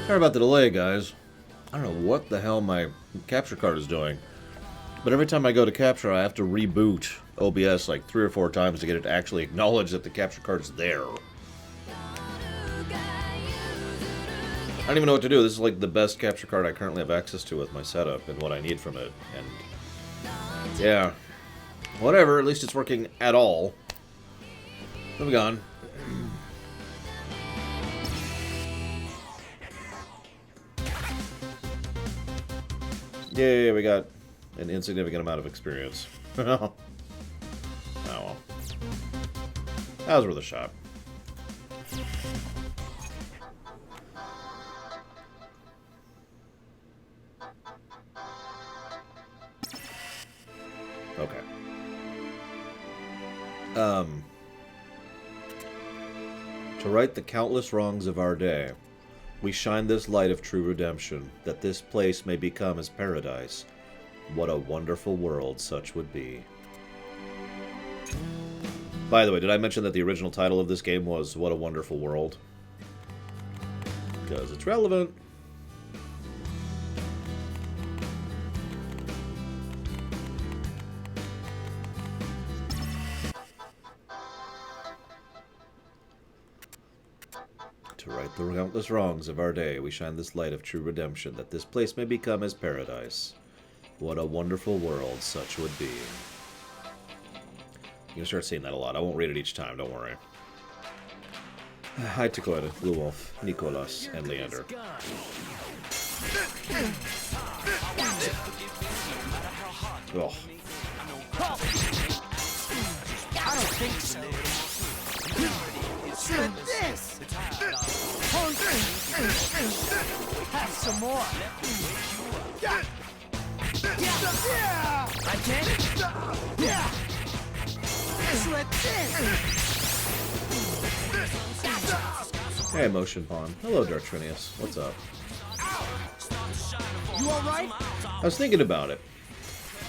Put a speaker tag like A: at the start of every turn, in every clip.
A: Sorry about the delay, guys. I don't know what the hell my capture card is doing. But every time I go to capture, I have to reboot OBS like 3 or 4 times to get it to actually acknowledge that the capture card's there. I don't even know what to do. This is like the best capture card I currently have access to with my setup and what I need from it. And yeah, whatever. At least it's working at all. Moving on. Yay, we got an insignificant amount of experience. Oh well. That was worth a shot. Okay. To right the countless wrongs of our day, we shine this light of true redemption, that this place may become as paradise. What a wonderful world such would be. By the way, did I mention that the original title of this game was What a Wonderful World? Because it's relevant. To right the countless wrongs of our day, we shine this light of true redemption, that this place may become as paradise. What a wonderful world such would be. You're gonna start seeing that a lot. I won't read it each time, don't worry. Hi, Takota, Blue Wolf, Nicolas, and Leander. Oh.
B: I don't think so. This! Have some more. I can? Slip this!
A: Hey, Motion Pawn. Hello, Dark Trinius. What's up?
B: You alright?
A: I was thinking about it.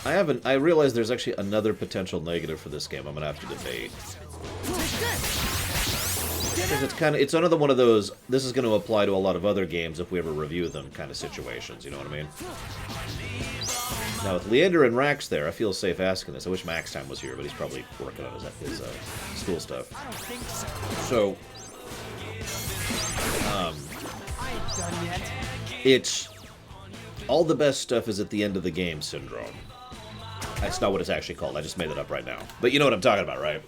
A: I realized there's actually another potential negative for this game I'm gonna have to debate. Because it's another one of those, this is gonna apply to a lot of other games if we ever review them kind of situations, you know what I mean? Now with Leander and Rax there, I feel safe asking this. I wish Max Time was here, but he's probably working on his school stuff. So, it's all the best stuff is at the end of the game syndrome. That's not what it's actually called. I just made it up right now. But you know what I'm talking about, right?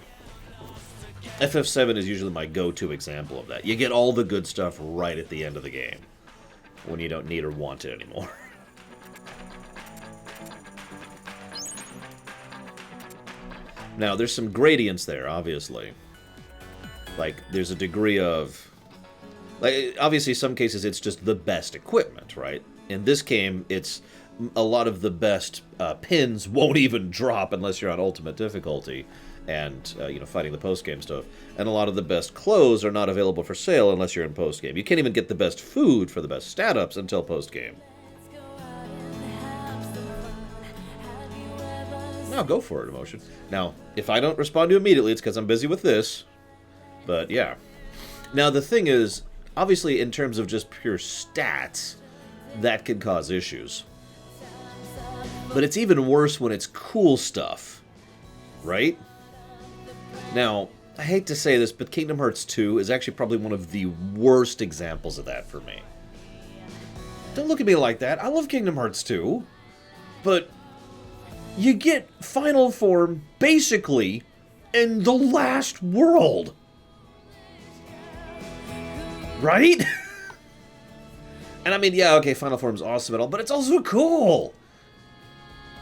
A: FF7 is usually my go-to example of that. You get all the good stuff right at the end of the game when you don't need or want it anymore. Now, there's some gradients there, obviously. Like, there's a degree of... Like, obviously, some cases it's just the best equipment, right? In this game, it's a lot of the best pins won't even drop unless you're on ultimate difficulty and, fighting the post-game stuff. And a lot of the best clothes are not available for sale unless you're in post-game. You can't even get the best food for the best stat-ups until post-game. No, go for it, Emotion. Now, if I don't respond to you immediately, it's because I'm busy with this. But, yeah. Now, the thing is, obviously, in terms of just pure stats, that can cause issues. But it's even worse when it's cool stuff. Right? Now, I hate to say this, but Kingdom Hearts 2 is actually probably one of the worst examples of that for me. Don't look at me like that. I love Kingdom Hearts 2. But you get Final Form, basically, in the last world. Right? And I mean, yeah, okay, Final Form's awesome and all, but it's also cool.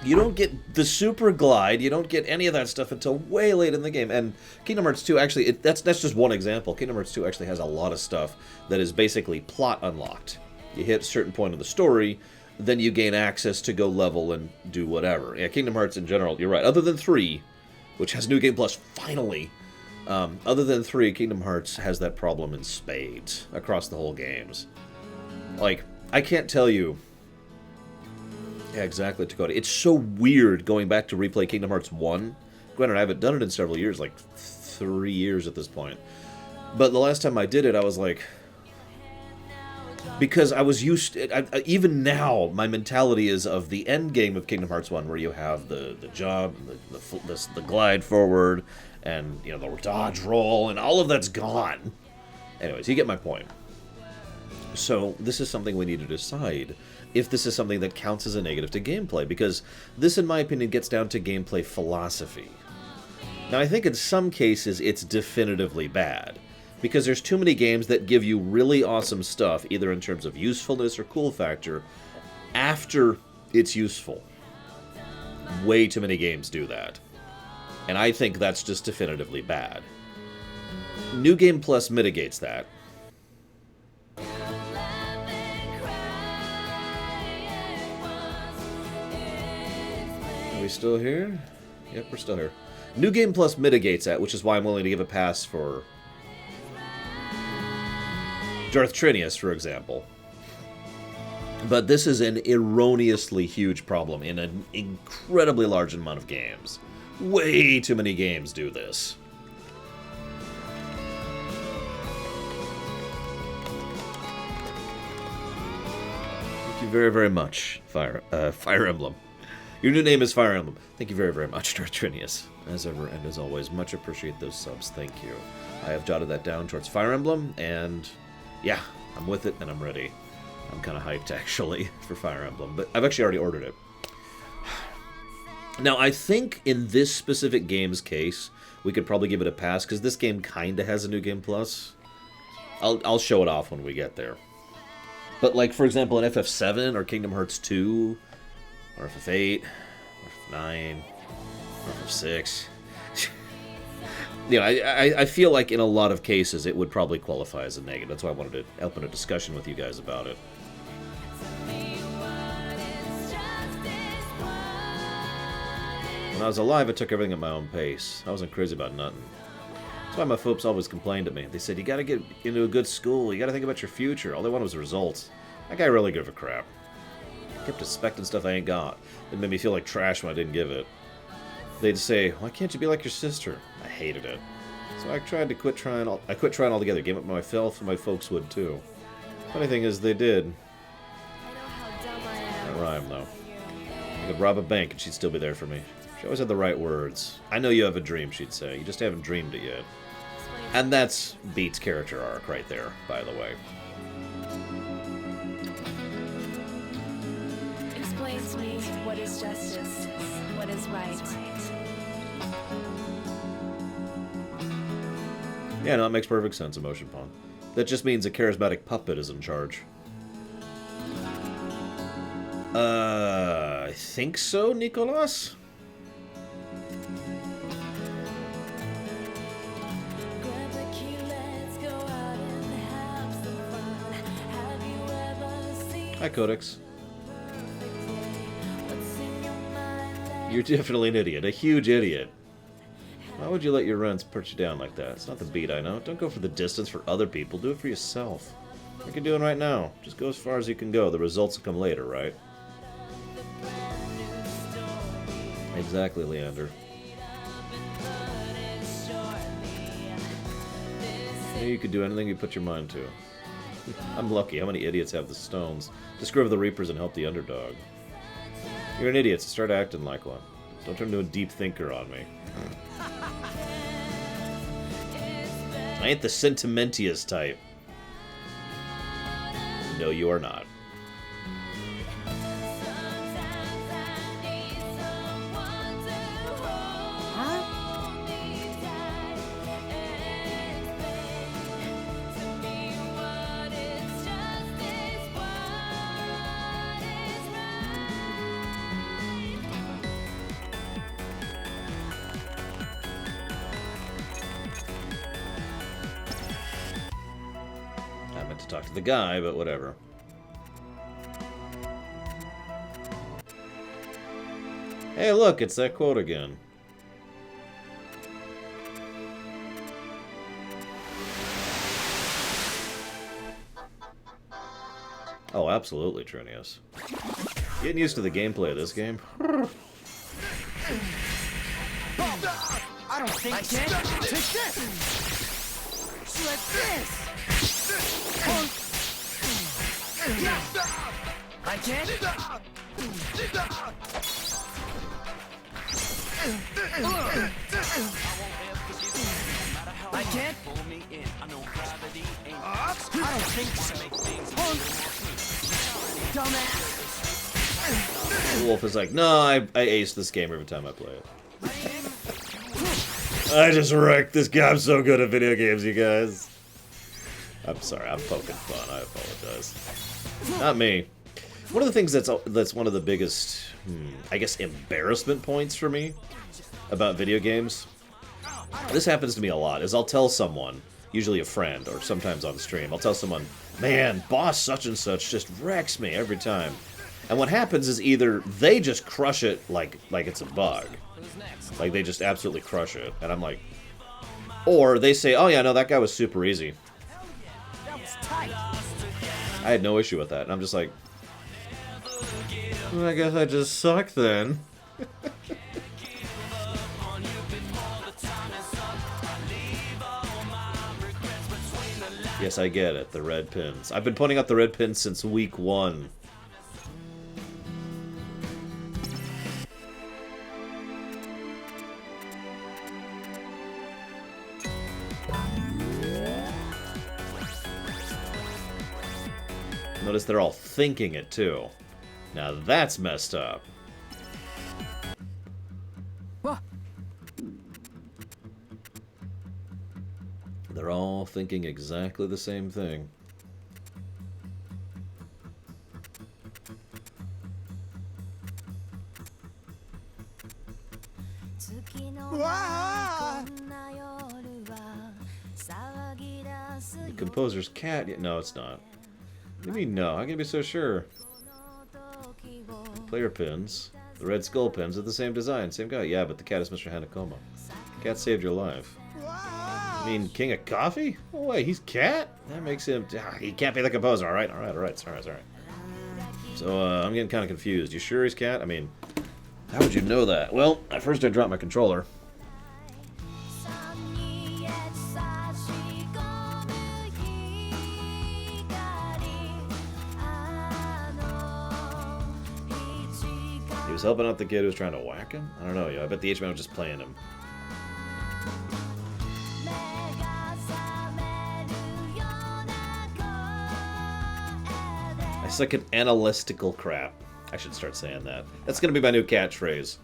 A: You don't get the super glide, you don't get any of that stuff until way late in the game. And Kingdom Hearts 2, actually, that's just one example. Kingdom Hearts 2 actually has a lot of stuff that is basically plot unlocked. You hit a certain point of the story, then you gain access to go level and do whatever. Yeah, Kingdom Hearts in general, you're right. Other than 3, which has New Game Plus, finally. Other than 3, Kingdom Hearts has that problem in spades across the whole games. Like, I can't tell you... Yeah, exactly, Dakota. It's so weird going back to replay Kingdom Hearts 1. Granted, I haven't done it in several years, like 3 years at this point. But the last time I did it, I was like... because I was used to, even now, my mentality is of the end game of Kingdom Hearts 1, where you have the jump, the glide forward, and, you know, the dodge roll, and all of that's gone. Anyways, you get my point. So this is something we need to decide if this is something that counts as a negative to gameplay, because this, in my opinion, gets down to gameplay philosophy. Now, I think in some cases it's definitively bad, because there's too many games that give you really awesome stuff, either in terms of usefulness or cool factor, after it's useful. Way too many games do that. And I think that's just definitively bad. New Game Plus mitigates that. Are we still here? Yep, we're still here. New Game Plus mitigates that, which is why I'm willing to give a pass for Darth Trinius, for example. But this is an erroneously huge problem in an incredibly large amount of games. Way too many games do this. Thank you very, very much, Fire Emblem. Your new name is Fire Emblem. Thank you very, very much, Darth Trinius. As ever and as always, much appreciate those subs. Thank you. I have jotted that down towards Fire Emblem, and yeah, I'm with it and I'm ready. I'm kind of hyped, actually, for Fire Emblem, but I've actually already ordered it. Now, I think in this specific game's case, we could probably give it a pass, because this game kind of has a New Game Plus. I'll show it off when we get there. But, like, for example, in FF7 or Kingdom Hearts 2, or FF8, or FF9, or FF6... You know, I feel like in a lot of cases it would probably qualify as a negative. That's why I wanted to open a discussion with you guys about it. When I was alive, I took everything at my own pace. I wasn't crazy about nothing. That's why my folks always complained at me. They said, you gotta get into a good school, you gotta think about your future. All they wanted was results. That guy really gave a crap. Kept expecting stuff I ain't got. It made me feel like trash when I didn't give it. They'd say, why can't you be like your sister? I hated it. So I tried to quit trying altogether. Gave up my myself, and my folks would too. Funny thing is, they did. That rhyme, though. I could rob a bank and she'd still be there for me. She always had the right words. I know you have a dream, she'd say. You just haven't dreamed it yet. And that's Beat's character arc right there, by the way.
C: Explain to me what is justice, what is right.
A: Yeah, no, it makes perfect sense, Emotion Pawn. That just means a charismatic puppet is in charge. I think so, Nicolas? Hi, Codex. You're definitely an idiot. A huge idiot. Why would you let your runs put you down like that? It's not the Beat, I know. Don't go for the distance for other people. Do it for yourself. Like you're doing right now. Just go as far as you can go. The results will come later, right? Exactly, Leander. You knew you could do anything you put your mind to. I'm lucky. How many idiots have the stones? Discover the Reapers and help the underdog. You're an idiot, so start acting like one. Don't turn into a deep thinker on me. I ain't the sentimentious type. No, you are not. Talk to the guy, but whatever. Hey, look, it's that quote again. Oh, absolutely, Trinius. Getting used to the gameplay of this game.
B: I don't think that. Take this. Like this. can't. I can't. I don't think so. Dumbass.
A: Wolf is like, no, I ace this game every time I play it. I just wrecked this game. I'm so good at video games, you guys. I'm sorry, I'm poking fun. I apologize. Not me. One of the things that's one of the biggest, I guess, embarrassment points for me about video games, this happens to me a lot, is I'll tell someone, usually a friend, or sometimes on stream, I'll tell someone, man, boss such and such just wrecks me every time. And what happens is either they just crush it like it's a bug. Like, they just absolutely crush it. And I'm like... Or they say, oh yeah, no, that guy was super easy.
B: That was tight.
A: I had no issue with that. And I'm just like... Well, I guess I just suck then. Yes, I get it. The red pins. I've been putting up the red pins since week 1. Notice they're all thinking it, too. Now that's messed up.
B: What?
A: They're all thinking exactly the same thing. The composer's cat? No, it's not. What do you mean no? How can you be so sure? Player pins. The red skull pins are the same design. Same guy. Yeah, but the cat is Mr. Hanakoma. Cat saved your life. I mean, King of Coffee? Oh, wait, he's Cat? That makes him... he can't be the composer. Alright. Sorry. So, I'm getting kind of confused. You sure he's Cat? I mean, how would you know that? Well, at first I dropped my controller. He was helping out the kid who was trying to whack him? I don't know, yo. I bet the H-Man was just playing him. I suck at analytical crap. I should start saying that. That's gonna be my new catchphrase.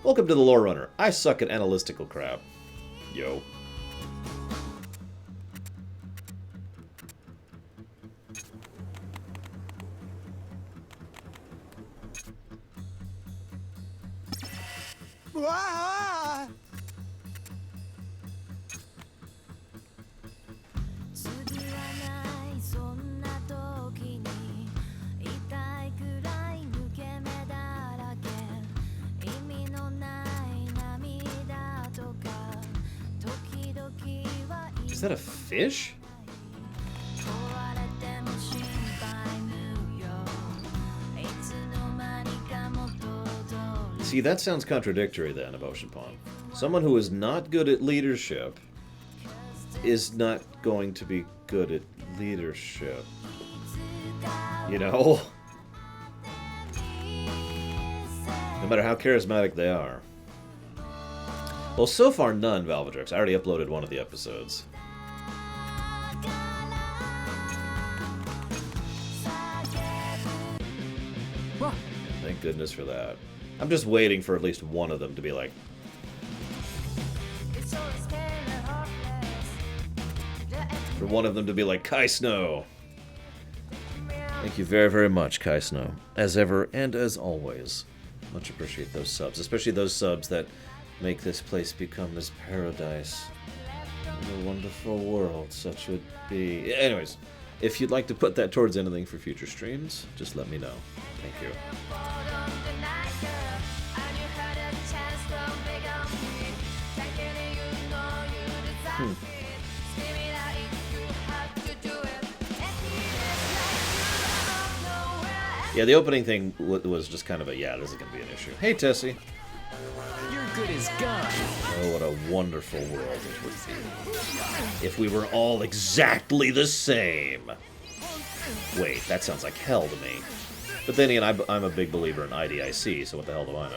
A: Welcome to the Lore Runner. I suck at analytical crap. Yo. Is that a fish? See, that sounds contradictory then, Emotion Pawn. Someone who is not good at leadership is not going to be good at leadership. You know? No matter how charismatic they are. Well, so far none, Valvedrix. I already uploaded one of the episodes. Thank goodness for that. I'm just waiting for at least one of them to be like... For one of them to be like, Kai Snow! Thank you very, very much, Kai Snow. As ever, and as always. Much appreciate those subs. Especially those subs that make this place become this paradise. What a wonderful world such would be. Anyways, if you'd like to put that towards anything for future streams, just let me know. Thank you. Yeah, the opening thing was just kind of a, yeah, this is going to be an issue. Hey, Tessie.
B: You're good as gone.
A: Oh, what a wonderful world it would be. If we were all exactly the same. Wait, that sounds like hell to me. But then again, I'm a big believer in IDIC, so what the hell do I know?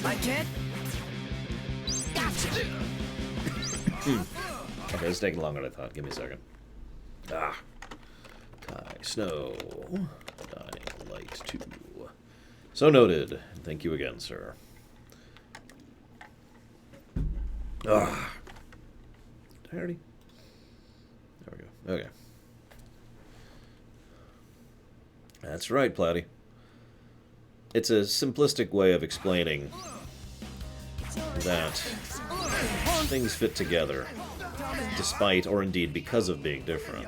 B: I can't.
A: Okay, it's taking longer than I thought. Give me a second. Ah. Kai Snow. Dying Light 2. So noted. Thank you again, sir. Ah. Did I already? There we go. Okay. That's right, Platty. It's a simplistic way of explaining that things fit together, despite or indeed because of being different.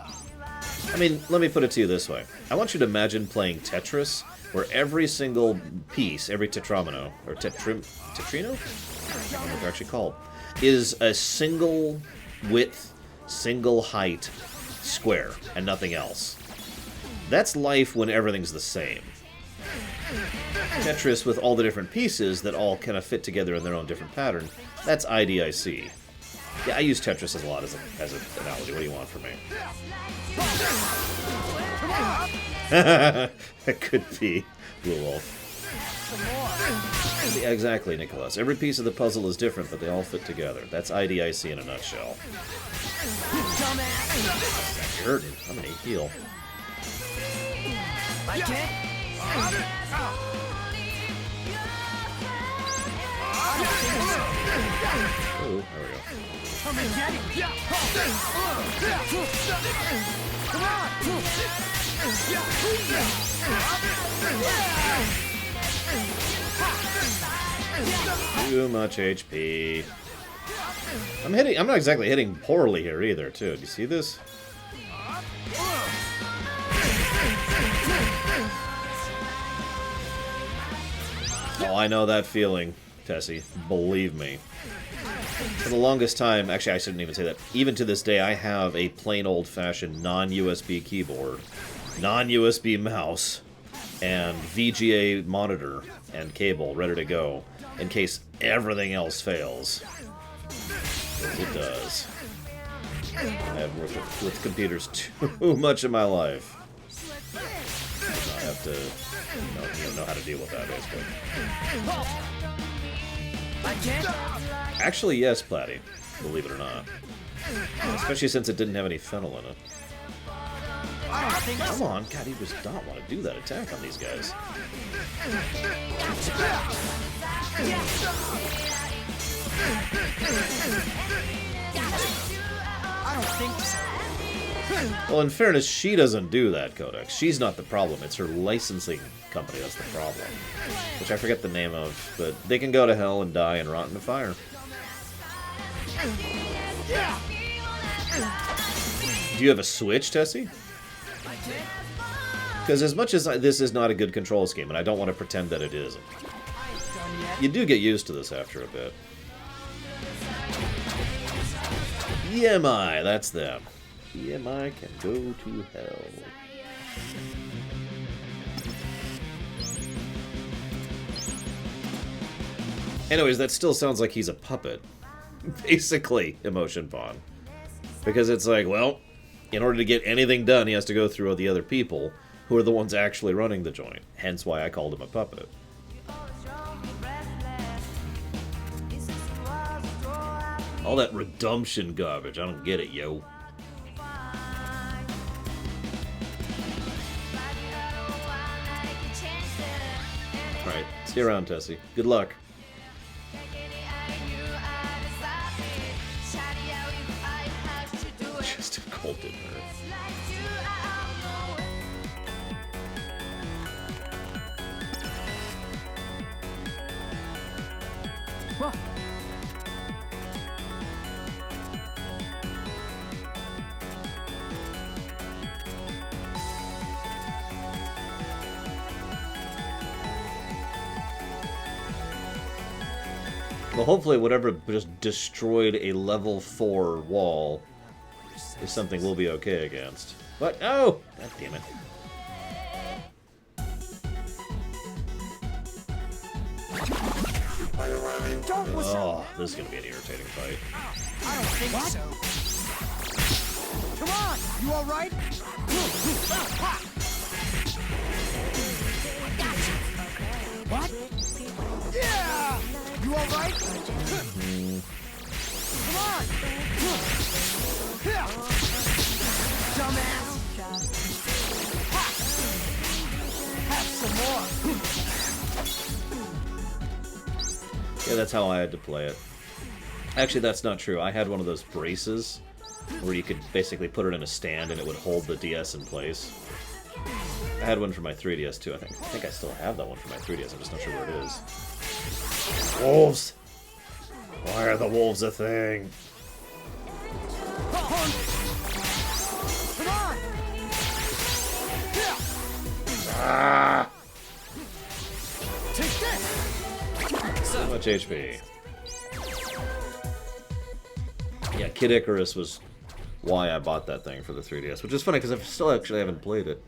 A: I mean, let me put it to you this way. I want you to imagine playing Tetris, where every single piece, every tetramino, or tetrino? I don't know what they're actually called, is a single width, single height square, and nothing else. That's life when everything's the same. Tetris with all the different pieces that all kind of fit together in their own different pattern, that's IDIC. Yeah, I use Tetris as a lot as an analogy. What do you want from me? That could be Blue Wolf. Yeah, exactly, Nicholas. Every piece of the puzzle is different, but they all fit together. That's IDIC in a nutshell. That hurt. I'm gonna heal.
B: I can't.
A: Oh, there we go.
B: Come and get it. Come on.
A: Too much HP. I'm not exactly hitting poorly here either, too. Do you see this? Oh, I know that feeling, Tessie. Believe me. For the longest time, actually I shouldn't even say that, even to this day I have a plain old-fashioned non-USB keyboard, non-USB mouse, and VGA monitor and cable ready to go in case everything else fails. Because it does. I have worked with computers too much in my life. I have to know how to deal with that, basically.
B: I can't.
A: Actually, yes, Platty. Believe it or not. Especially since it didn't have any fennel in it. Come on, God, he does not want to do that attack on these guys.
B: I don't think so.
A: Well, in fairness, she doesn't do that, Codex. She's not the problem. It's her licensing company that's the problem. Which I forget the name of, but they can go to hell and die and rot in the fire. Do you have a Switch, Tessie? Because as much as this is not a good control scheme, and I don't want to pretend that it isn't, you do get used to this after a bit. EMI, that's them. EMI can go to hell. Anyways, that still sounds like he's a puppet. Basically, Emotion Pawn. Because it's like, well, in order to get anything done, he has to go through the other people who are the ones actually running the joint. Hence why I called him a puppet. All that redemption garbage, I don't get it, yo. Alright, see you around, Tessie. Good luck. Just a cold didn't hurt.
B: Whoa.
A: Well, hopefully whatever just destroyed a level 4 wall is something we'll be okay against. But, oh! God damn it.
B: Don't listen.
A: Oh, this is gonna be an irritating fight.
B: I don't think so. Come on, you all right? What? Yeah! You all right? Come on! Dumbass! Ha! Have some more!
A: Yeah, that's how I had to play it. Actually, that's not true. I had one of those braces where you could basically put it in a stand and it would hold the DS in place. I had one for my 3DS too. I think I still have that one for my 3DS. I'm just not sure where it is. Wolves! Why are the wolves a thing?
B: Come on!
A: Ah!
B: Take this!
A: So much HP. Yeah, Kid Icarus was why I bought that thing for the 3DS, which is funny because I still actually haven't played it.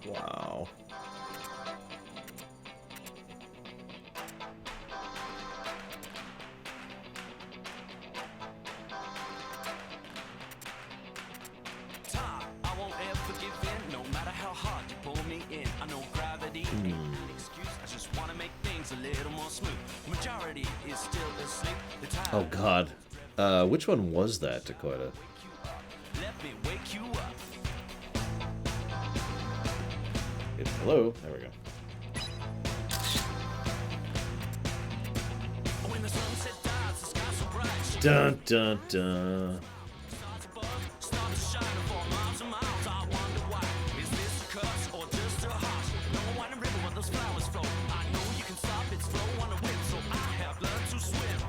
A: Wow.
D: I won't ever give in, no matter how hard you pull me in. I know gravity ain't an excuse. I just wanna make things a little more smooth. Majority is still asleep. The time
A: Oh god. Which one was that, Dakota?
D: let me wake you up.
A: Hello? There we go.
D: When the sunset dies, the sky's so bright.
A: Dun dun dun.
D: Stars above, stars to shine for miles and miles. I wonder why. Is this a curse or just a heart? No one river where those flowers flow. I know you can stop its flow on a whim, so I have learned to swim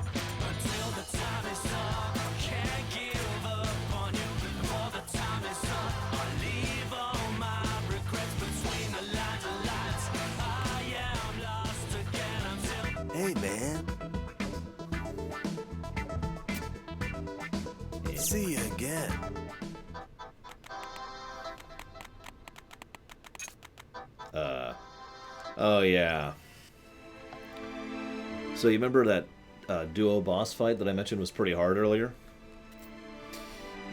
D: until the time is up. Can't give up on you before the time is up. I leave all my regrets between the lines and lines. I am lost again until.
E: Hey, man. See you again.
A: Oh yeah. So you remember that duo boss fight that I mentioned was pretty hard earlier?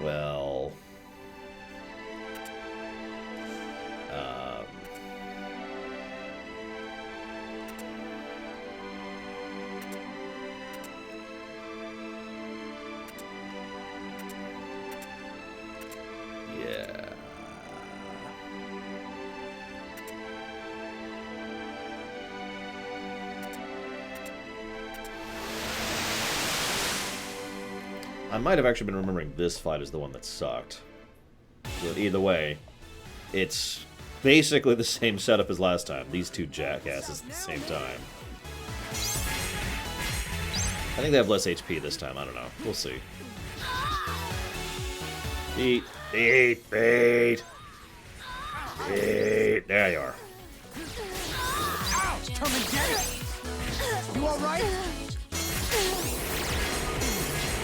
A: Well, yeah. I might have actually been remembering this fight as the one that sucked. But either way, it's basically the same setup as last time. These two jackasses at the same time. I think they have less HP this time. I don't know. We'll see. Eat, eat, eat. Eat. There you are.
B: Ouch! Come and get it! You all right?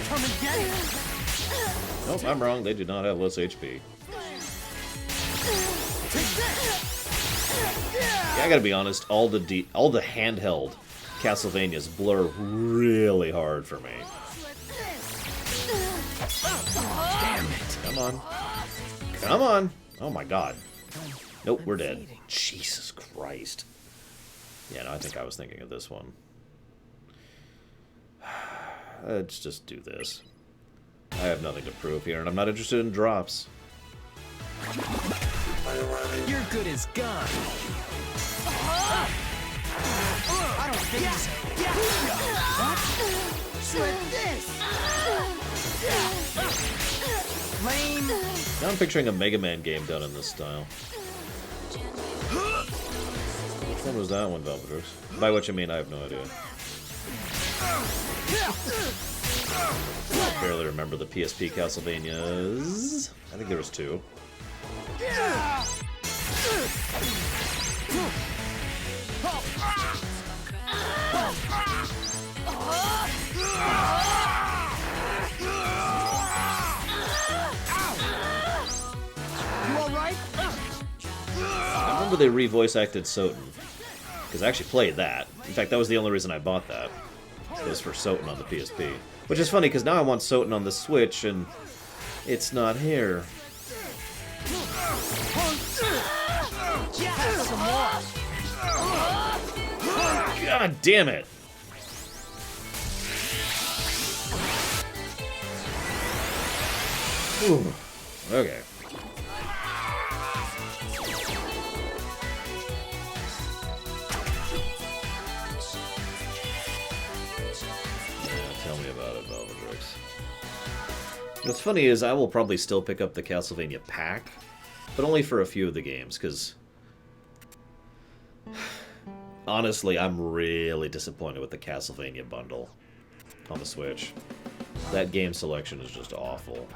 B: Come and get it!
A: Nope, I'm wrong. They do not have less HP.
B: Take this!
A: Yeah, I gotta be honest. All the handheld Castlevanias blur really hard for me.
B: Damn it!
A: Come on. Come on. Oh my god. Nope, we're dead. Jesus Christ. Yeah, no, I think I was thinking of this one. Let's just do this. I have nothing to prove here, and I'm not interested in drops.
B: You're good as gone. I don't think so. What? Shred this! Lame.
A: Now I'm picturing a Mega Man game done in this style. Which one was that one, Velveters? By which I mean, I have no idea. I barely remember the PSP Castlevanias. I think there was two. remember they re-voice acted Soten. Because I actually played that. In fact, that was the only reason I bought that. It was for Soten on the PSP. Which is funny, because now I want Soten on the Switch, and it's not here. God damn it! Ooh. Okay. Tell me about it, Velvedrix. What's funny is I will probably still pick up the Castlevania pack, but only for a few of the games, because honestly, I'm really disappointed with the Castlevania bundle on the Switch. That game selection is just awful.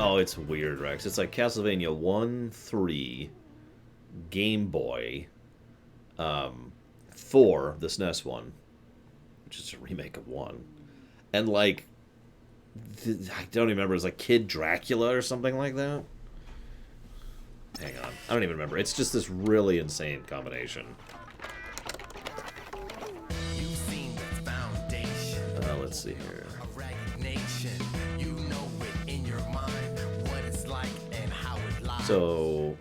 A: Oh, it's weird, Rex. It's like Castlevania 1, 3, Game Boy, 4, the SNES one, which is a remake of 1, and like, I don't even remember, it was like Kid Dracula or something like that? Hang on, I don't even remember. It's just this really insane combination. Let's see here. So,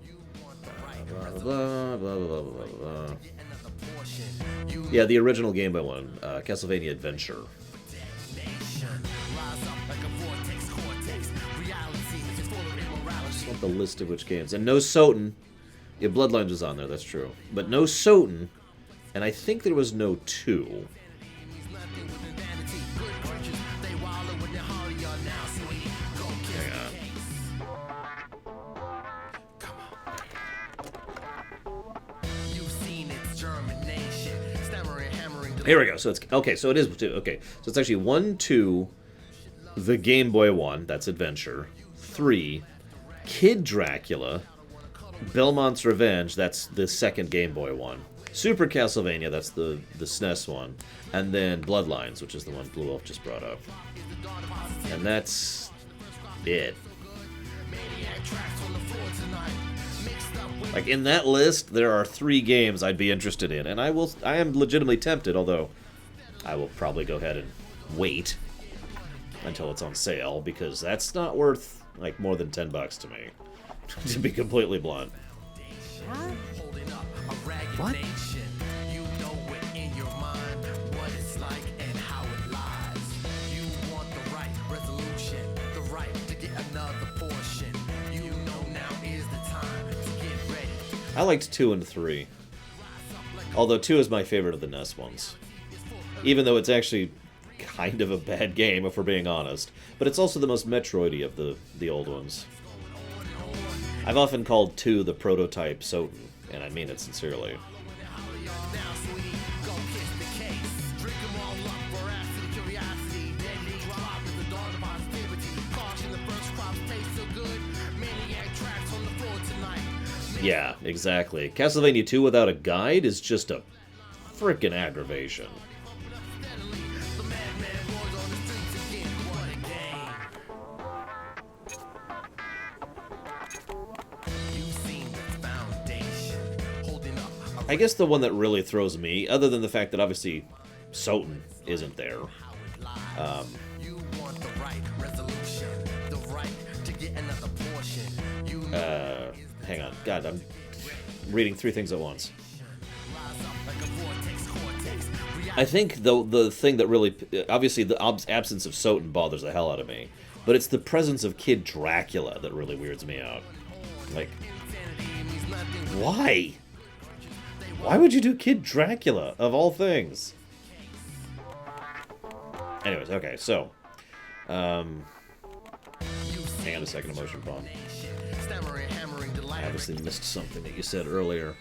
A: blah, blah, blah, blah, blah, blah. Yeah, the original Game Boy one, Castlevania Adventure. Just want the list of which games. And no Soten. Yeah, Bloodlines was on there, that's true. But no Soten, and I think there was no 2. Here we go. So it's okay. So it is 2. Okay. So it's actually 1, 2, the Game Boy one. That's Adventure. 3, Kid Dracula, Belmont's Revenge. That's the second Game Boy one. Super Castlevania. That's the SNES one. And then Bloodlines, which is the one Blue Wolf just brought up. And that's it. Like, in that list, there are 3 games I'd be interested in, and I am legitimately tempted, although I will probably go ahead and wait until it's on sale, because that's not worth, like, more than $10 to me, to be completely blunt.
B: What?
A: I liked 2 and 3. Although 2 is my favorite of the NES ones. Even though it's actually kind of a bad game, if we're being honest. But it's also the most Metroidy of the old ones. I've often called 2 the prototype Soten, and I mean it sincerely. Yeah, exactly. Castlevania 2 without a guide is just a frickin' aggravation. I guess the one that really throws me, other than the fact that obviously Soten isn't there, hang on. God, I'm reading 3 things at once. I think the thing that really... Obviously, the absence of Soten bothers the hell out of me. But it's the presence of Kid Dracula that really weirds me out. Like, why? Why would you do Kid Dracula, of all things? Anyways, okay, so... hang on a second, Emotion Bomb. I obviously missed something that you said earlier.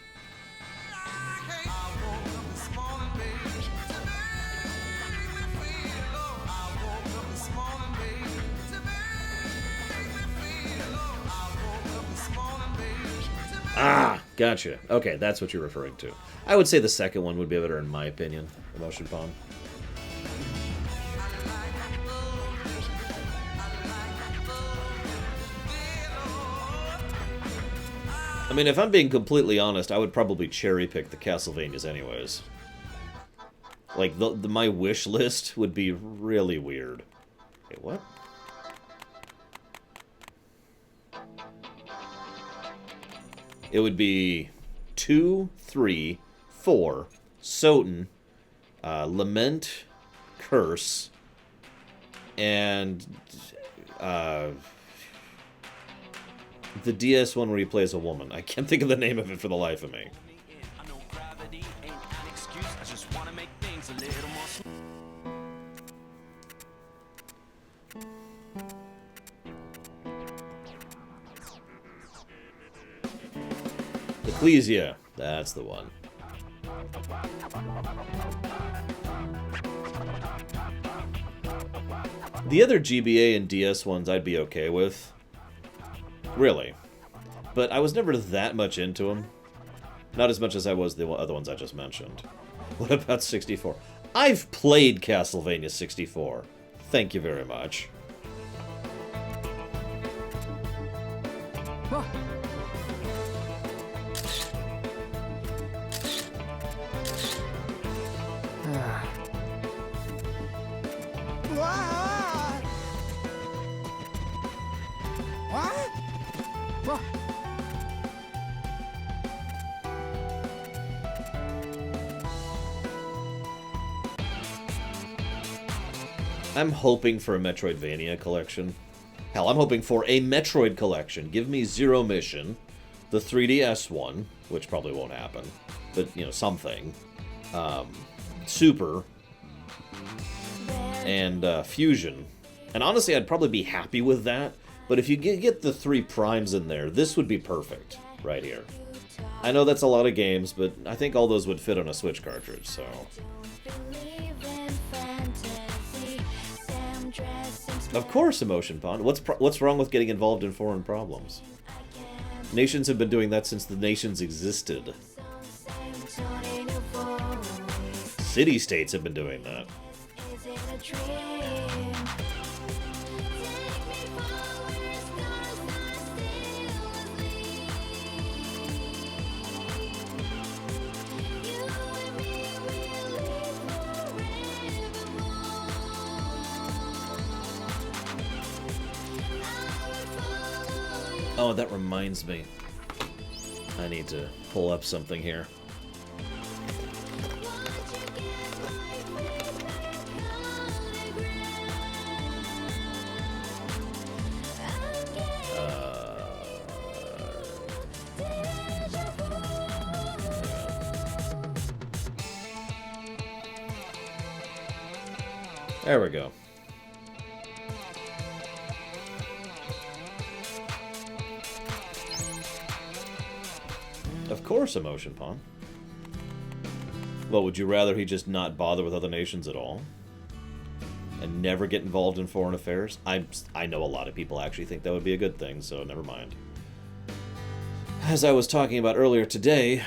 A: Ah, gotcha. Okay, that's what you're referring to. I would say the second one would be better in my opinion, Emotion Pawn. I mean, if I'm being completely honest, I would probably cherry-pick the Castlevanias anyways. Like, my wish list would be really weird. Wait, what? It would be 2, 3, 4, Soten, Lament, Curse, and the DS one where he plays a woman. I can't think of the name of it for the life of me.
D: I know gravity ain't an excuse. I just wanna make things a little more smooth.
A: Ecclesia, that's the one. The other GBA and DS ones I'd be okay with. Really. But I was never that much into them. Not as much as I was the other ones I just mentioned. What about 64? I've played Castlevania 64. Thank you very much. I'm hoping for a Metroidvania collection. Hell, I'm hoping for a Metroid collection. Give me Zero Mission, the 3DS one, which probably won't happen, but, you know, something. Super, and Fusion. And honestly, I'd probably be happy with that, but if you get the 3 primes in there, this would be perfect right here. I know that's a lot of games, but I think all those would fit on a Switch cartridge, so... Of course, Emotion Pawn. What's wrong with getting involved in foreign problems? Nations have been doing that since the nations existed. City-states have been doing that. Oh, that reminds me. I need to pull up something here. There we go. Of course, Emotion Pawn. Well, would you rather he just not bother with other nations at all? And never get involved in foreign affairs? I know a lot of people actually think that would be a good thing, so never mind. As I was talking about earlier today,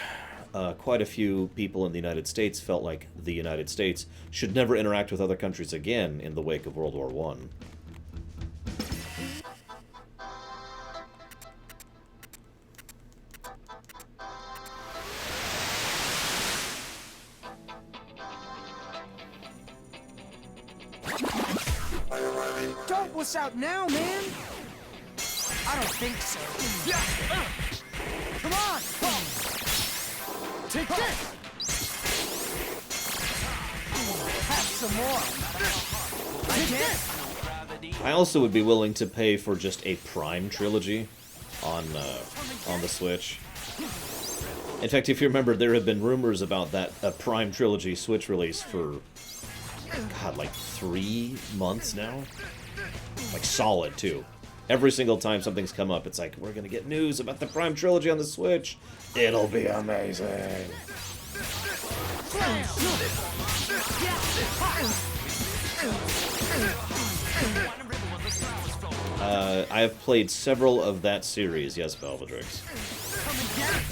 A: quite a few people in the United States felt like the United States should never interact with other countries again in the wake of World War I.
B: Don't wuss out now, man! I don't think so. Come on! Take this! Have some more! Take this!
A: I also would be willing to pay for just a Prime trilogy on the Switch. In fact, if you remember, there have been rumors about that Prime trilogy Switch release for, God, like 3 months now? Like, solid, too. Every single time something's come up, it's like, we're gonna get news about the Prime trilogy on the Switch. It'll be amazing. I have played several of that series, yes, Belvedrix.
B: get it!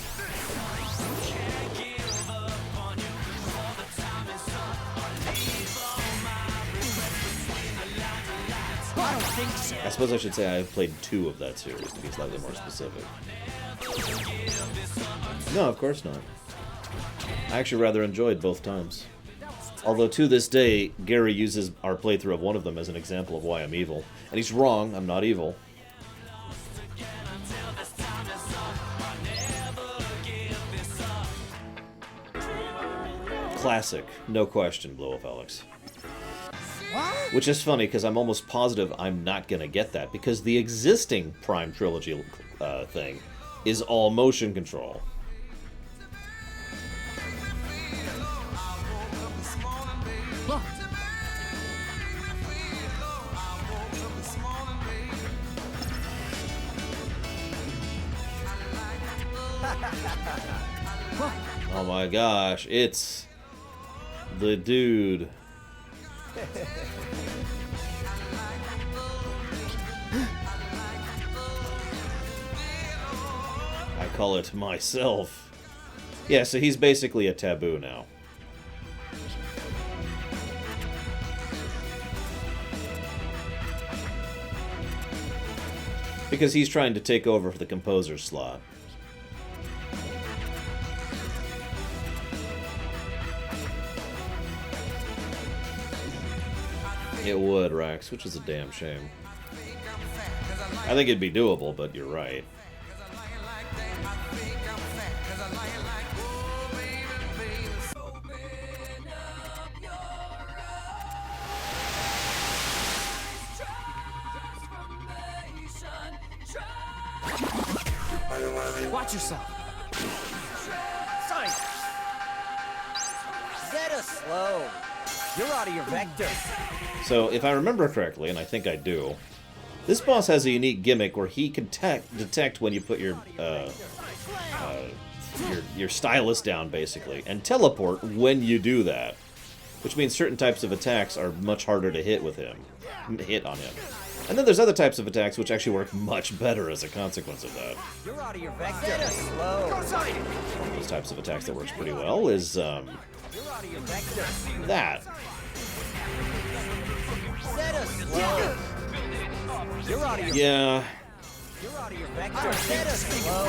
B: I don't think so.
A: I suppose I should say I've played 2 of that series, to be slightly more specific. No, of course not. I actually rather enjoyed both times. Although to this day, Gary uses our playthrough of one of them as an example of why I'm evil. And he's wrong, I'm not evil. Classic, no question, Blow Up Alex.
B: What?
A: Which is funny, because I'm almost positive I'm not going to get that, because the existing Prime Trilogy thing is all motion control.
B: Look.
A: Oh my gosh, it's the dude. I call it myself. Yeah, so he's basically a taboo now. Because he's trying to take over for the composer slot. It would, Rax, which is a damn shame. I think it'd be doable, but you're right.
B: Watch yourself. Sorry.
E: Zeta slow. You're out of your vector.
A: So, if I remember correctly, and I think I do, this boss has a unique gimmick where he can detect when you put your stylus down, basically, and teleport when you do that. Which means certain types of attacks are much harder to hit on him. And then there's other types of attacks which actually work much better as a consequence of that.
E: You're out of your vector. Zeta slow.
A: One of those types of attacks that works pretty well is,
E: You're out of your vector.
A: that.
E: Zeta slow. You're out of your
A: Yeah,
E: You're out of your vector. Zeta slow.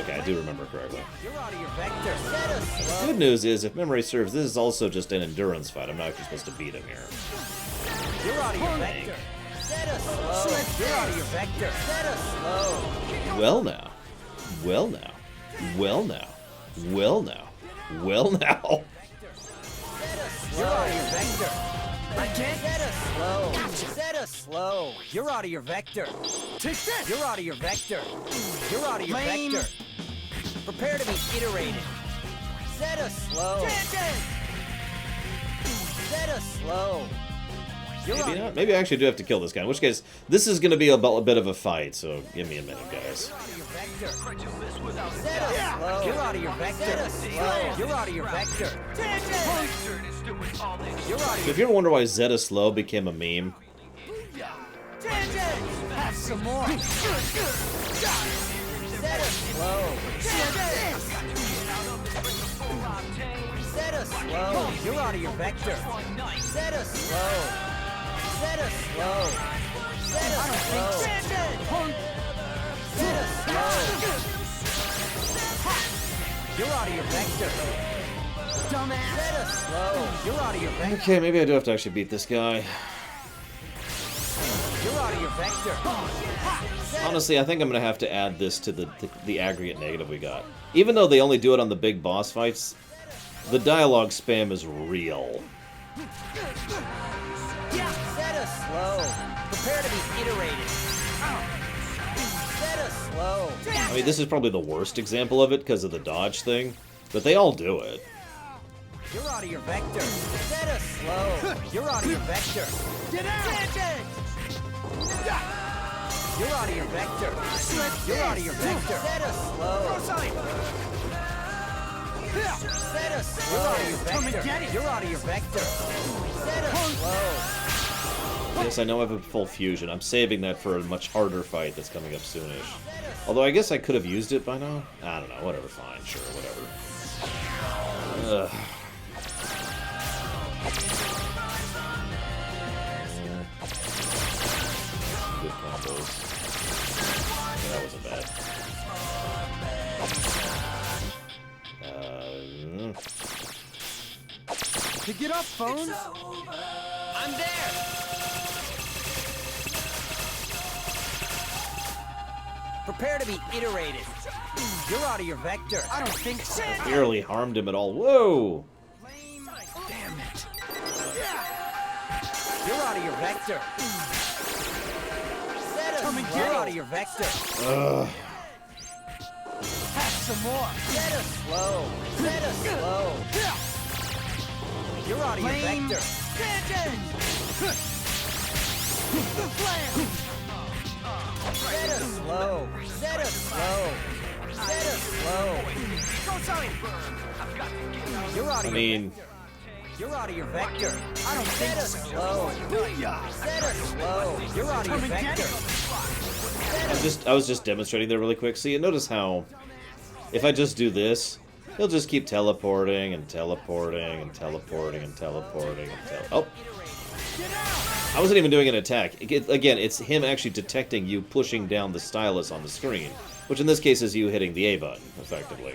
A: okay, I do remember correctly.
E: You're out of your vector. Zeta slow.
A: Good news is, if memory serves, this is also just an endurance fight. I'm not actually supposed to beat him here.
E: You're out of your vector. Zeta slow. You're out of your vector. Zeta slow.
A: Well now. Well now. Well now. Well now. Well now.
E: You're out of your vector. Zeta slow. Zeta slow. You're out of your vector.
B: Take this.
E: You're out of your vector. You're out of your
B: Lame.
E: vector. Prepare to be iterated. Zeta slow. Zeta slow. You're out
A: Maybe
E: of
A: not. Maybe I actually do have to kill this guy. In which case, this is going to be a bit of a fight, so give me a minute, guys.
E: your vector. Zeta slow. You're out of your vector. Zeta slow. You're out of your vector. You're out of
A: So
E: your
A: if you ever wonder why Zeta Slow became a meme,
B: Have some more.
E: Zeta slow. Zeta slow. You're out of your vector. Zeta slow. Zeta slow. Zeta slow. Zeta slow. You're out of your vector.
B: Dumbass.
E: Zeta slow. You're out of your vector.
A: okay, maybe I do have to actually beat this guy.
E: You're out of your vector.
A: Honestly, I think I'm going to have to add this to the aggregate negative we got. Even though they only do it on the big boss fights, the dialogue spam is real.
E: Zeta slow. Prepare to be iterated. Zeta slow.
A: I mean, this is probably the worst example of it because of the dodge thing, but they all do it.
E: You're out of your vector. Zeta slow. You're out of your vector.
B: Get out.
E: You're out of your vector. You're out of your vector. Zeta slow. Zeta slow. You're out of your
B: Come and
E: vector.
B: get it.
E: You're out of your vector. Zeta slow.
A: Yes, I know I have a full fusion. I'm saving that for a much harder fight that's coming up soonish. Although I guess I could have used it by now. I don't know. Whatever. Fine. Sure. Whatever. Ugh. Good combos. Yeah, that wasn't bad.
B: Pick it up, Phones.
E: I'm there! Prepare to be iterated. You're out of your vector.
B: I don't think so.
A: Barely harmed him at all. Whoa!
B: Damn it.
E: You're out of your vector.
B: Come and
E: You're
B: get
E: out
B: it.
E: of your vector.
A: Ugh.
B: Have some more.
E: Set us slow. Set us slow. You're out of your
B: Flame.
E: vector.
B: Vengeance. The flame.
E: Set us slow. Set us slow. Set us slow.
B: Go, Sonic.
E: You're out
A: I
E: of your
A: mean,
E: You're out of your vector.
B: I don't
E: Set
B: think
E: us
B: so.
E: slow. Set us slow. You're out of your
B: Come and get
E: vector.
B: it.
A: I was just demonstrating there really quick. See, you notice how if I just do this, he'll just keep teleporting and teleporting and teleporting and teleporting and oh. I wasn't even doing an attack. Again, it's him actually detecting you pushing down the stylus on the screen, which in this case is you hitting the A button, effectively.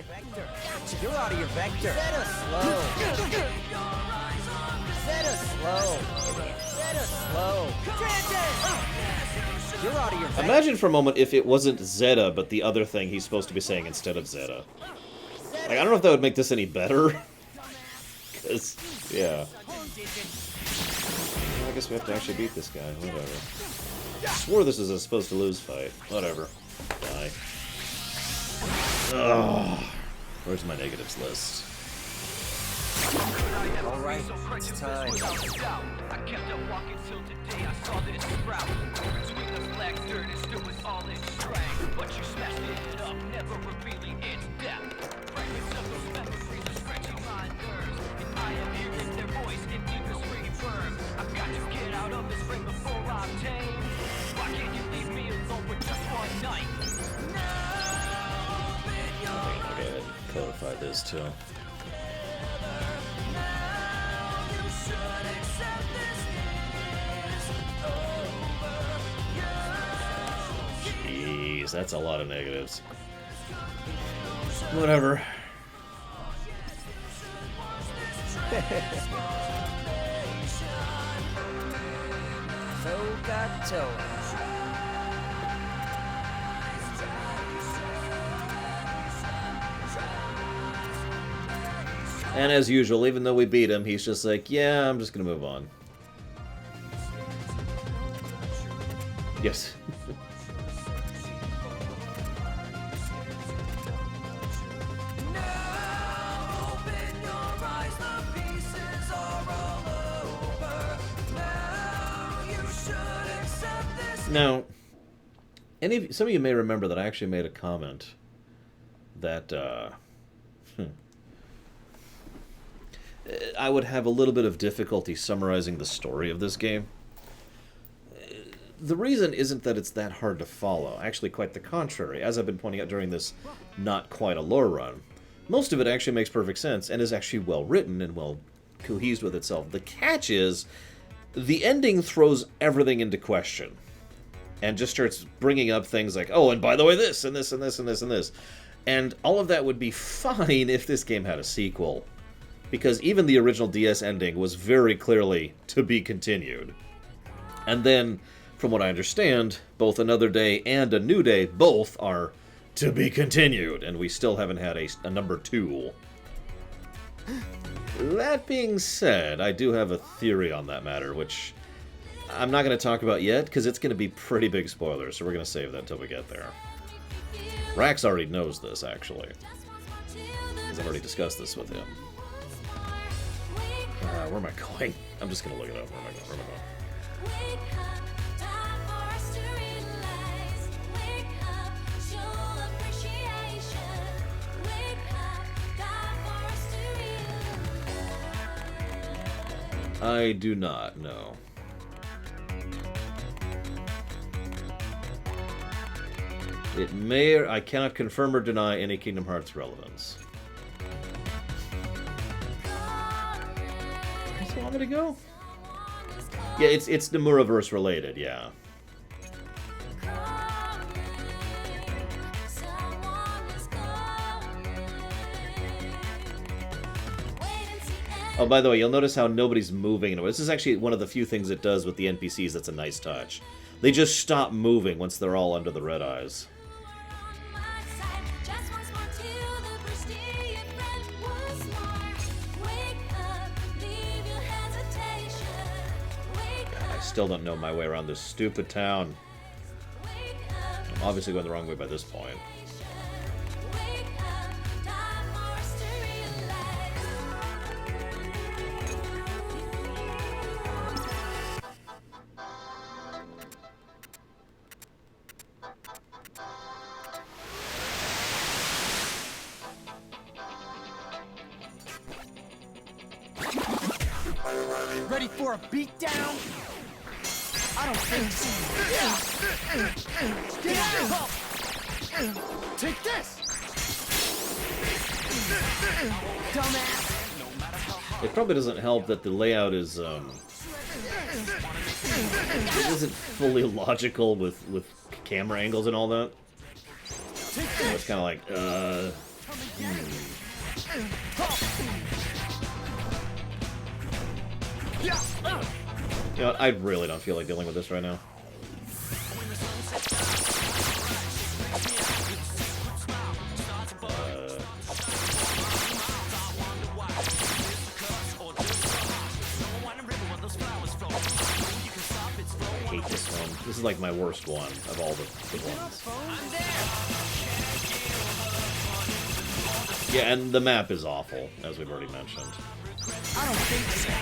E: You're out of your vector. Set us slow. Set us slow. Set us slow. You're out of your vector.
A: Imagine for a moment if it wasn't Zeta, but the other thing he's supposed to be saying instead of Zeta. Like, I don't know if that would make this any better. Because, yeah. Well, I guess we have to actually beat this guy. Whatever. I swore this was a supposed to lose fight. Whatever. Die. Ugh. Where's my negatives list?
E: All right, it's time.
D: I kept on walking till today I saw this sprout. Between the black dirt and still was all its strength. But you smashed it up, never revealing its depth. Fragments of those memories are scratching my nerves. And I am hearing their voice in deepest reverb. I've got to get out of this ring before I'm tamed. Why can't you leave me alone for just one night?
A: Go ahead and codify this too. Jeez, that's a lot of negatives. Whatever.
E: Toe-got-toe.
A: And as usual, even though we beat him, he's just like, yeah, I'm just gonna move on. Yes. Now, some of you may remember that I actually made a comment that I would have a little bit of difficulty summarizing the story of this game. The reason isn't that it's that hard to follow. Actually, quite the contrary. As I've been pointing out during this not quite a lore run, most of it actually makes perfect sense and is actually well written and well cohesed with itself. The catch is, the ending throws everything into question and just starts bringing up things like, oh, and by the way, this, and this, and this, and this, and this. And all of that would be fine if this game had a sequel. Because even the original DS ending was very clearly to be continued. And then, from what I understand, both Another Day and A New Day both are to be continued, and we still haven't had a number 2. That being said, I do have a theory on that matter, which I'm not going to talk about yet, because it's going to be pretty big spoilers, so we're going to save that until we get there. Rax already knows this, actually, because I've already discussed this with him. Where am I going? I'm just going to look it up. Where am I going? Where am I going? I do not know. It may or I cannot confirm or deny any Kingdom Hearts relevance. Where does it want me to go? Yeah, it's Nomuraverse related, yeah. Oh, by the way, you'll notice how nobody's moving. This is actually one of the few things it does with the NPCs that's a nice touch. They just stop moving once they're all under the red eyes. I still don't know my way around this stupid town. I'm obviously going the wrong way by this point.
B: Ready for a beatdown? I don't think so. Get out! Take this! Dumbass!
A: It probably doesn't help that the layout is, it isn't fully logical with camera angles and all that. So it's kind of like, You know what, I really don't feel like dealing with this right now. I hate this one. This is like my worst one of all the ones. Yeah, and the map is awful, as we've already mentioned.
B: I don't think so.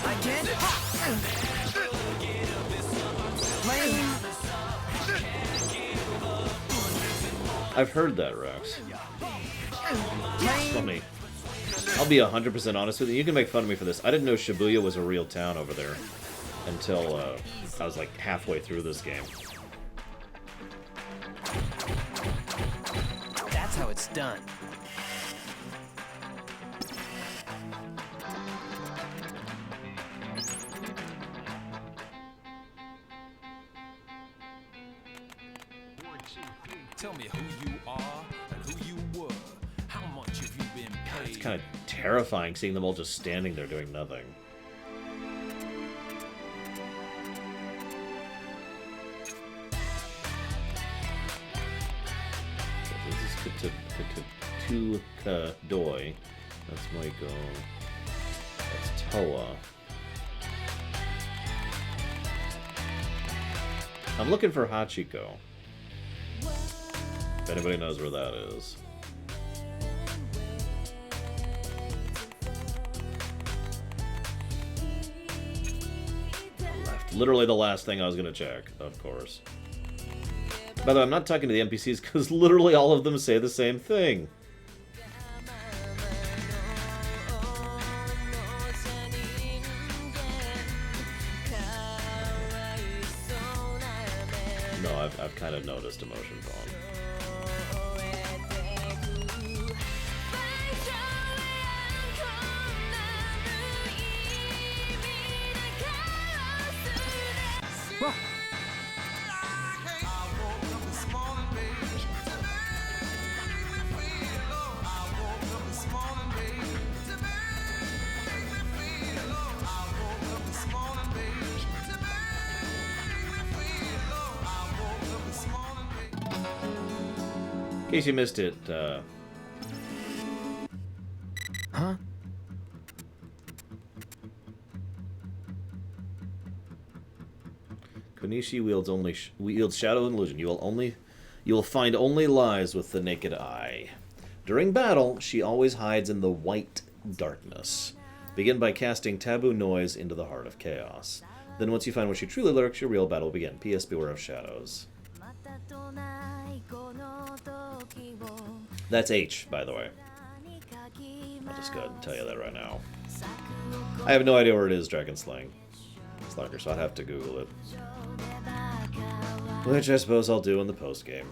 B: Again? Lame.
A: I've heard that, Rex. It's funny. I'll be 100% honest with you. You can make fun of me for this. I didn't know Shibuya was a real town over there until I was like halfway through this game.
E: That's how it's done.
D: Tell me who you are and who you were. How much have you been paid?
A: It's kind of terrifying seeing them all just standing there doing nothing. This is Katuka Doi. That's Maiko. That's Toa. I'm looking for Hachiko. If anybody knows where that is. Left. Literally the last thing I was going to check, of course. By the way, I'm not talking to the NPCs because literally all of them say the same thing. No, I've kind of noticed emotion phone. In case you missed it,
E: Huh?
A: Konishi wields Shadow and Illusion. You will find only lies with the naked eye. During battle, she always hides in the white darkness. Begin by casting Taboo Noise into the heart of chaos. Then once you find where she truly lurks, your real battle will begin. P.S. Beware of shadows. That's H, by the way. I'll just go ahead and tell you that right now. I have no idea where it is, Dragon Slaying. Slugger, so I'd have to Google it. Which I suppose I'll do in the post-game.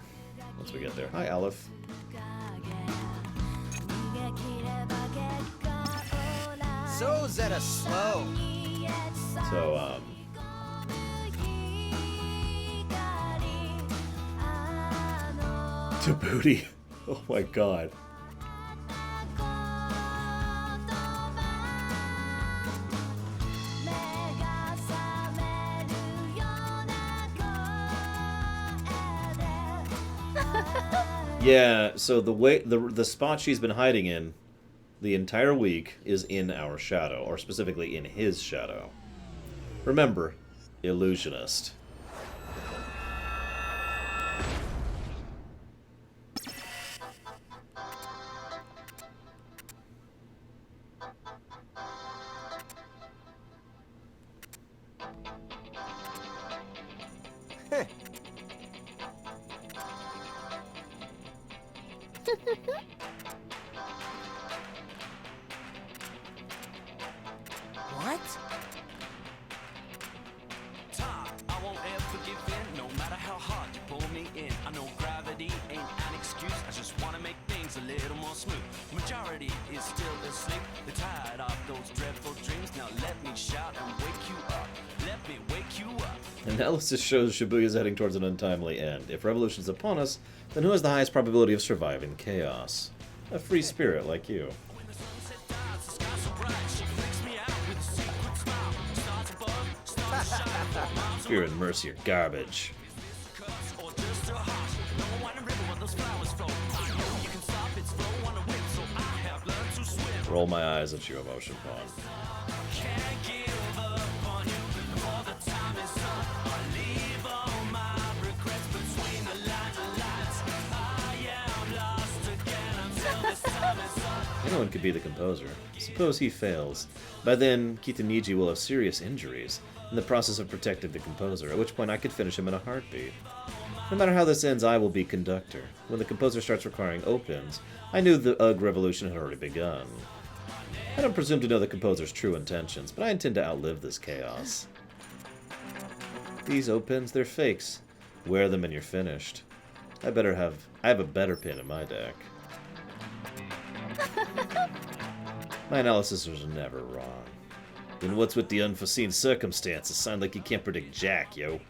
A: Once we get there. Hi, Aleph.
E: So Zeta slow.
A: So, Djibouti. Oh my god. Yeah, so the spot she's been hiding in the entire week is in our shadow, or specifically in his shadow. Remember, illusionist.
B: What?
D: Time, I won't ever give in, no matter how hard you pull me in. I know gravity ain't an excuse, I just wanna make things a little more smooth. Majority is still asleep, they're tired of those dreadful dreams. Now let me shout and wake you up, let me wake you up.
A: Analysis shows Shibuya is heading towards an untimely end. If revolution's upon us, then who has the highest probability of surviving chaos? A free spirit like you.
D: When the sunset dies, the sky's so bright, she freaks me out with a secret smile. Starts above, starts shining for miles
A: Fear and mercy are garbage.
D: cuts or just a heart. No one in river where those flowers flow. I know you can stop its flow on a whim, so I have learned to swim.
A: Roll my eyes at you, emotion pond.
D: Can't give up on you before the time is up. I leave all my regrets between the lines of lights. I am lost again until this time is up.
A: Anyone could be the composer. Suppose he fails. By then, Kitaniji will have serious injuries in the process of protecting the composer, at which point I could finish him in a heartbeat. No matter how this ends, I will be conductor. When the composer starts requiring opens, I knew the UGG revolution had already begun. I don't presume to know the composer's true intentions, but I intend to outlive this chaos. These opens, they're fakes. Wear them and you're finished. I have a better pin in my deck. My analysis was never wrong. Then what's with the unforeseen circumstances? Sound like you can't predict jack, yo.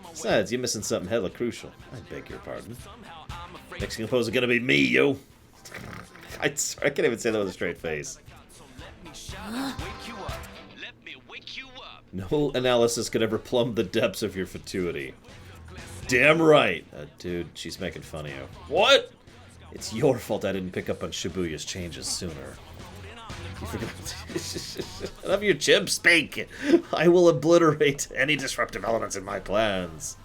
A: Besides, you're missing something hella crucial. I beg your pardon. Next composer gonna be me, yo. I can't even say that with a straight face.
D: Let me shout and wake you up. Let me wake you up.
A: No analysis could ever plumb the depths of your fatuity. Damn right! Dude, she's making fun of you. What? It's your fault I didn't pick up on Shibuya's changes sooner. You forgot. Enough your chimp speak! I will obliterate any disruptive elements in my plans.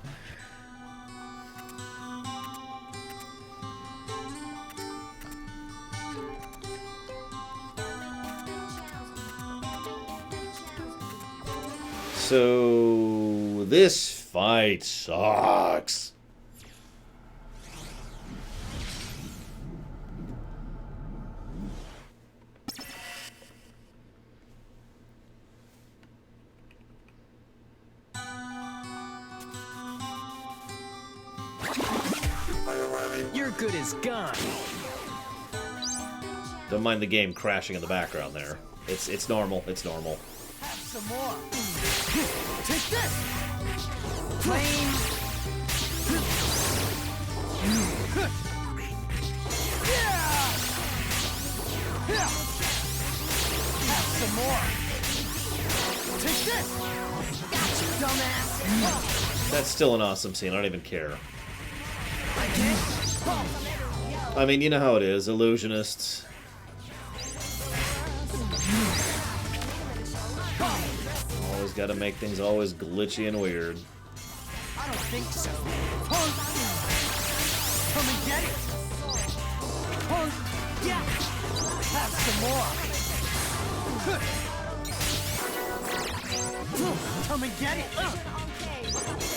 A: So, this fight sucks.
E: You're good as gone.
A: Don't mind the game crashing in the background there. It's normal. It's normal.
B: Have some more. Take this. Flame. Have some more. Take this. Gotcha, dumbass.
A: That's still an awesome scene. I don't even care.
B: I can't.
A: I mean, you know how it is. Illusionists. Always got to make things always glitchy and weird.
B: I don't think so. Punk. Come and get it. Punk. Yeah. Have some more. Come and get it.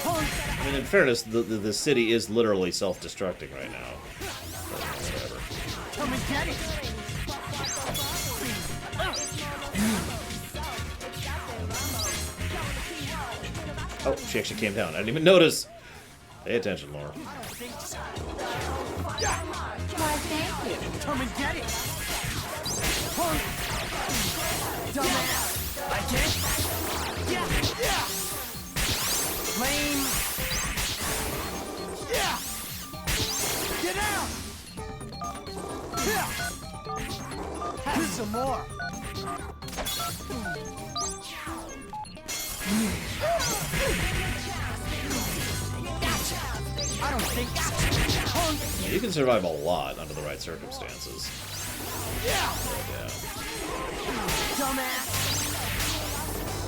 B: Punk.
A: I mean, in fairness, the city is literally self-destructing right now. But whatever.
B: Come and get it.
A: Oh, she actually came down. I didn't even notice. Pay attention, Laura.
B: I think so.
C: Why, thank you.
B: Come and get it. Punk. Dumbass. I can't. Yeah. Lame. Yeah. Get out. Yeah. Have some more. I don't think so. Punk.
A: Yeah, you can survive a lot under the right circumstances.
B: Yeah.
A: Yeah.
B: Dumbass.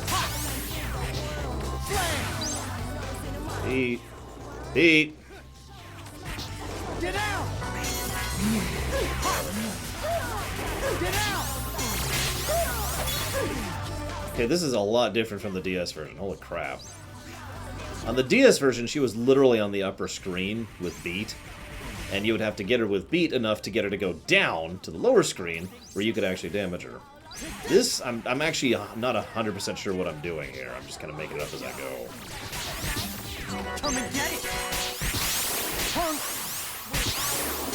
B: Ha. Slam.
A: Eat. Eat.
B: Get out. Get out.
A: Okay, this is a lot different from the DS version. Holy crap. On the DS version, she was literally on the upper screen with beat, and you would have to get her with beat enough to get her to go down to the lower screen where you could actually damage her. This, I'm actually not 100% sure what I'm doing here. I'm just kind of making it up as I go.
B: Come and get it. Punk.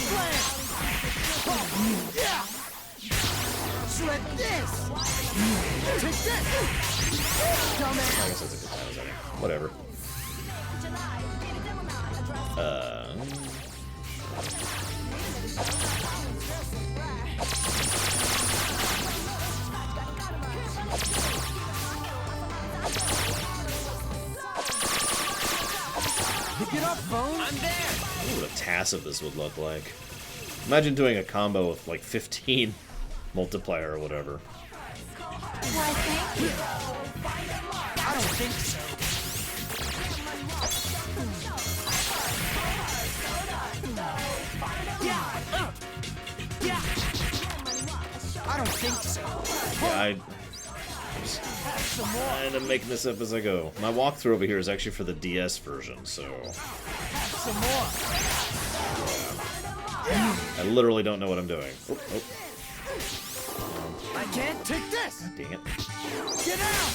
B: Slam. Punk. Yeah. Slip this. Take this.
A: I
B: Dumbass.
A: guess that's a good time, isn't it? Whatever.
B: Pick it up, Bone.
E: I'm there.
A: I wonder what a TAS of this would look like. Imagine doing a combo with like 15 multiplier or whatever.
C: Why, thank you.
B: I don't think so. Yeah. I don't think so.
A: Yeah, I'm just
B: Have some more.
A: kind of making this up as I go. My walkthrough over here is actually for the DS version, so
B: Have some more.
A: I literally don't know what I'm doing. Oh,
B: I can't take this.
A: dang it.
B: Get out.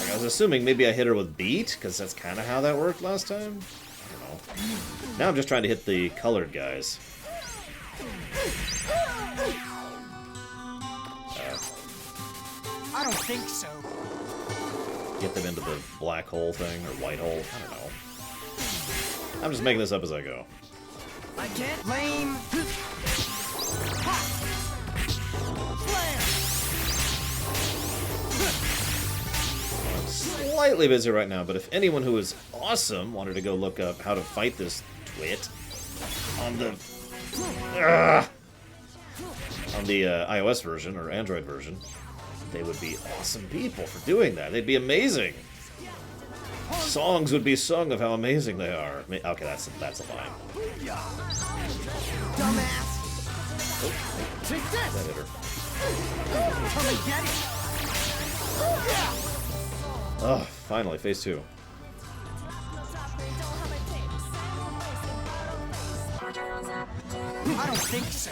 A: Like, I was assuming maybe I hit her with beat, because that's kind of how that worked last time. I don't know. Now I'm just trying to hit the colored guys.
B: I don't think so.
A: Get them into the black hole thing, or white hole. I don't know. I'm just making this up as I go.
B: I can't. Lame. Ha. Slam.
A: I'm slightly busy right now, but if anyone who is awesome wanted to go look up how to fight this twit on the iOS version or Android version, they would be awesome people for doing that. They'd be amazing. Songs would be sung of how amazing they are. Okay, that's a line.
B: Dumbass. Take
A: That
B: this.
A: hit her.
B: Come and get it. Yeah.
A: Oh, finally, phase 2.
B: I don't think so.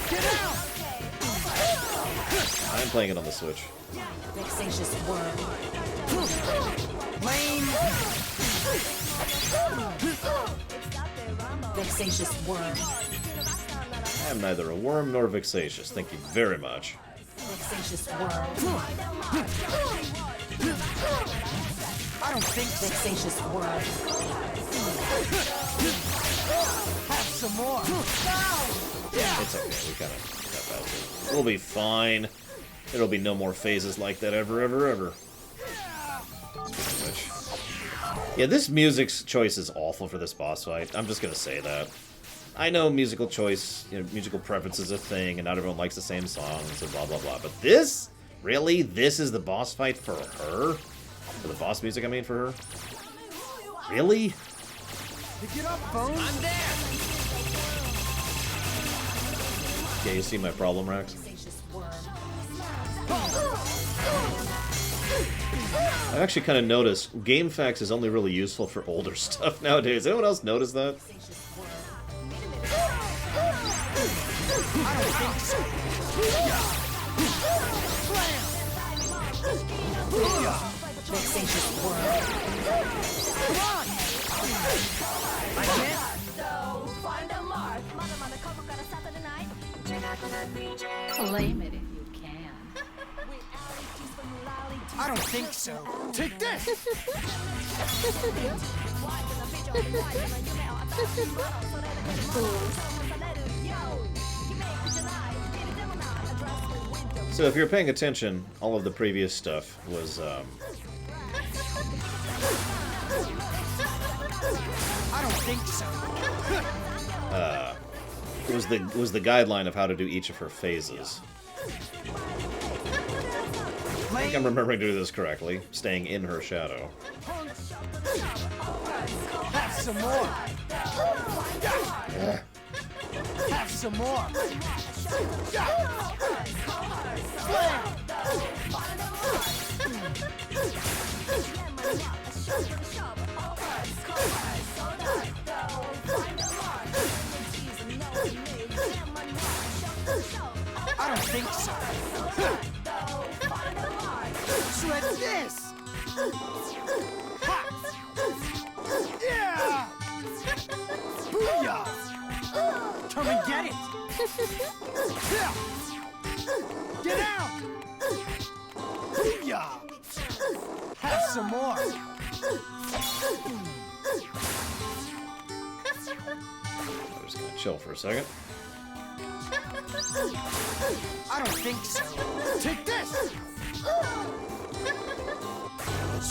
B: Get out.
A: I'm playing it on the Switch.
C: Vexatious worm.
B: Lame.
C: Vexatious worm.
A: I am neither a worm nor vexatious. Thank you very much.
C: Vexatious worm.
B: I don't think so.
C: Vexatious worm.
B: Have some more.
A: It's okay. We kind of got past it. We'll be fine. There'll be no more phases like that ever, ever, ever. Which, yeah, this music's choice is awful for this boss fight. I'm just gonna say that. I know musical choice, musical preference is a thing, and not everyone likes the same songs, and blah, blah, blah. But this? Really? This is the boss fight for her? For the boss music, I mean, for her? Really?
B: Pick it up, Bone.
E: I'm there.
A: Yeah, you see my problem, Rex?
C: Vexatious worm.
A: I've actually kind of noticed GameFAQs is only really useful for older stuff nowadays. Anyone else notice that?
C: Vexatious worm.
B: I don't think so. Slam.
E: vexatious world. Come on! I can't.
C: Claim it if you can.
B: I don't think so. Take this!
A: So if you're paying attention, all of the previous stuff was,
B: I don't think so.
A: was the guideline of how to do each of her phases. I think I'm remembering to do this correctly, staying in her shadow.
B: Have some more. Have some more. I don't think so. Shred this. Ha! Yeah! Booyah! Come and get it! Yeah! Get out! Booyah! Have some more!
A: I'm just gonna chill for a second.
B: I don't think so. Take this!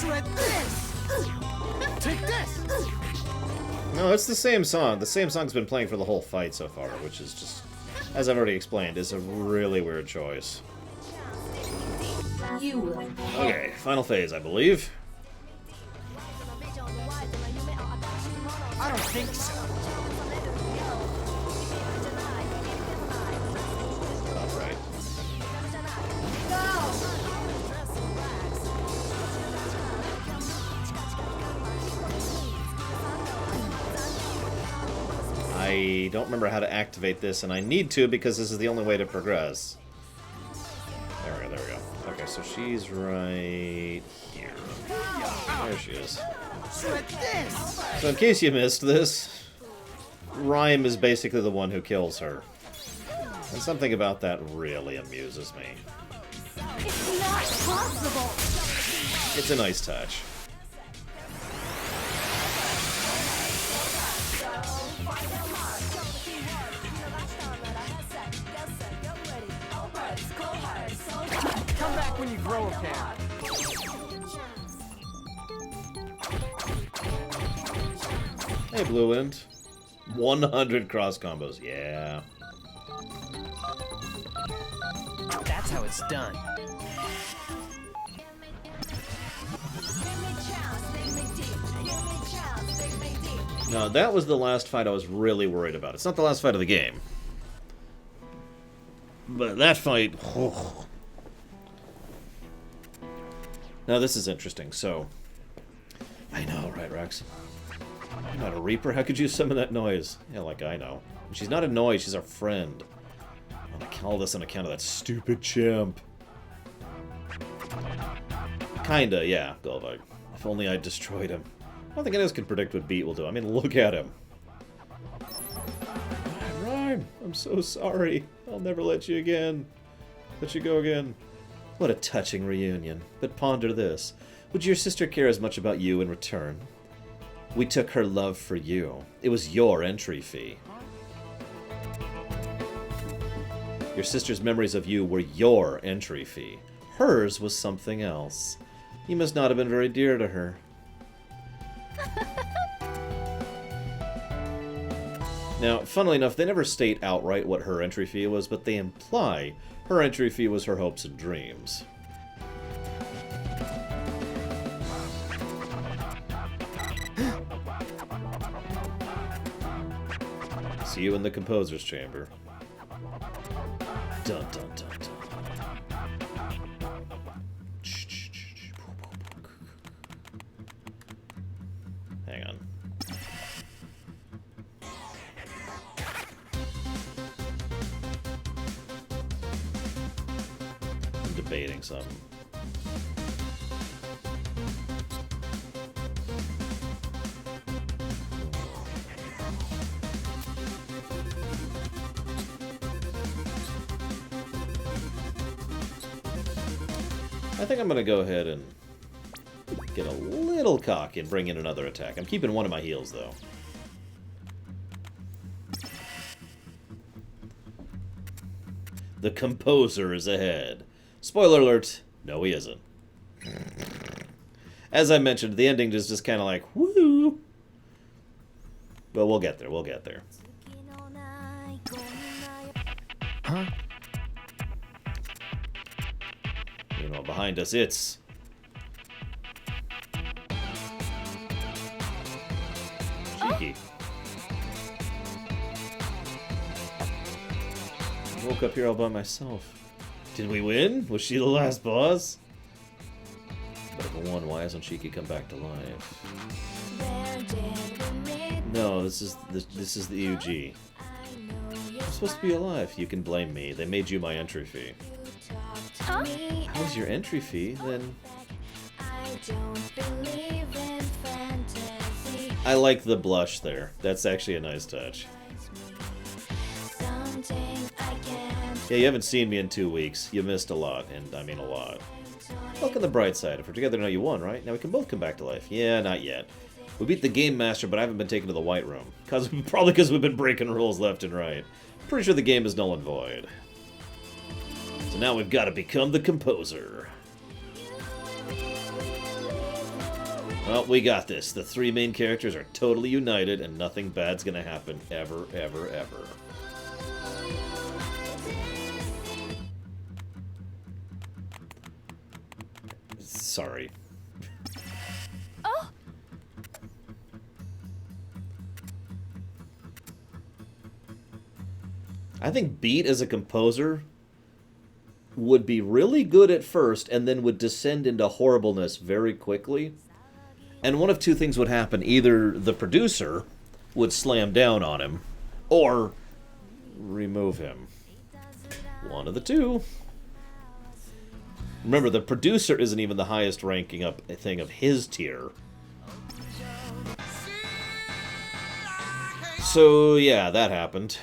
B: Shred this! Take this!
A: No, it's the same song. The same song's been playing for the whole fight so far, which is just, as I've already explained, is a really weird choice.
C: You will.
A: Okay, final phase, I believe.
B: I don't think so.
A: Alright. I don't remember how to activate this, and I need to because this is the only way to progress. There we go, there we go. Okay, so she's right here. There she is.
B: Shred this!
A: So in case you missed this, Rhyme is basically the one who kills her. And something about that really amuses me.
C: It's not possible.
A: It's a nice touch.
B: Come back when you grow a pair.
A: Hey, Blue Wind. 100 cross combos, yeah.
E: That's how it's done.
A: No, that was the last fight I was really worried about. It's not the last fight of the game. But that fight... Oh. Now, this is interesting. So, I know, right, Rex? You're not a Reaper? How could you summon that noise? Yeah, like I know. She's not a noise, she's our friend. And I call this on account of that stupid chimp. Kinda, yeah, Golbug. If only I destroyed him. I don't think any of us can predict what Beat will do. I mean, look at him. Rhyme, I'm so sorry. I'll never let you again. Let you go again. What a touching reunion. But ponder this. Would your sister care as much about you in return? We took her love for you. It was your entry fee. Your sister's memories of you were your entry fee. Hers was something else. You must not have been very dear to her. Now, funnily enough, they never state outright what her entry fee was, but they imply her entry fee was her hopes and dreams. See you in the composer's chamber. Dun dun dun dun. Hang on. I'm debating something. I think I'm going to go ahead and get a little cocky and bring in another attack. I'm keeping one of my heals, though. The Composer is ahead. Spoiler alert, no he isn't. As I mentioned, the ending is just kind of like, woo! But we'll get there, we'll get there.
B: Huh?
A: You know, behind us, it's... Cheeky. I woke up here all by myself. Did we win? Was she the last boss? But if I won, why hasn't Cheeky come back to life? No, this is the UG. I'm supposed to be alive. You can blame me. They made you my entry fee.
C: Huh?
A: How was your entry fee? Then I like the blush there. That's actually a nice touch. Yeah, you haven't seen me in 2 weeks. You missed a lot, and I mean a lot. Look on the bright side. If we're together now, you won, right? Now we can both come back to life. Yeah, not yet. We beat the Game Master, but I haven't been taken to the White Room. Probably because we've been breaking rules left and right. Pretty sure the game is null and void. So now we've got to become the Composer. Well, we got this. The 3 main characters are totally united, and nothing bad's gonna happen ever, ever, ever. Sorry.
C: Oh!
A: I think Beat as a composer would be really good at first and then would descend into horribleness very quickly. And one of two things would happen. Either the producer would slam down on him or remove him. One of the two. Remember, the producer isn't even the highest ranking up thing of his tier. So, yeah, that happened.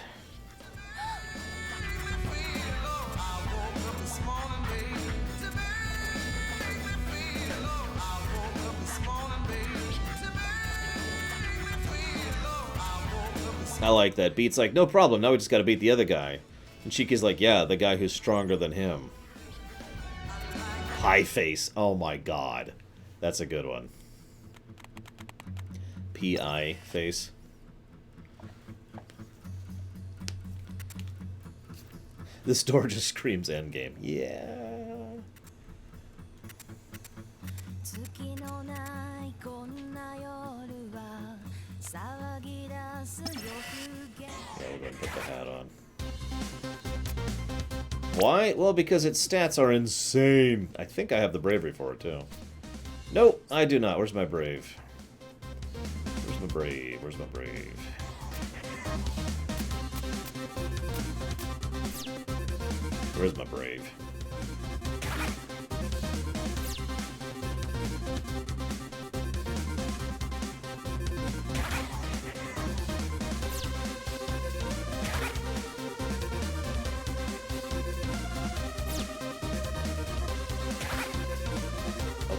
A: I like that. Beat's like, no problem, now we just gotta beat the other guy. And Cheeky's like, yeah, the guy who's stronger than him. Pie face. Oh my god. That's a good one. P.I. face. This door just screams endgame. Yeah. Yeah, we're gonna put the hat on. Why? Well, because its stats are insane. I think I have the bravery for it, too. Nope, I do not. Where's my brave? Where's my brave? Where's my brave? Where's my brave?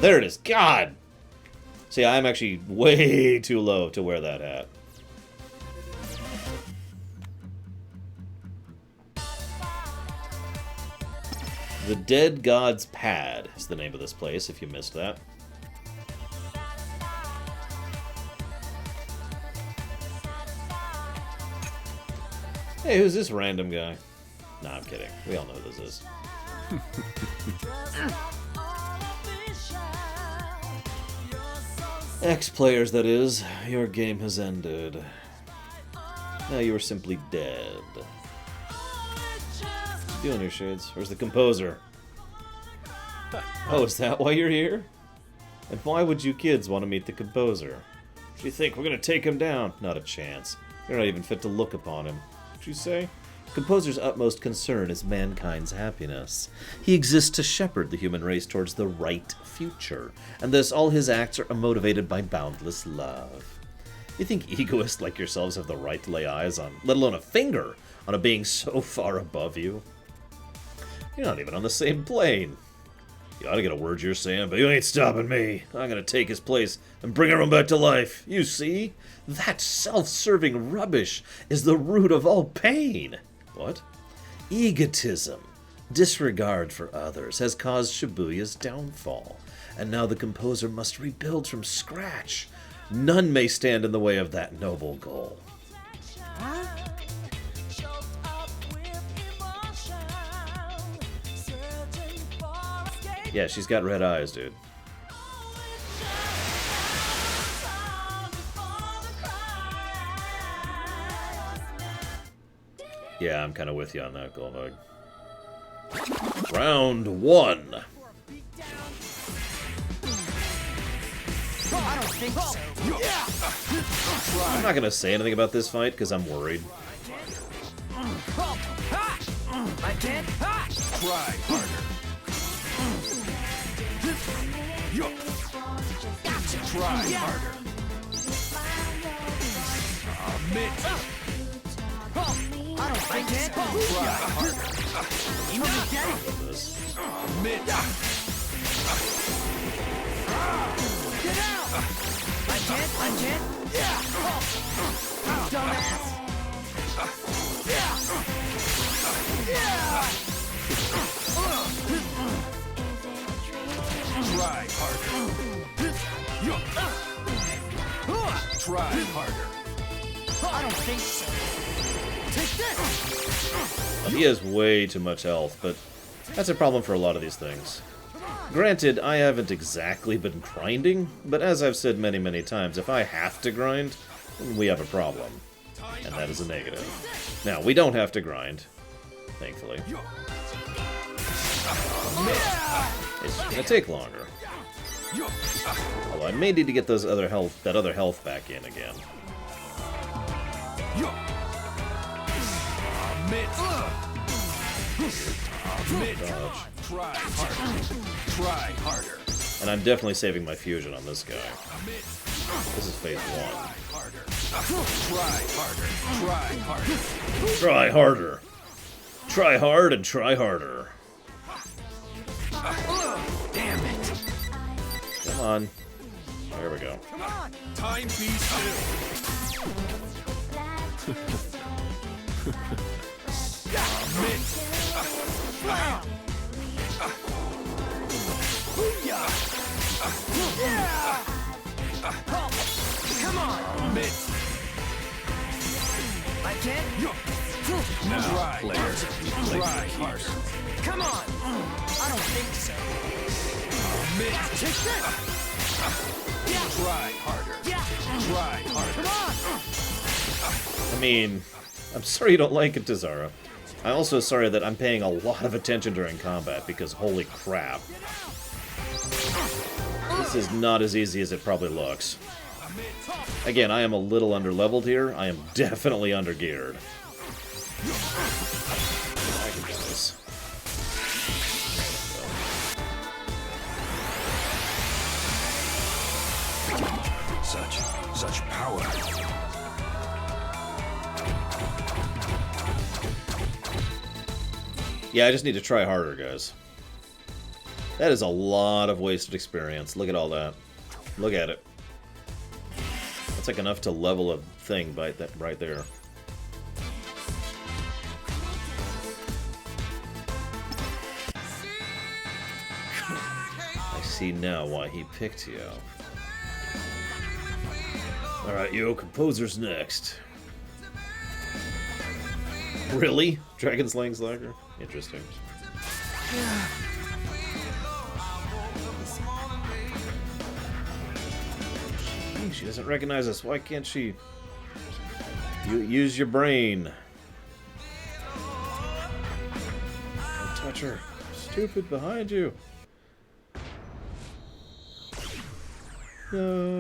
A: There it is. God! See, I'm actually way too low to wear that hat. The Dead God's Pad is the name of this place, if you missed that. Hey, who's this random guy? Nah, I'm kidding. We all know who this is. Ex-players, that is. Your game has ended. Now you are simply dead. What you doing here, Shades? Where's the composer? Oh, is that why you're here? And why would you kids want to meet the composer? Do you think we're gonna take him down? Not a chance. You're not even fit to look upon him. What'd you say? Composer's utmost concern is mankind's happiness. He exists to shepherd the human race towards the right future, and thus all his acts are motivated by boundless love. You think egoists like yourselves have the right to lay eyes on, let alone a finger, on a being so far above you? You're not even on the same plane. You ought to get a word you're saying, but you ain't stopping me. I'm gonna take his place and bring everyone back to life. You see? That self-serving rubbish is the root of all pain. What? Egotism, disregard for others, has caused Shibuya's downfall. And now the composer must rebuild from scratch. None may stand in the way of that noble goal. Yeah, she's got red eyes, dude. Yeah, I'm kind of with you on that, Goldberg. Round 1.
B: I don't think so.
A: I'm not going to say anything about this fight because I'm worried.
B: I can't.
F: Try harder. Try harder. Admit.
B: I can't.
F: Try harder.
A: This.
F: Admit.
B: Get out! I can't. Dumbass!
F: Try harder. Try harder.
B: I don't think so. Take this!
A: He has way too much health, but that's a problem for a lot of these things. Granted, I haven't exactly been grinding, but as I've said many, many times, if I have to grind, then we have a problem. And that is a negative. Now, we don't have to grind, thankfully. It's gonna take longer. Although I may need to get that other health back in again. Dodge.
F: Try harder. Try harder.
A: And I'm definitely saving my fusion on this guy. This is phase 1.
F: Harder. Try harder. Try harder.
A: Try harder. Try hard and try harder.
F: Damn it.
A: Come on. There we go.
F: Time be still. Admit.
B: Come on!
F: Admit.
B: I can't.
F: Now, player. Try harder.
B: Come on! I don't think so.
F: Admit.
B: Take this!
F: Try harder. Try harder.
B: Come on!
A: I mean, I'm sorry you don't like it, Tazara. I'm also sorry that I'm paying a lot of attention during combat, because holy crap. This is not as easy as it probably looks. Again, I am a little underleveled here. I am definitely undergeared. I can do this.
F: Such power.
A: Yeah, I just need to try harder, guys. That is a lot of wasted experience. Look at all that. Look at it. That's like enough to level a thing by that right there. I see now why he picked you. Alright, yo, composer's next. Really? Dragon Slaying Slacker? Interesting. She doesn't recognize us. Why can't she? You use your brain. Don't touch her. Stupid behind you. No.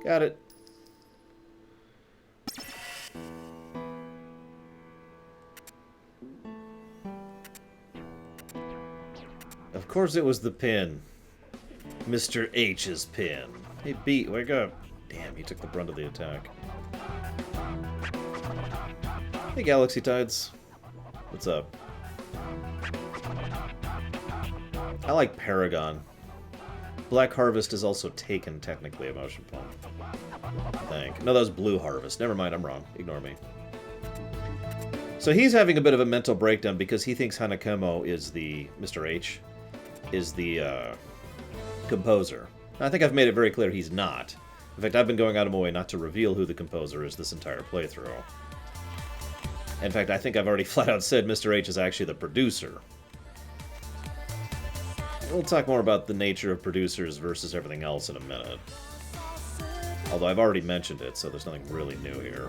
A: Got it. Of course it was the pin. Mr. H's pin. Hey, B, wake up. Damn, he took the brunt of the attack. Hey, Galaxy Tides. What's up? I like Paragon. Black Harvest is also taken, technically, Emotion Poem. I think. No, that was Blue Harvest. Never mind, I'm wrong. Ignore me. So he's having a bit of a mental breakdown because he thinks Hanakamo is the... Mr. H is the composer. I think I've made it very clear he's not. In fact, I've been going out of my way not to reveal who the composer is this entire playthrough. In fact, I think I've already flat out said Mr. H is actually the producer. We'll talk more about the nature of producers versus everything else in a minute. Although I've already mentioned it, so there's nothing really new here.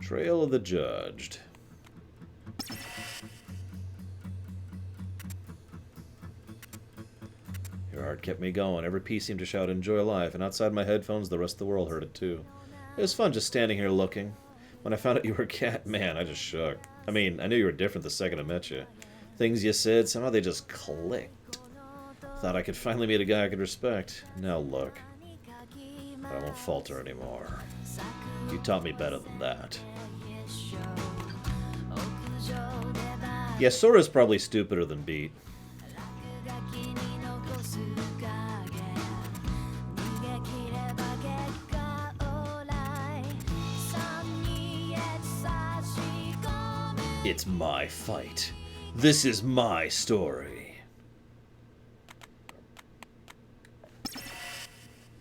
A: Trail of the Judged. Your heart kept me going. Every piece seemed to shout, "Enjoy life," and outside my headphones, the rest of the world heard it too. It was fun just standing here looking. When I found out you were a cat, man, I just shook. I mean, I knew you were different the second I met you. Things you said, somehow they just clicked. Thought I could finally meet a guy I could respect. Now look. But I won't falter anymore. You taught me better than that. Yeah, Sora's probably stupider than Beat. It's my fight. This is my story.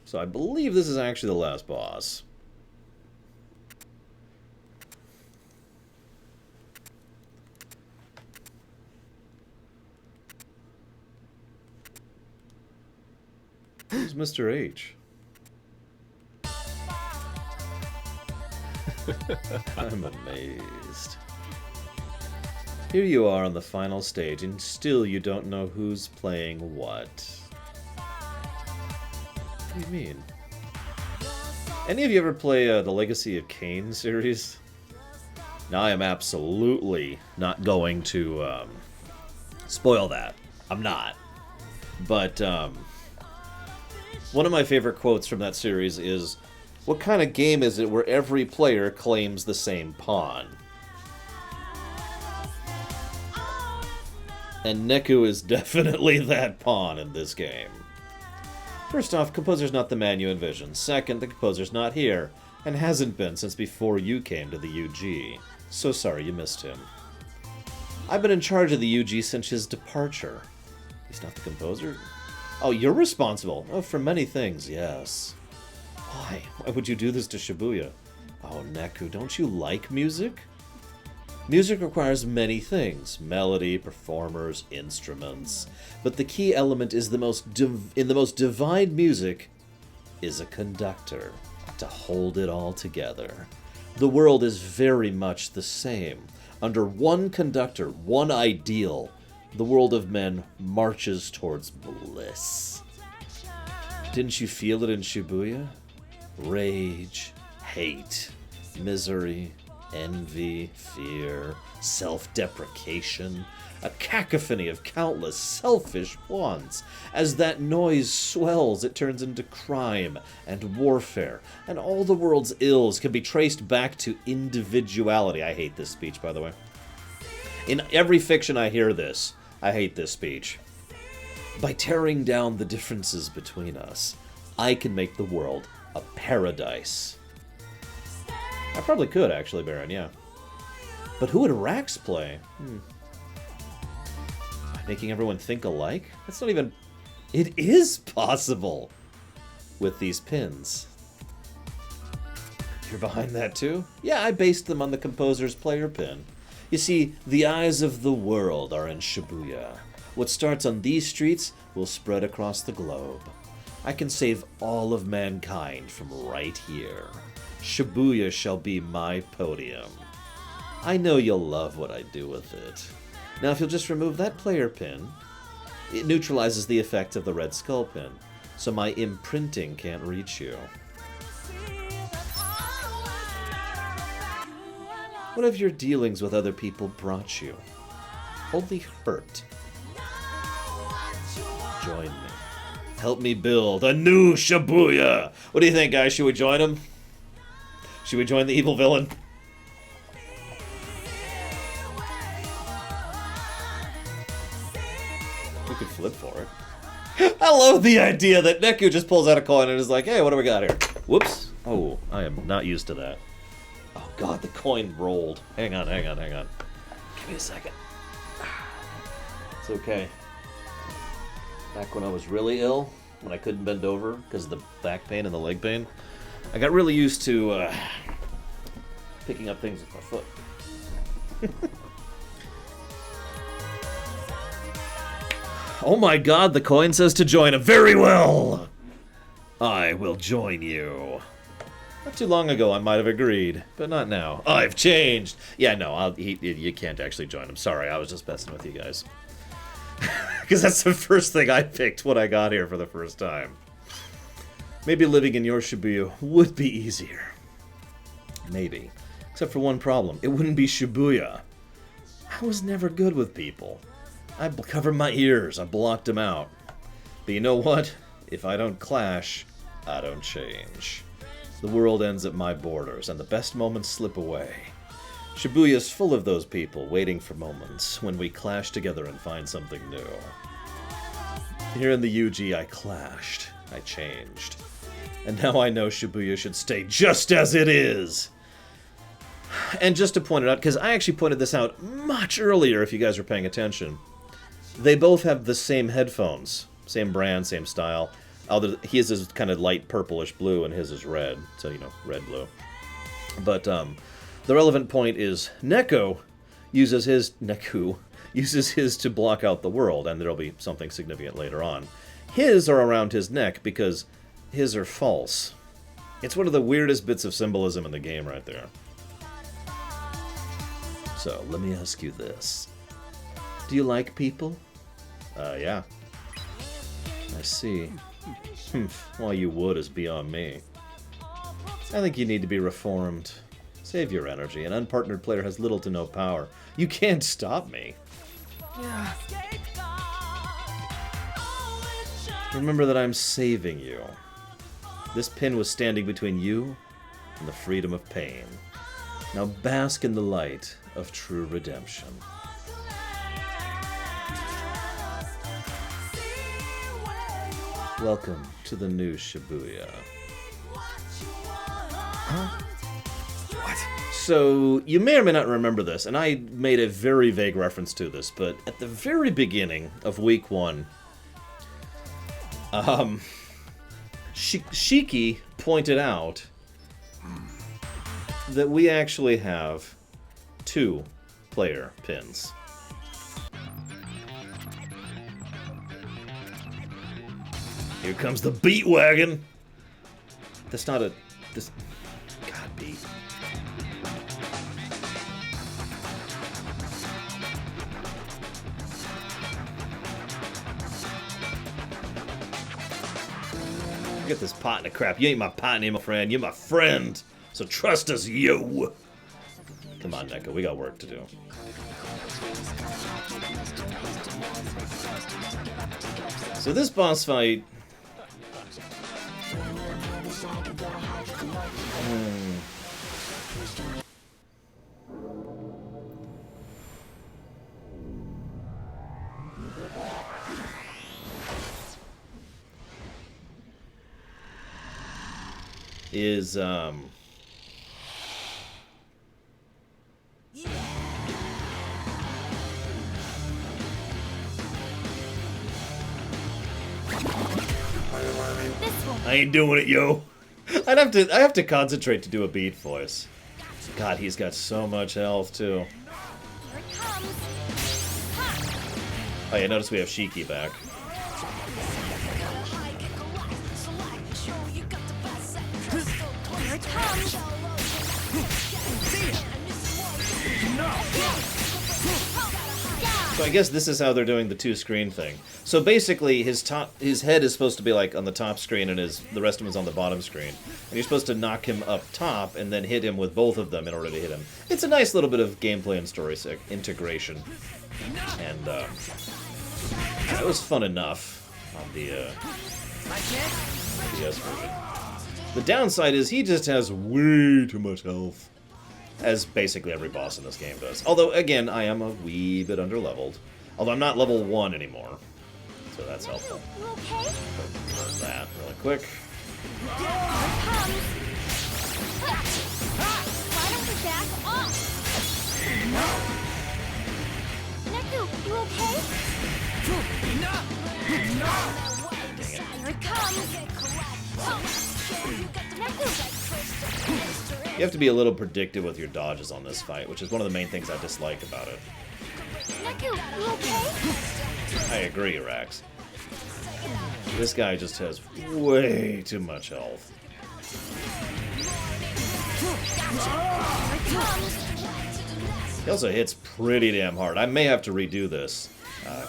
A: So I believe this is actually the last boss. Who's Mr. H? I'm amazed. Here you are on the final stage, and still you don't know who's playing what. What do you mean? Any of you ever play the Legacy of Kain series? Now, I am absolutely not going to spoil that. I'm not. But one of my favorite quotes from that series is, "What kind of game is it where every player claims the same pawn?" And Neku is definitely that pawn in this game. First off, composer's not the man you envisioned. Second, the composer's not here, and hasn't been since before you came to the UG. So sorry you missed him. I've been in charge of the UG since his departure. He's not the composer? Oh, you're responsible. Oh, for many things, yes. Why? Why would you do this to Shibuya? Oh, Neku, don't you like music? Music requires many things: melody, performers, instruments. But the key element is in the most divine music is a conductor to hold it all together. The world is very much the same. Under one conductor, one ideal, the world of men marches towards bliss. Didn't you feel it in Shibuya? Rage, hate, misery, envy, fear, self-deprecation, a cacophony of countless selfish wants. As that noise swells, it turns into crime and warfare, and all the world's ills can be traced back to individuality. I hate this speech, by the way. In every fiction I hear this, I hate this speech. By tearing down the differences between us, I can make the world a paradise. I probably could, actually, Baron, yeah. But who would Rax play? Making everyone think alike? That's not even... It is possible! With these pins. You're behind that, too? Yeah, I based them on the composer's player pin. You see, the eyes of the world are in Shibuya. What starts on these streets will spread across the globe. I can save all of mankind from right here. Shibuya shall be my podium. I know you'll love what I do with it. Now, if you'll just remove that player pin, it neutralizes the effect of the red skull pin, so my imprinting can't reach you. What have your dealings with other people brought you? Only hurt. Join me. Help me build a new Shibuya. What do you think, guys? Should we join him? Should we join the evil villain? We could flip for it. I love the idea that Neku just pulls out a coin and is like, hey, what do we got here? Whoops. Oh, I am not used to that. Oh, God, the coin rolled. Hang on. Give me a second. It's okay. Back when I was really ill, when I couldn't bend over because of the back pain and the leg pain, I got really used to picking up things with my foot. Oh my God, the coin says to join him. Very well! I will join you. Not too long ago I might have agreed, but not now. I've changed! Yeah, no, you can't actually join him. Sorry, I was just messing with you guys. Because that's the first thing I picked when I got here for the first time. Maybe living in your Shibuya would be easier. Maybe. Except for one problem. It wouldn't be Shibuya. I was never good with people. I covered my ears. I blocked them out. But you know what? If I don't clash, I don't change. The world ends at my borders, and the best moments slip away. Shibuya's full of those people, waiting for moments when we clash together and find something new. Here in the UG, I clashed. I changed. And now I know Shibuya should stay just as it is! And just to point it out, because I actually pointed this out much earlier, if you guys were paying attention, they both have the same headphones. Same brand, same style. His is kind of light purplish blue, and his is red. So, you know, red-blue. But, the relevant point is Neku uses his to block out the world, and there'll be something significant later on. His are around his neck because his are false. It's one of the weirdest bits of symbolism in the game right there. So, let me ask you this. Do you like people? Yeah. I see. Why you would is beyond me. I think you need to be reformed. Save your energy. An unpartnered player has little to no power. You can't stop me. Remember that I'm saving you. This pin was standing between you and the freedom of pain. Now bask in the light of true redemption. Welcome to the new Shibuya. Huh? What? So, you may or may not remember this, and I made a very vague reference to this, but at the very beginning of week 1, Shiki pointed out that we actually have 2 player pins. Here comes the beat wagon. That's not a... This... God, beat. Get this pot of crap. You ain't my pot anymore, friend. You're my friend. So trust us, yo. Come on, Neku. We got work to do. So this boss fight... is I ain't doing it, yo. I have to concentrate to do a beat voice. God, he's got so much health too. Oh yeah, notice we have Shiki back. So I guess this is how they're doing the 2-screen thing. So basically, his head is supposed to be like on the top screen, and the rest of him is on the bottom screen. And you're supposed to knock him up top, and then hit him with both of them in order to hit him. It's a nice little bit of gameplay and story integration, and it was fun enough. on the DS version. The downside is he just has way too much health, as basically every boss in this game does. Although, again, I am a wee bit underleveled. Although I'm not level 1 anymore, so that's helpful.
C: You okay?
A: Burn that really quick.
C: Why don't you back off? Neku, you okay? Here it comes. Neku.
A: You have to be a little predictive with your dodges on this fight, which is one of the main things I dislike about it.
C: Neku, you okay?
A: I agree, Rax. This guy just has way too much health.
C: Here it comes.
A: He also hits pretty damn hard. I may have to redo this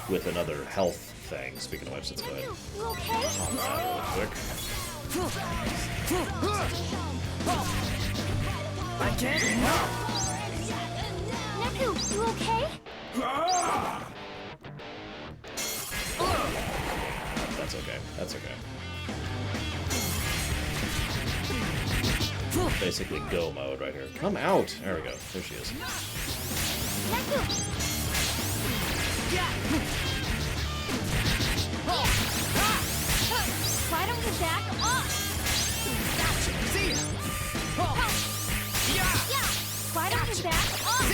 A: with another health thing. Speaking of which, let's go ahead and
C: You okay?
A: calm down really quick.
B: I can't.
C: Neku, you okay?
A: That's okay. That's okay. Basically go mode right here. Come out! There we go. There she is.
C: Neku. Why don't you back off?
B: See ya.
C: Yeah. Why don't you back off?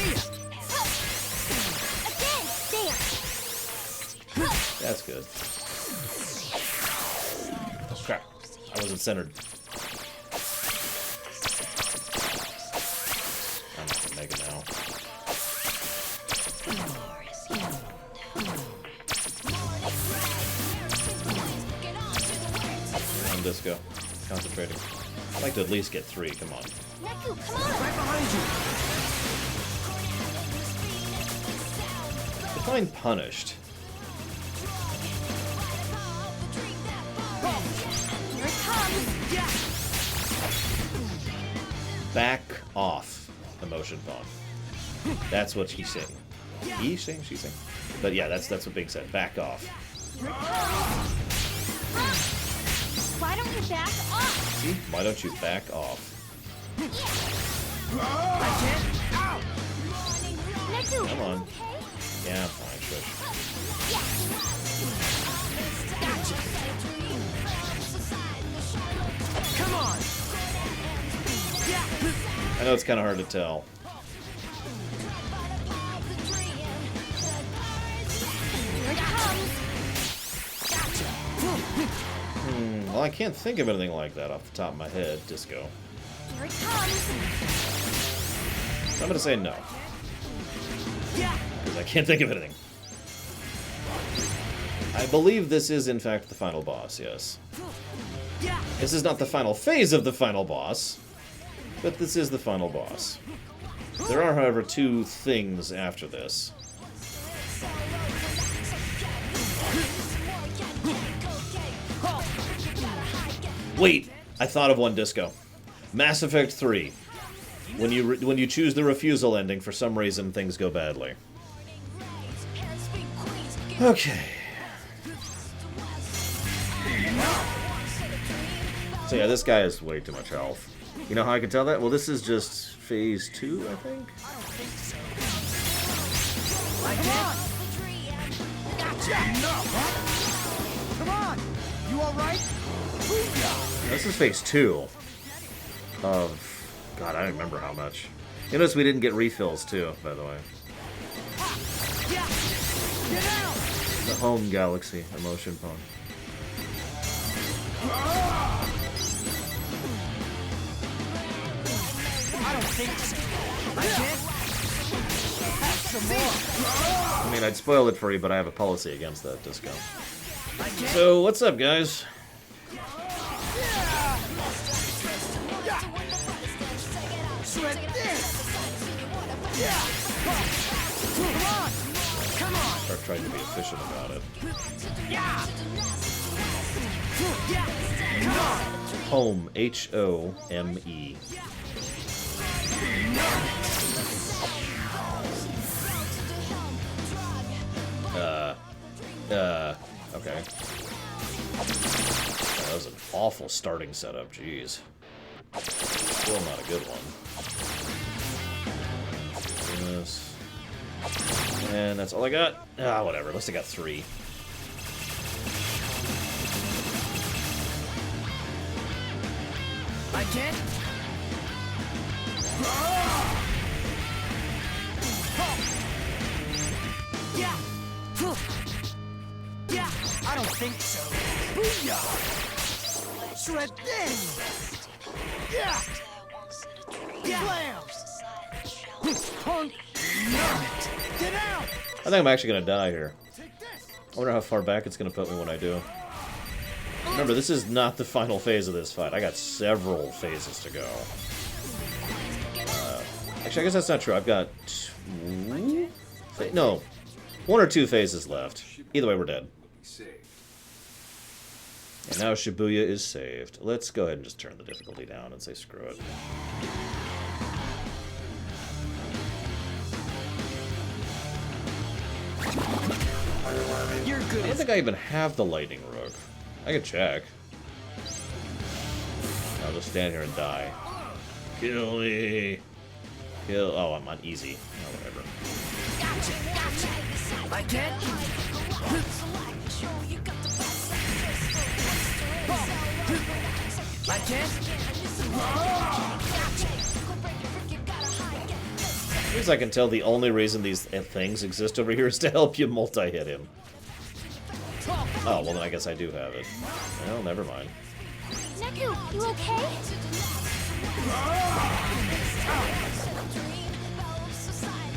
C: Again, there.
A: That's good. Crap. I wasn't centered. I'm not gonna make it now. Come on, Disco. Concentrating. I'd like to at least get 3. Come on.
C: Neku, come on.
B: Right behind you.
A: Define punished.
C: Here it comes.
A: Back off, emotion pawn. That's what she's saying. He's saying, she's saying. But yeah, that's what being said. Back off.
C: Here it comes. Why don't you back off?
A: See? Why don't you back off?
B: I can't. Ow.
C: Neku,
A: Come on.
C: okay?
A: Yeah, I'm fine, shush.
B: Come on.
A: I know it's kind of hard to tell.
C: Here it comes.
A: Well, I can't think of anything like that off the top of my head, Disco.
C: Here it comes.
A: So I'm gonna say no. Because I can't think of anything. I believe this is, in fact, the final boss, yes. This is not the final phase of the final boss, but this is the final boss. There are, however, 2 things after this. Wait! I thought of one, Disco. Mass Effect 3. When you choose the refusal ending, for some reason things go badly. Okay. So yeah, this guy has way too much health. You know how I can tell that? Well, this is just phase 2, I think?
B: I can't. Come on. You all right?
A: This is phase 2 of... God, I don't remember how much. You notice we didn't get refills, too, by the way.
B: Get out.
A: The Home Galaxy emotion pawn.
B: I don't think so. I can't. Have some more.
A: I mean, I'd spoil it for you, but I have a policy against that, Disco.
B: I can't.
A: So, what's up, guys?
B: Shred this. Come on. Come on.
A: Start trying to be efficient about it.
B: Come on.
A: Home, H-O-M-E. Okay. That was an awful starting setup, jeez. Still not a good one. This. And that's all I got. Ah, whatever. At least I got 3.
B: I can't. Yeah. Yeah. I don't think so. Booyah! Shred this. Yeah. Yeah. Blam. Punk. Get out.
A: I think I'm actually gonna die here.
B: Take this.
A: I wonder how far back it's gonna put me when I do. Remember, this is not the final phase of this fight. I got several phases to go. Actually, I guess that's not true. I've got 2... No. 1 or 2 phases left. Either way, we're dead. And now Shibuya is saved. Let's go ahead and just turn the difficulty down and say screw it.
B: You're good.
A: I don't think I even have the lightning rook. I can check. I'll just stand here and die. Kill me. Kill. Oh, I'm on easy. Oh, whatever.
B: I can't. I can't.
A: As far as I can tell, the only reason these things exist over here is to help you multi-hit him. Oh, well then I guess I do have it. Well, never mind.
C: Neku, you okay?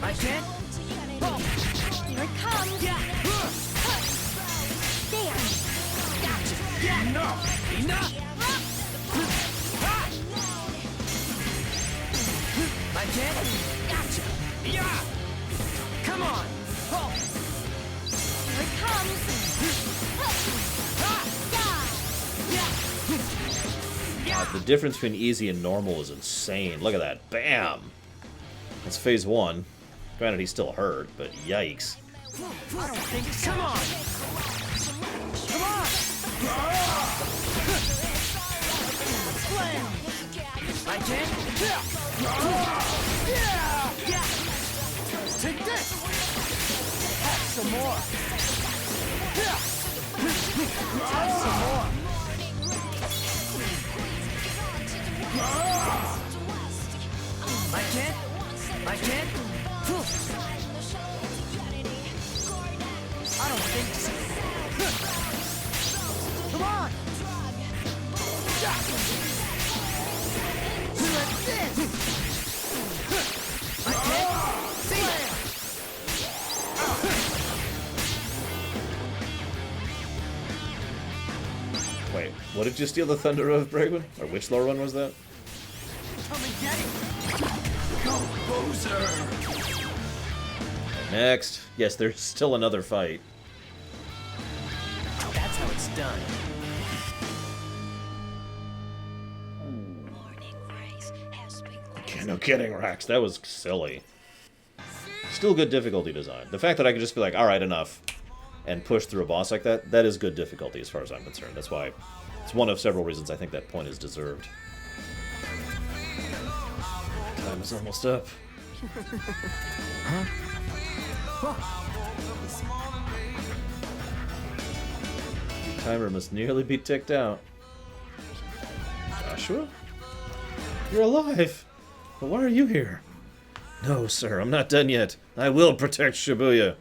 B: I can't.
C: Here it comes. There.
B: Enough. Enough. I can't. Gotcha. Yeah. Come on.
C: Here it comes.
A: The difference between easy and normal is insane. Look at that. Bam! That's phase 1. Granted, he's still hurt, but yikes.
B: I don't think. Come on. Come on. Slam. I can't. Yeah. Take this. Have some more. Have some more. I can't. I can't. I don't think so. Come on. Like this. I can't. See ya.
A: Wait, what did you steal the thunder of, Bragwin? Or which lore one was that?
B: Come and get it.
F: Go, Bowser!
A: Next. Yes, there's still another fight.
B: That's how it's done.
A: Okay, no kidding, Rax. That was silly. Still good difficulty design. The fact that I could just be like, alright, enough, and push through a boss like that, that is good difficulty as far as I'm concerned. That's why it's one of several reasons I think that point is deserved. Time is almost up. Timer must nearly be ticked out. Joshua? You're alive! But why are you here? No, sir, I'm not done yet. I will protect Shibuya.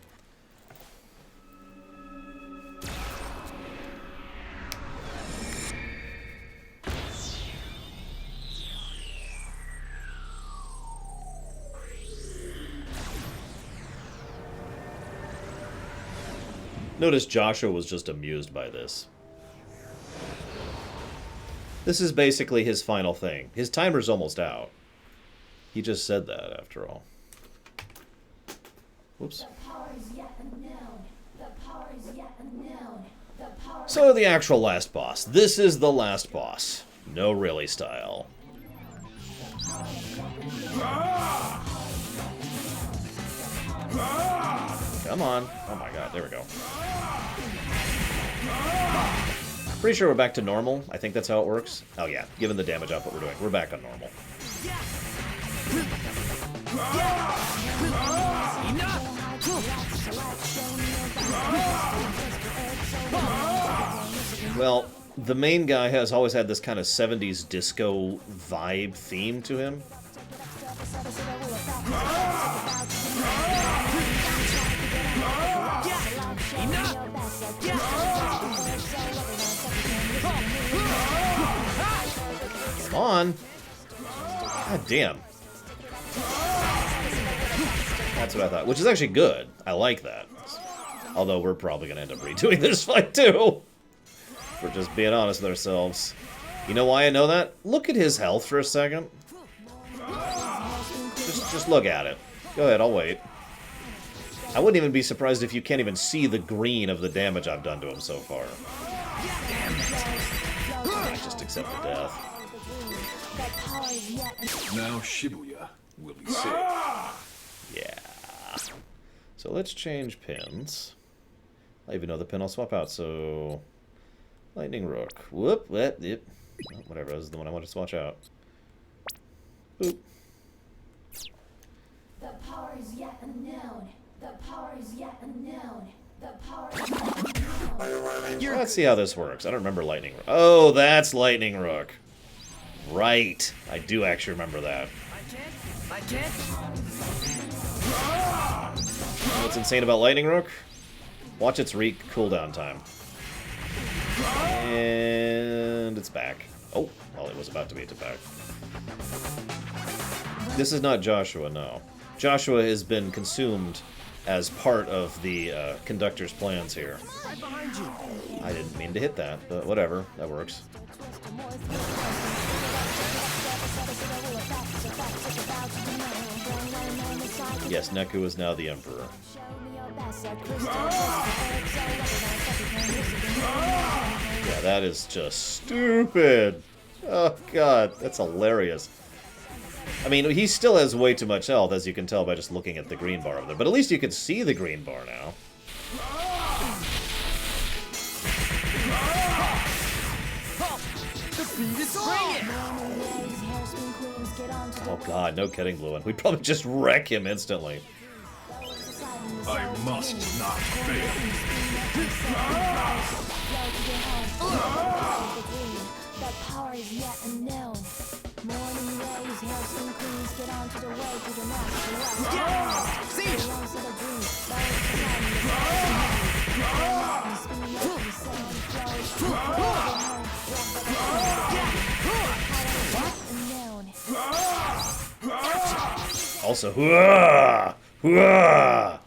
A: Notice Joshua was just amused by this. This is basically his final thing. His timer's almost out. He just said that, after all. Whoops. So the actual last boss. This is the last boss. No really style. Come on. Oh my god, there we go. Pretty sure we're back to normal. I think that's how it works. Oh yeah, given the damage output we're doing, we're back on normal. Well, the main guy has always had this kind of 70s disco vibe theme to him. Come on. God damn. That's what I thought, which is actually good. I like that. Although we're probably going to end up redoing this fight too. We're just being honest with ourselves. You know why I know that? Look at his health for a second. Just look at it. Go ahead, I'll wait. I wouldn't even be surprised if you can't even see the green of the damage I've done to him so far. I just accept the death.
F: Now Shibuya will be saved.
A: Yeah. So let's change pins. I even know the pin I'll swap out, so... Lightning Rook. Whoop, yep. Oh, whatever, this is the one I want to swatch out. Oop.
C: The power is yet unknown. The power is yet unknown. The power is yet unknown.
A: Let's see how this works. I don't remember Lightning Rook. Oh, that's Lightning Rook. Right. I do actually remember that.
E: I can't.
A: What's insane about Lightning Rook? Watch its cooldown time. And it's back. Oh, well, it was about to be back. This is not Joshua, no. Joshua has been consumed as part of the conductor's plans here. I didn't mean to hit that, but whatever. That works. Yes, Neku is now the Emperor. Yeah, that is just stupid. Oh, God. That's hilarious. I mean, he still has way too much health, as you can tell by just looking at the green bar over there. But at least you can see the green bar now. Oh, God. No kidding, Blue One. We'd probably just wreck him instantly.
F: I must not fail.
C: The power is yet unknown. Morning rays, heroes and queens, get on to the way to the next.
A: Also, hooah! Hooah!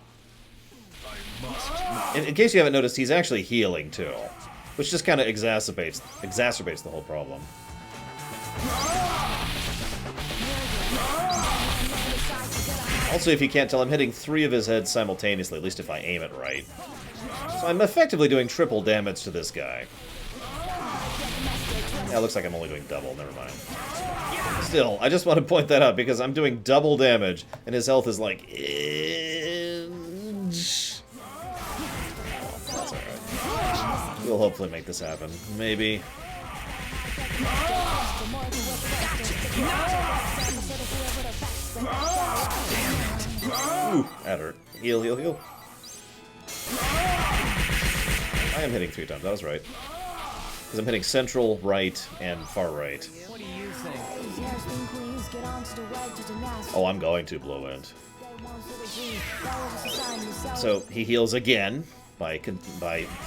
A: In case you haven't noticed, he's actually healing too, which just kind of exacerbates the whole problem. Also, if you can't tell, I'm hitting 3 of his heads simultaneously, at least if I aim it right. So I'm effectively doing triple damage to this guy. Yeah, it looks like I'm only doing double, never mind. Still, I just want to point that out because I'm doing double damage, and his health is like... That's alright. We'll hopefully make this happen. Maybe. Ooh, that hurt. Heal, heal, heal. I am hitting 3 times, that was right. Because I'm hitting central, right, and far right.
E: What do you think?
A: Oh, I'm going to blow in. So he heals again by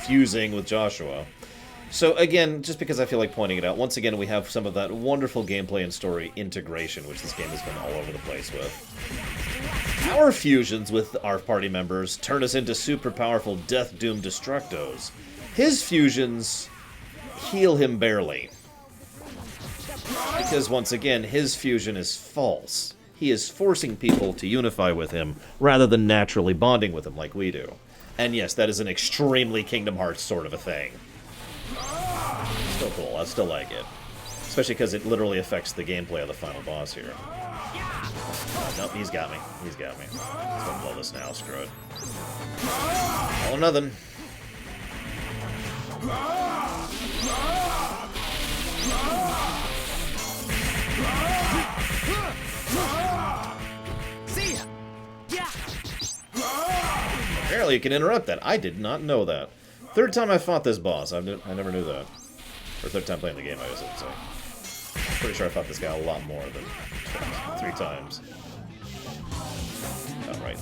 A: fusing with Joshua. So again, just because I feel like pointing it out, once again we have some of that wonderful gameplay and story integration, which this game has been all over the place with. Our fusions with our party members turn us into super powerful death-doomed Destructos. His fusions heal him barely. Because once again, his fusion is false. He is forcing people to unify with him rather than naturally bonding with him like we do. And yes, that is an extremely Kingdom Hearts sort of a thing. Still cool, I still like it. Especially because it literally affects the gameplay of the final boss here. Nope, he's got me. He's got me. Let's go blow this now, screw it. All or nothing. Apparently you can interrupt that. I did not know that. Third time I fought this boss. I never knew that. Or third time playing the game, I guess I would say. Pretty sure I fought this guy a lot more than 3 times. Oh, right.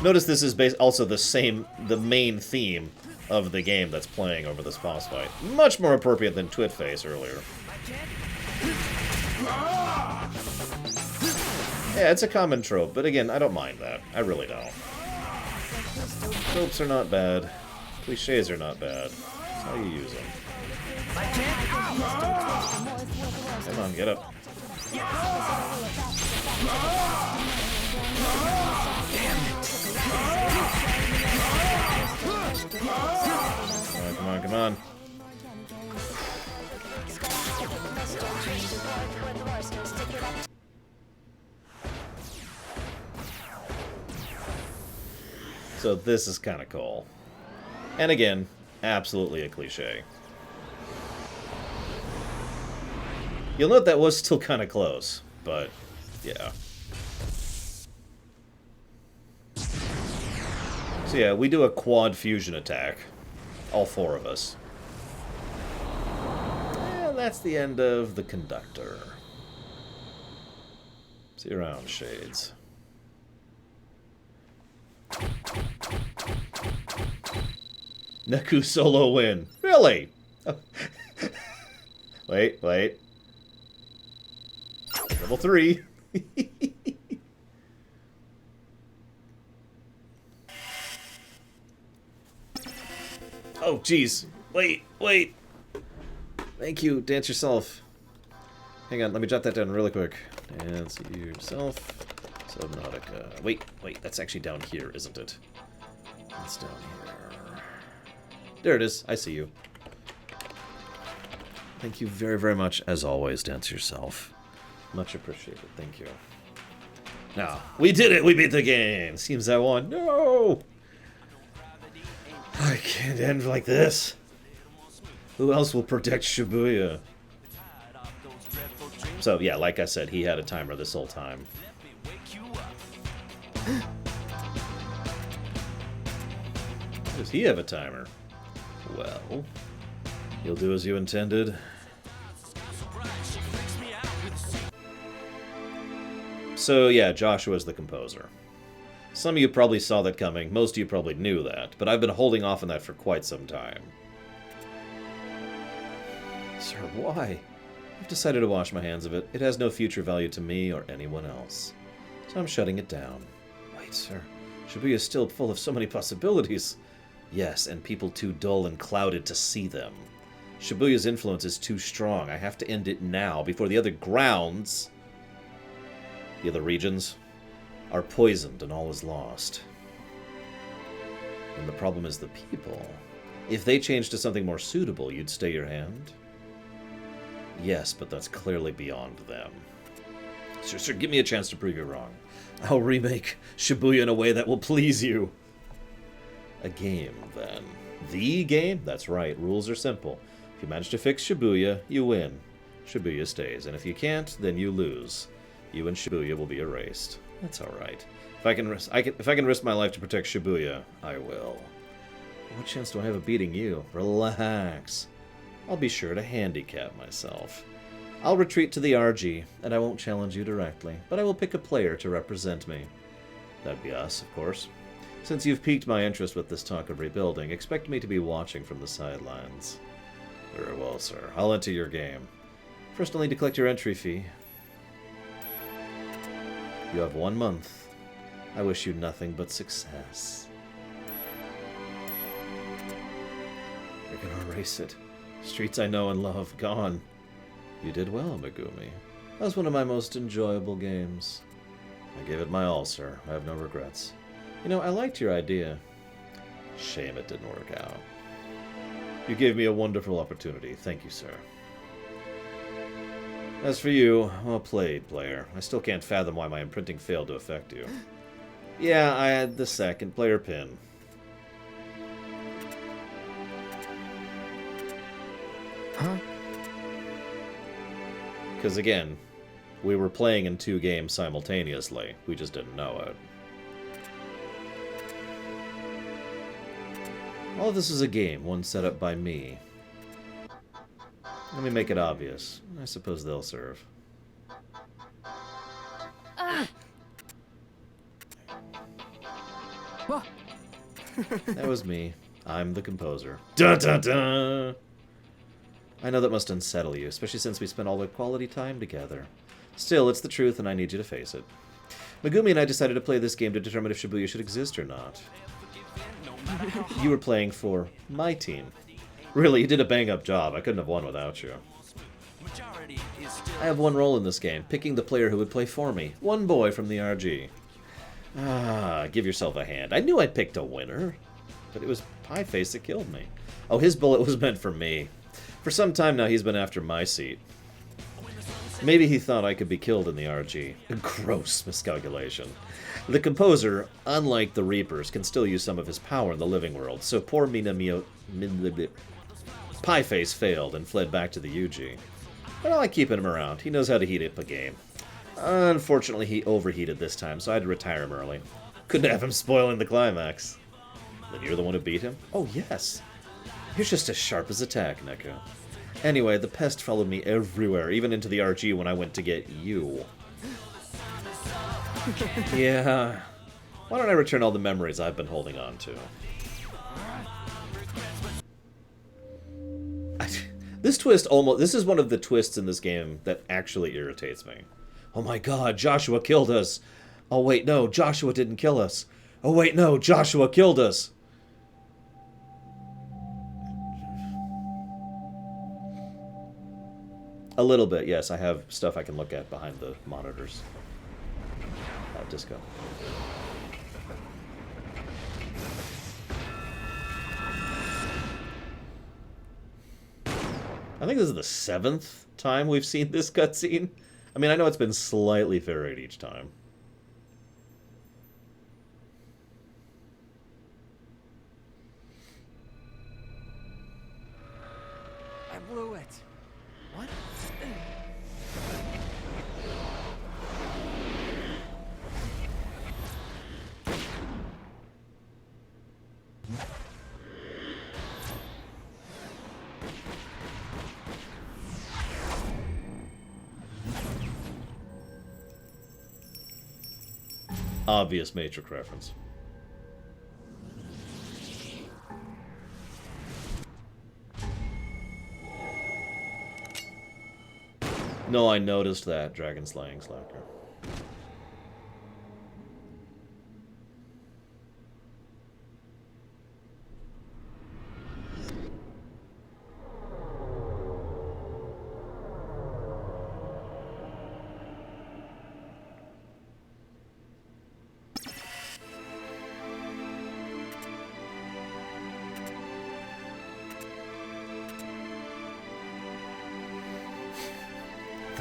A: Notice this is also the main theme of the game that's playing over this boss fight. Much more appropriate than Twitface earlier. Yeah, it's a common trope, but again, I don't mind that. I really don't. Tropes are not bad. Cliches are not bad. That's how you use them. Come on, get up. Come on, come on. So this is kind of cool. And again, absolutely a cliche. You'll note that was still kind of close, but yeah. So yeah, we do a quad fusion attack. All 4 of us. And that's the end of the conductor. See you around, Shades. Neku solo win. Really? Wait. Level 3. Oh, jeez. Wait. Thank you. Dance yourself. Hang on, let me jot that down really quick. Dance yourself. Subnautica. Wait. That's actually down here, isn't it? It's down here. There it is. I see you. Thank you very, very much, as always, Dance Yourself. Much appreciated. Thank you. Now, we did it! We beat the game! Seems I won. No! I can't end like this. Who else will protect Shibuya? So, yeah, like I said, he had a timer this whole time. Does he have a timer? Well, you'll do as you intended. So yeah, Joshua's the composer. Some of you probably saw that coming, most of you probably knew that, but I've been holding off on that for quite some time. Sir, why? I've decided to wash my hands of it. It has no future value to me or anyone else. So I'm shutting it down. Wait, sir. Shibuya is still full of so many possibilities. Yes, and people too dull and clouded to see them. Shibuya's influence is too strong. I have to end it now, before the other grounds, the other regions, are poisoned and all is lost. And the problem is the people. If they change to something more suitable, you'd stay your hand? Yes, but that's clearly beyond them. Sir, give me a chance to prove you wrong. I'll remake Shibuya in a way that will please you. A game, then. The game? That's right, rules are simple. If you manage to fix Shibuya, you win. Shibuya stays, and if you can't, then you lose. You and Shibuya will be erased. That's alright. If I can risk my life to protect Shibuya, I will. What chance do I have of beating you? Relax. I'll be sure to handicap myself. I'll retreat to the RG, and I won't challenge you directly, but I will pick a player to represent me. That'd be us, of course. Since you've piqued my interest with this talk of rebuilding, expect me to be watching from the sidelines. Very well, sir. I'll enter your game. First, I'll need to collect your entry fee. You have 1 month. I wish you nothing but success. You're gonna erase it. Streets I know and love, gone. You did well, Megumi. That was one of my most enjoyable games. I gave it my all, sir. I have no regrets. You know, I liked your idea. Shame it didn't work out. You gave me a wonderful opportunity. Thank you, sir. As for you, well played, player. I still can't fathom why my imprinting failed to affect you. Yeah, I had the second player pin.
B: Huh?
A: Because again, we were playing in 2 games simultaneously. We just didn't know it. All of this is a game, one set up by me. Let me make it obvious. I suppose they'll serve.
B: Well,
A: That was me. I'm the composer. Dun dun dun! I know that must unsettle you, especially since we spent all the quality time together. Still, it's the truth, and I need you to face it. Megumi and I decided to play this game to determine if Shibuya should exist or not. You were playing for my team. Really, you did a bang-up job. I couldn't have won without you. I have one role in this game, picking the player who would play for me. One boy from the RG. Ah, give yourself a hand. I knew I picked a winner, but it was Pieface that killed me. Oh, his bullet was meant for me. For some time now, he's been after my seat. Maybe he thought I could be killed in the RG. A gross miscalculation. The composer, unlike the Reapers, can still use some of his power in the living world, so poor Pieface failed and fled back to the UG. But I like keeping him around. He knows how to heat up a game. Unfortunately, he overheated this time, so I had to retire him early. Couldn't have him spoiling the climax. Then you're the one who beat him? Oh, yes. You're just as sharp as a tack, Neko. Anyway, the pest followed me everywhere, even into the RG when I went to get you. Yeah. Why don't I return all the memories I've been holding on to? This is one of the twists in this game that actually irritates me. Oh my god, Joshua killed us! Oh wait, no, Joshua didn't kill us. Oh wait, no, Joshua killed us! A little bit, yes. I have stuff I can look at behind the monitors. Disco. I think this is the 7th time we've seen this cutscene. I mean, I know it's been slightly varied each time.
B: I blew it. What?
A: Obvious Matrix reference. No, I noticed that, Dragon Slaying Slacker.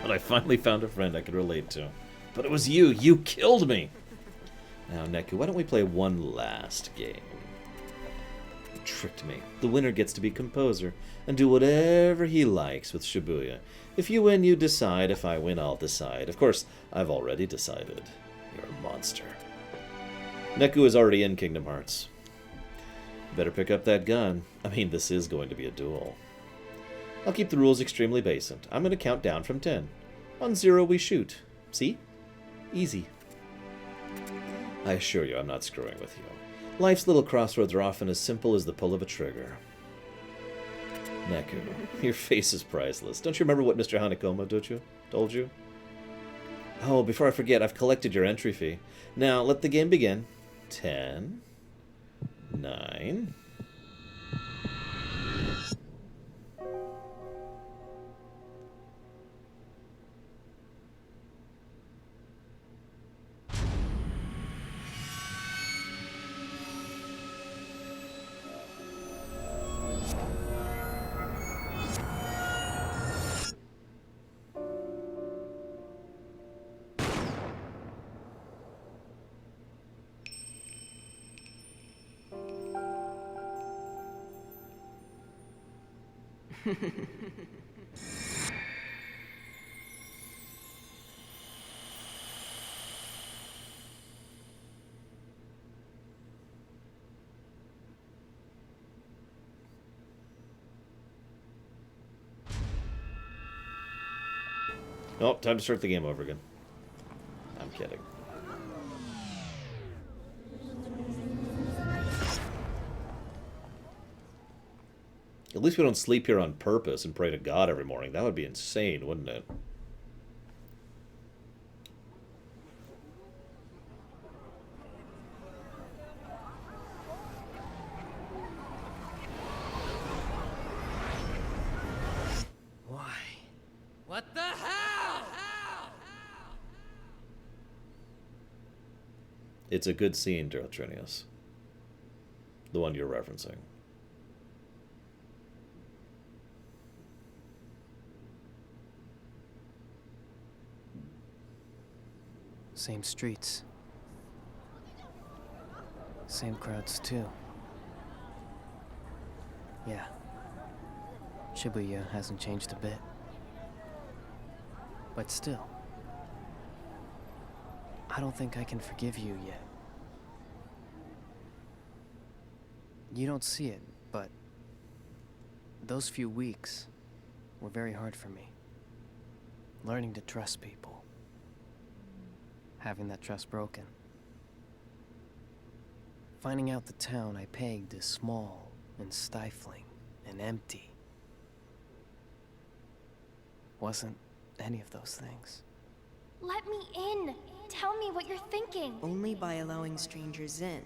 A: I finally found a friend I could relate to. But it was you. You killed me. Now, Neku, why don't we play one last game? You tricked me. The winner gets to be composer and do whatever he likes with Shibuya. If you win, you decide. If I win, I'll decide. Of course, I've already decided. You're a monster. Neku is already in Kingdom Hearts. Better pick up that gun. I mean, this is going to be a duel. I'll keep the rules extremely basic. I'm going to count down from 10. On 0, we shoot. See? Easy. I assure you, I'm not screwing with you. Life's little crossroads are often as simple as the pull of a trigger. Neku, your face is priceless. Don't you remember what Mr. Hanekoma told you? Oh, before I forget, I've collected your entry fee. Now, let the game begin. 10, 9... Nope, time to start the game over again. I'm kidding. At least we don't sleep here on purpose and pray to God every morning. That would be insane, wouldn't it?
E: Why? What the hell?
A: It's a good scene, Trinius. The one you're referencing.
E: Same streets. Same crowds, too. Yeah. Shibuya hasn't changed a bit. But still, I don't think I can forgive you yet. You don't see it, but those few weeks were very hard for me. Learning to trust people. Having that trust broken. Finding out the town I pegged is small and stifling and empty. Wasn't any of those things.
C: Let me in. Tell me what you're thinking.
G: Only by allowing strangers in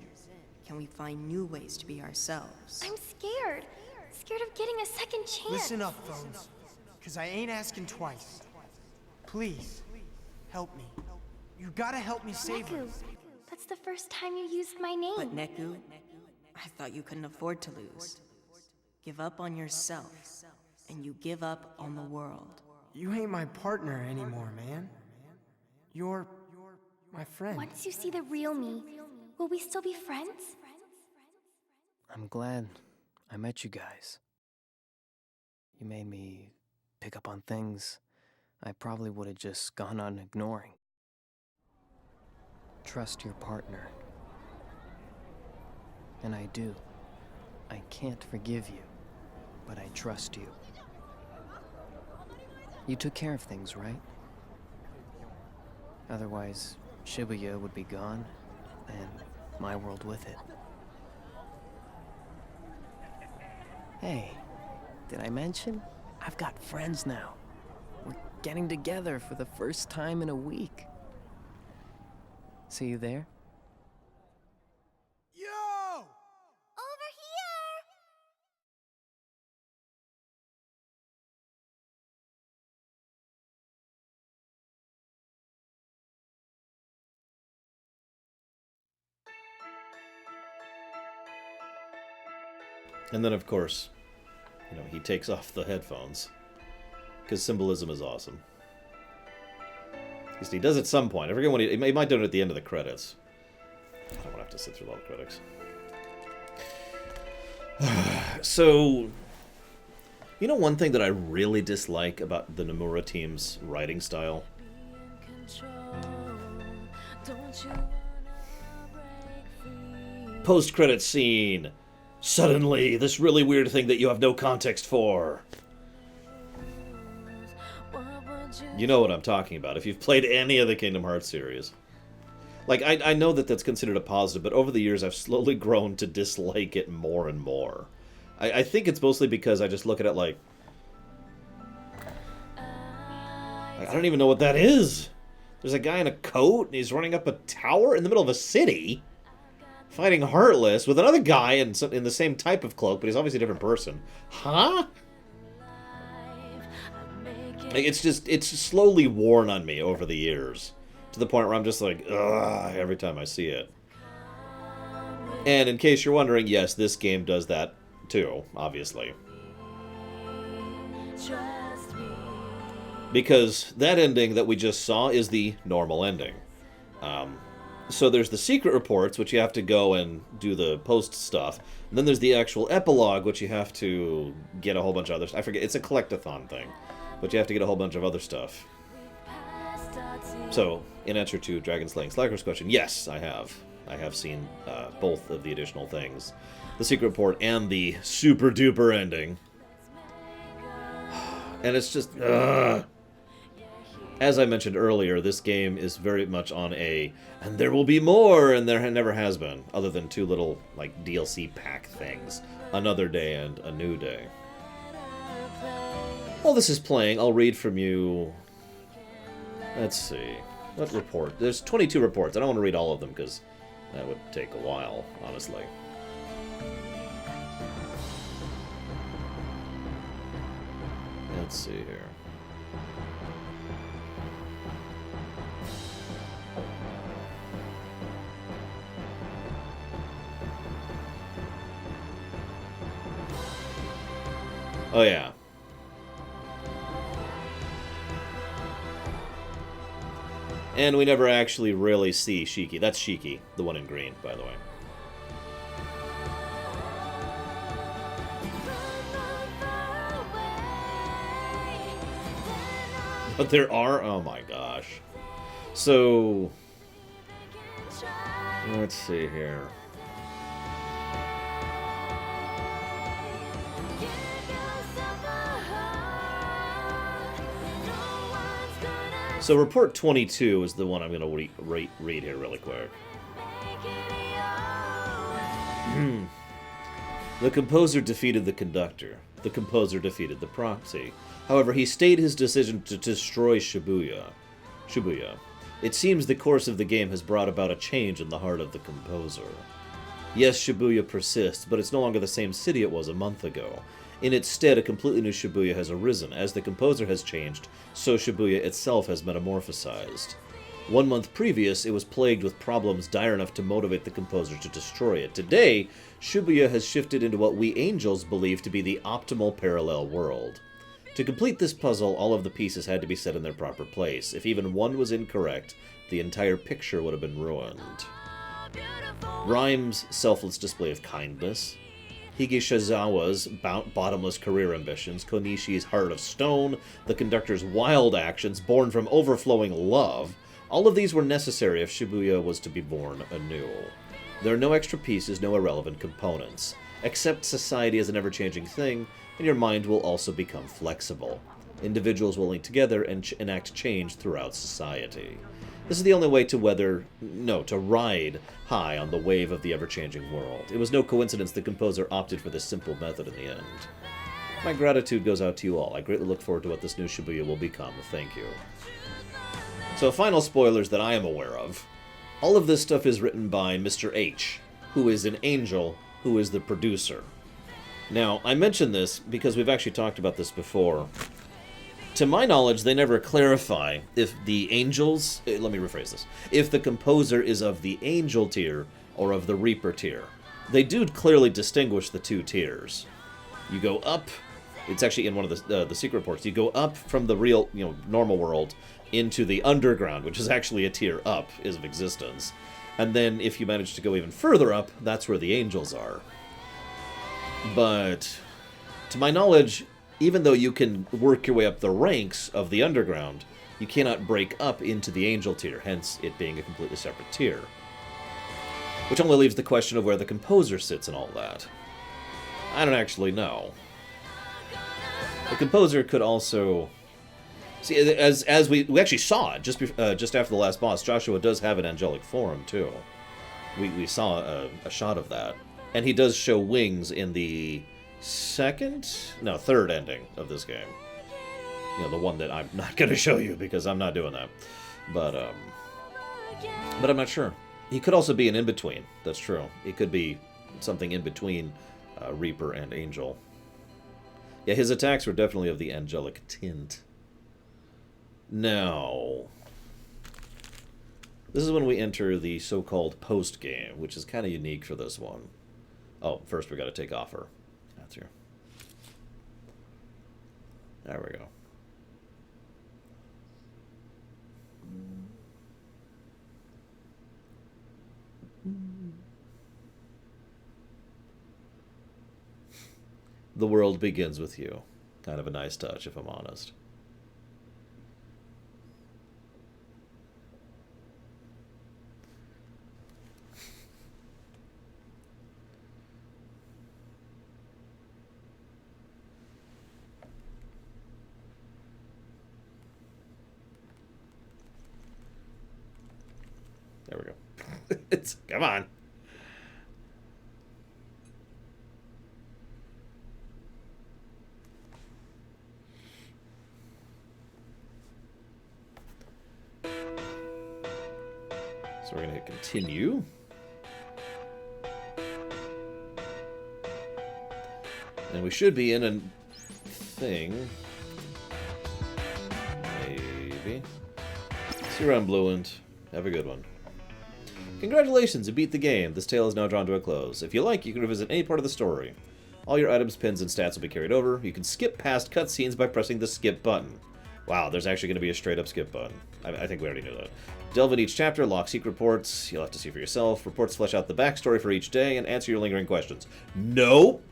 G: can we find new ways to be ourselves.
C: I'm scared. Scared of getting a second chance.
B: Listen up, Phones. Because I ain't asking twice. Please, help me. You gotta help me save her.
C: Neku, that's the first time you used my name.
G: But Neku, I thought you couldn't afford to lose. Give up on yourself, and you give up on the world.
B: You ain't my partner anymore, man. You're my friend.
C: Once you see the real me, will we still be friends?
E: I'm glad I met you guys. You made me pick up on things I probably would have just gone on ignoring. Trust your partner. And I do. I can't forgive you, but I trust you. You took care of things, right? Otherwise, Shibuya would be gone, and my world with it. Hey, did I mention? I've got friends now. We're getting together for the first time in a week. See you there?
B: Yo!
C: Over here!
A: And then, of course, he takes off the headphones. Because symbolism is awesome. He does at some point. I forget when he might do it at the end of the credits. I don't want to have to sit through all the critics. So, one thing that I really dislike about the Nomura team's writing style? Post-credit scene. Suddenly, this really weird thing that you have no context for. You know what I'm talking about, if you've played any of the Kingdom Hearts series. Like, I know that that's considered a positive, but over the years I've slowly grown to dislike it more and more. I think it's mostly because I just look at it like... I don't even know what that is! There's a guy in a coat, and he's running up a tower in the middle of a city, fighting Heartless, with another guy in the same type of cloak, but he's obviously a different person. Huh? It's slowly worn on me over the years, to the point where I'm just like, ugh, every time I see it. And in case you're wondering, yes, this game does that too, obviously. Because that ending that we just saw is the normal ending. So there's the secret reports, which you have to go and do the post stuff. And then there's the actual epilogue, which you have to get a whole bunch of other stuff. I forget, it's a collectathon thing. But you have to get a whole bunch of other stuff. So, in answer to Dragon Slaying Slacker's question, yes, I have. I have seen both of the additional things. The secret report and the super duper ending. And it's just, as I mentioned earlier, this game is very much on a, and there will be more, and there never has been, other than two little, like, DLC pack things. Another Day and A New Day. While this is playing, I'll read from you... Let's see. What report? There's 22 reports. I don't want to read all of them, because that would take a while, honestly. Let's see here. Oh, yeah. And we never actually really see Shiki. That's Shiki, the one in green, by the way. But there are... Oh my gosh. So... Let's see here. So report 22 is the one I'm going to read here really quick. The composer defeated the conductor. The composer defeated the proxy. However, he stayed his decision to destroy Shibuya. It seems the course of the game has brought about a change in the heart of the composer. Yes, Shibuya persists, but it's no longer the same city it was a month ago. In its stead, a completely new Shibuya has arisen. As the composer has changed, so Shibuya itself has metamorphosized. 1 month previous, it was plagued with problems dire enough to motivate the composer to destroy it. Today, Shibuya has shifted into what we angels believe to be the optimal parallel world. To complete this puzzle, all of the pieces had to be set in their proper place. If even one was incorrect, the entire picture would have been ruined. Rhyme's selfless display of kindness, Higashizawa's bottomless career ambitions, Konishi's heart of stone, the conductor's wild actions born from overflowing love, all of these were necessary if Shibuya was to be born anew. There are no extra pieces, no irrelevant components. Accept society as an ever-changing thing, and your mind will also become flexible. Individuals will link together and enact change throughout society. This is the only way to ride high on the wave of the ever-changing world. It was no coincidence the composer opted for this simple method in the end. My gratitude goes out to you all. I greatly look forward to what this new Shibuya will become. Thank you. So, final spoilers that I am aware of. All of this stuff is written by Mr. H, who is an angel, who is the producer. Now, I mention this because we've actually talked about this before. To my knowledge, they never clarify if the angels... let me rephrase this. If the composer is of the angel tier or of the Reaper tier. They do clearly distinguish the two tiers. You go up... It's actually in one of the secret reports. You go up from the real, normal world into the underground, which is actually a tier up is of existence. And then if you manage to go even further up, that's where the angels are. But to my knowledge, even though you can work your way up the ranks of the underground, you cannot break up into the angel tier, hence it being a completely separate tier. Which only leaves the question of where the composer sits in all that. I don't actually know. The composer could also... See, as we actually saw it, just after the last boss, Joshua does have an angelic form, too. We saw a shot of that. And he does show wings in the third ending of this game. The one that I'm not going to show you because I'm not doing that. But I'm not sure. He could also be an in-between. That's true. He could be something in between Reaper and Angel. Yeah, his attacks were definitely of the angelic tint. Now, this is when we enter the so-called post-game, which is kind of unique for this one. Oh, first we got to take off her. That's here. There we go. The world begins with you. Kind of a nice touch, if I'm honest. There we go. Come on. So we're going to hit continue. And we should be in a thing. Maybe. See you around, Bluent. Have a good one. Congratulations, you beat the game. This tale is now drawn to a close. If you like, you can revisit any part of the story. All your items, pins, and stats will be carried over. You can skip past cutscenes by pressing the skip button. Wow, there's actually going to be a straight-up skip button. I think we already knew that. Delve in each chapter, lock secret reports. You'll have to see for yourself. Reports flesh out the backstory for each day and answer your lingering questions. Nope!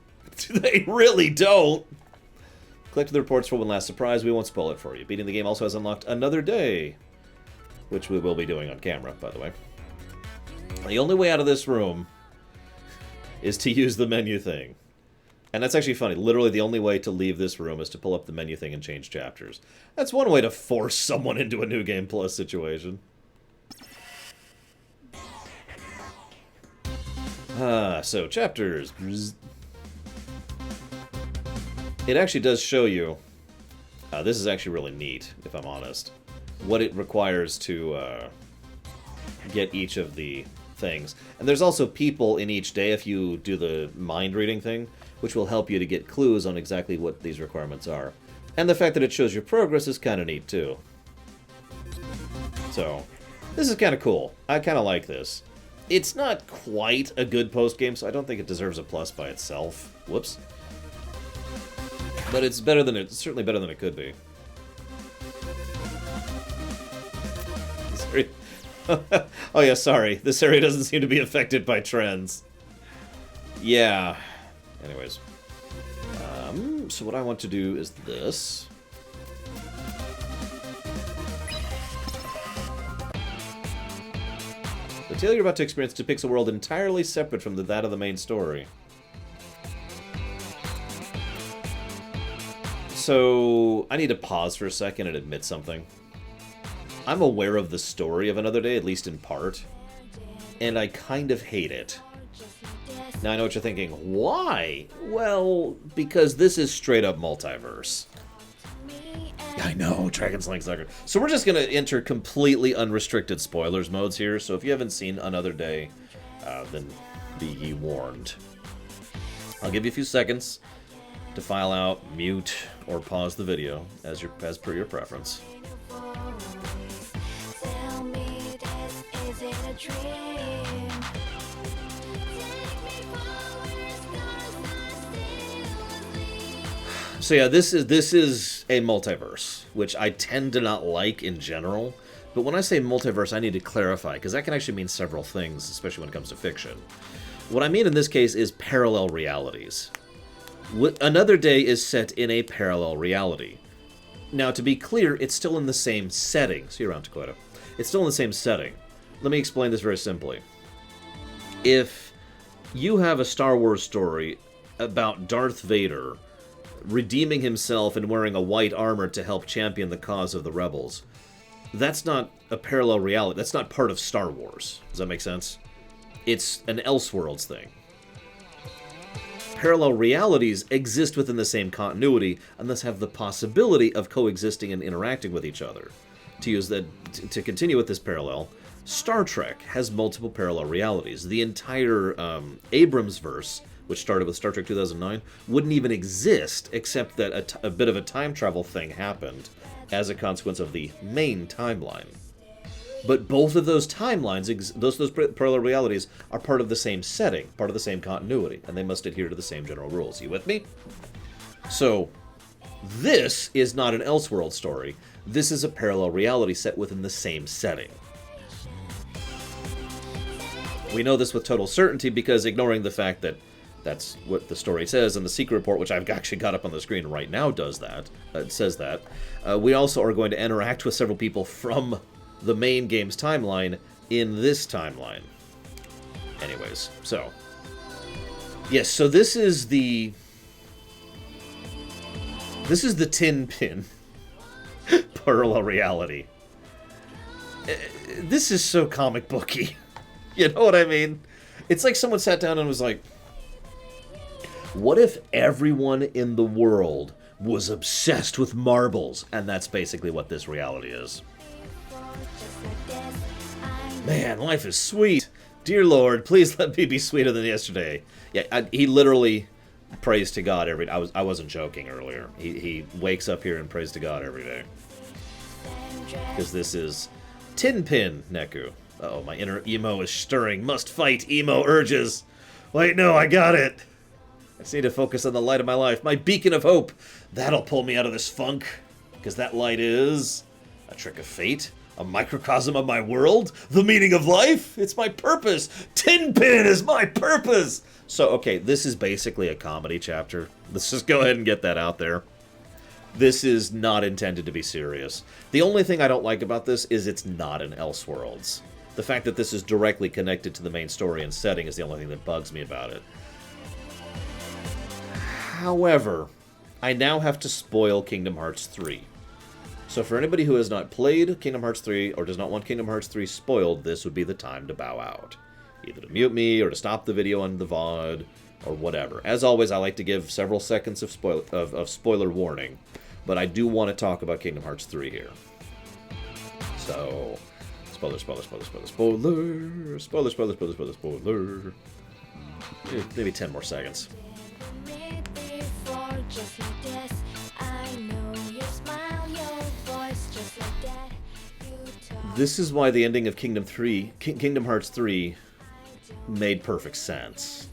A: They really don't! Collect the reports for one last surprise. We won't spoil it for you. Beating the game also has unlocked another day, which we will be doing on camera, by the way. The only way out of this room is to use the menu thing. And that's actually funny. Literally, the only way to leave this room is to pull up the menu thing and change chapters. That's one way to force someone into a New Game Plus situation. So chapters. It actually does show you, this is actually really neat, if I'm honest, what it requires to get each of the things. And there's also people in each day if you do the mind reading thing, which will help you to get clues on exactly what these requirements are. And the fact that it shows your progress is kind of neat, too. So, this is kind of cool. I kind of like this. It's not quite a good post-game, so I don't think it deserves a plus by itself. Whoops. But it's better than it's certainly better than it could be. Sorry. Oh yeah, sorry. This area doesn't seem to be affected by trends. Yeah. Anyways. So what I want to do is this. The tale you're about to experience depicts a world entirely separate from that of the main story. So, I need to pause for a second and admit something. I'm aware of the story of Another Day, at least in part, and I kind of hate it. Now, I know what you're thinking. Why? Well, because this is straight up multiverse. I know, Dragon's Link Sucker. So we're just going to enter completely unrestricted spoilers modes here, so if you haven't seen Another Day, then be ye warned. I'll give you a few seconds to file out, mute, or pause the video, as per your preference.
C: Tell me this, is it a dream? Take me forward, stars I still see.
A: So yeah, this is a multiverse, which I tend to not like in general. But when I say multiverse, I need to clarify, because that can actually mean several things, especially when it comes to fiction. What I mean in this case is parallel realities. Another Day is set in a parallel reality. Now, to be clear, it's still in the same setting. See you around, Dakota. It's still in the same setting. Let me explain this very simply. If you have a Star Wars story about Darth Vader redeeming himself and wearing a white armor to help champion the cause of the rebels, that's not a parallel reality. That's not part of Star Wars. Does that make sense? It's an Elseworlds thing. Parallel realities exist within the same continuity and thus have the possibility of coexisting and interacting with each other. To continue with this parallel, Star Trek has multiple parallel realities. The entire Abrams verse, which started with Star Trek 2009, wouldn't even exist except that a bit of a time travel thing happened as a consequence of the main timeline. But both of those timelines, those parallel realities, are part of the same setting, part of the same continuity, and they must adhere to the same general rules. You with me? So, this is not an Elseworld story. This is a parallel reality set within the same setting. We know this with total certainty because ignoring the fact that that's what the story says, and the secret report, which I've actually got up on the screen right now, does that. It says that. We also are going to interact with several people from the main game's timeline in this timeline. Anyways, so. Yes, so this is the Tin Pin parallel reality. this is so comic booky. You know what I mean? It's like someone sat down and was like, what if everyone in the world was obsessed with marbles? And that's basically what this reality is. Man, life is sweet. Dear Lord, please let me be sweeter than yesterday. Yeah, he literally prays to God every day. I wasn't joking earlier. He wakes up here and prays to God every day. Because this is Tinpin Neku. Uh-oh, my inner emo is stirring. Must fight emo urges. Wait, no, I got it. I just need to focus on the light of my life. My beacon of hope. That'll pull me out of this funk. Because that light is a trick of fate. A microcosm of my world? The meaning of life? It's my purpose! Tinpin is my purpose! So, okay, this is basically a comedy chapter. Let's just go ahead and get that out there. This is not intended to be serious. The only thing I don't like about this is it's not an Elseworlds. The fact that this is directly connected to the main story and setting is the only thing that bugs me about it. However, I now have to spoil Kingdom Hearts 3. So for anybody who has not played Kingdom Hearts 3 or does not want Kingdom Hearts 3 spoiled, this would be the time to bow out. Either to mute me or to stop the video on the VOD or whatever. As always, I like to give several seconds of spoiler warning, but I do want to talk about Kingdom Hearts 3 here. So, spoiler. Maybe 10 more seconds. This is why the ending of Kingdom Hearts 3 made perfect sense.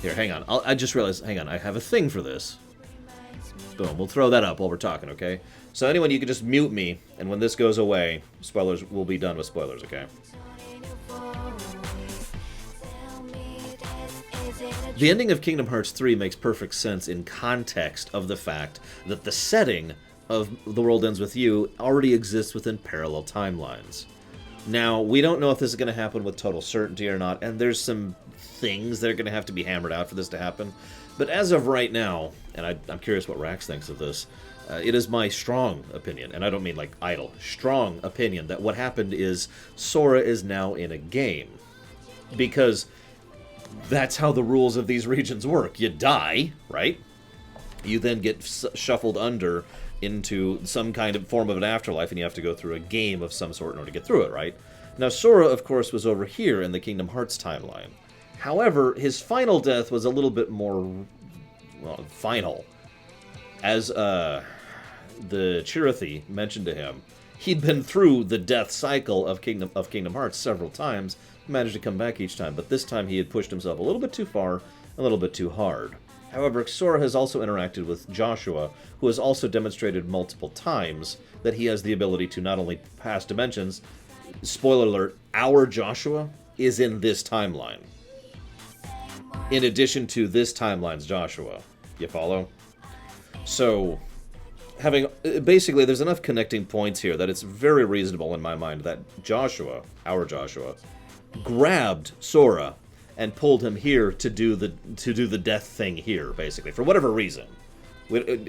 A: Here, hang on. I just realized, hang on, I have a thing for this. Boom, we'll throw that up while we're talking, okay? So anyone, you can just mute me, and when this goes away, spoilers, we'll be done with spoilers, okay? The ending of Kingdom Hearts 3 makes perfect sense in context of the fact that the setting of The World Ends With You already exists within parallel timelines. Now, we don't know if this is going to happen with total certainty or not, and there's some things that are going to have to be hammered out for this to happen. But as of right now, and I'm curious what Rax thinks of this, it is my strong opinion, and I don't mean like idle, strong opinion, that what happened is Sora is now in a game. Because that's how the rules of these regions work. You die, right? You then get shuffled into some kind of form of an afterlife, and you have to go through a game of some sort in order to get through it, right? Now, Sora, of course, was over here in the Kingdom Hearts timeline. However, his final death was a little bit more, well, final. As the Chirithy mentioned to him, he'd been through the death cycle of Kingdom Hearts several times, managed to come back each time, but this time he had pushed himself a little bit too far, a little bit too hard. However, Sora has also interacted with Joshua, who has also demonstrated multiple times that he has the ability to not only pass dimensions, spoiler alert, our Joshua is in this timeline. In addition to this timeline's Joshua. You follow? So, basically, there's enough connecting points here that it's very reasonable in my mind that Joshua, our Joshua, grabbed Sora and pulled him here to do the death thing here, basically, for whatever reason.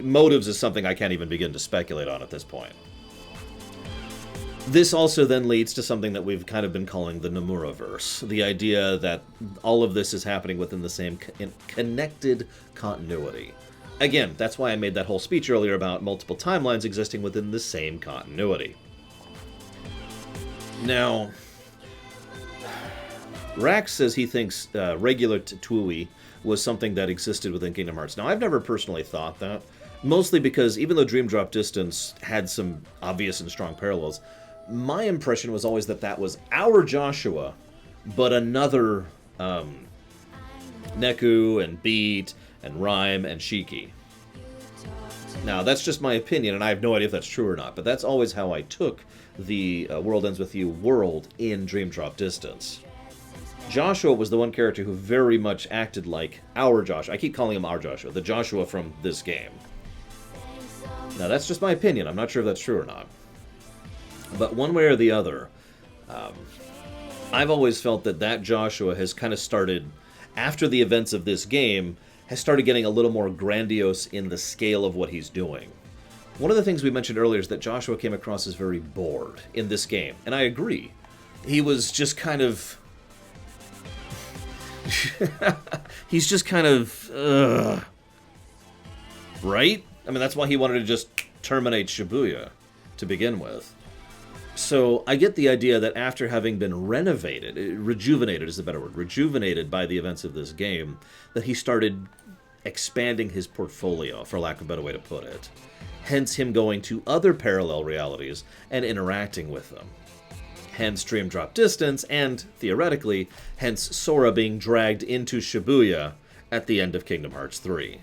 A: Motives is something I can't even begin to speculate on at this point. This also then leads to something that we've kind of been calling the Nomura-verse. The idea that all of this is happening within the same connected continuity. Again, that's why I made that whole speech earlier about multiple timelines existing within the same continuity. Now, Rax says he thinks regular Tui was something that existed within Kingdom Hearts. Now, I've never personally thought that, mostly because even though Dream Drop Distance had some obvious and strong parallels, my impression was always that that was our Joshua, but another Neku and Beat and Rhyme and Shiki. Now, that's just my opinion, and I have no idea if that's true or not, but that's always how I took the World Ends With You world in Dream Drop Distance. Joshua was the one character who very much acted like our Joshua. I keep calling him our Joshua, the Joshua from this game. Now, that's just my opinion. I'm not sure if that's true or not. But one way or the other, I've always felt that that Joshua has kind of started, after the events of this game, has started getting a little more grandiose in the scale of what he's doing. One of the things we mentioned earlier is that Joshua came across as very bored in this game, and I agree. He was just kind of... He's just kind of... Right? I mean, that's why he wanted to just terminate Shibuya to begin with. So I get the idea that after having been renovated, rejuvenated is the better word, rejuvenated by the events of this game, that he started expanding his portfolio, for lack of a better way to put it. Hence him going to other parallel realities and interacting with them. Hence Dream Drop Distance, and, theoretically, hence Sora being dragged into Shibuya at the end of Kingdom Hearts 3.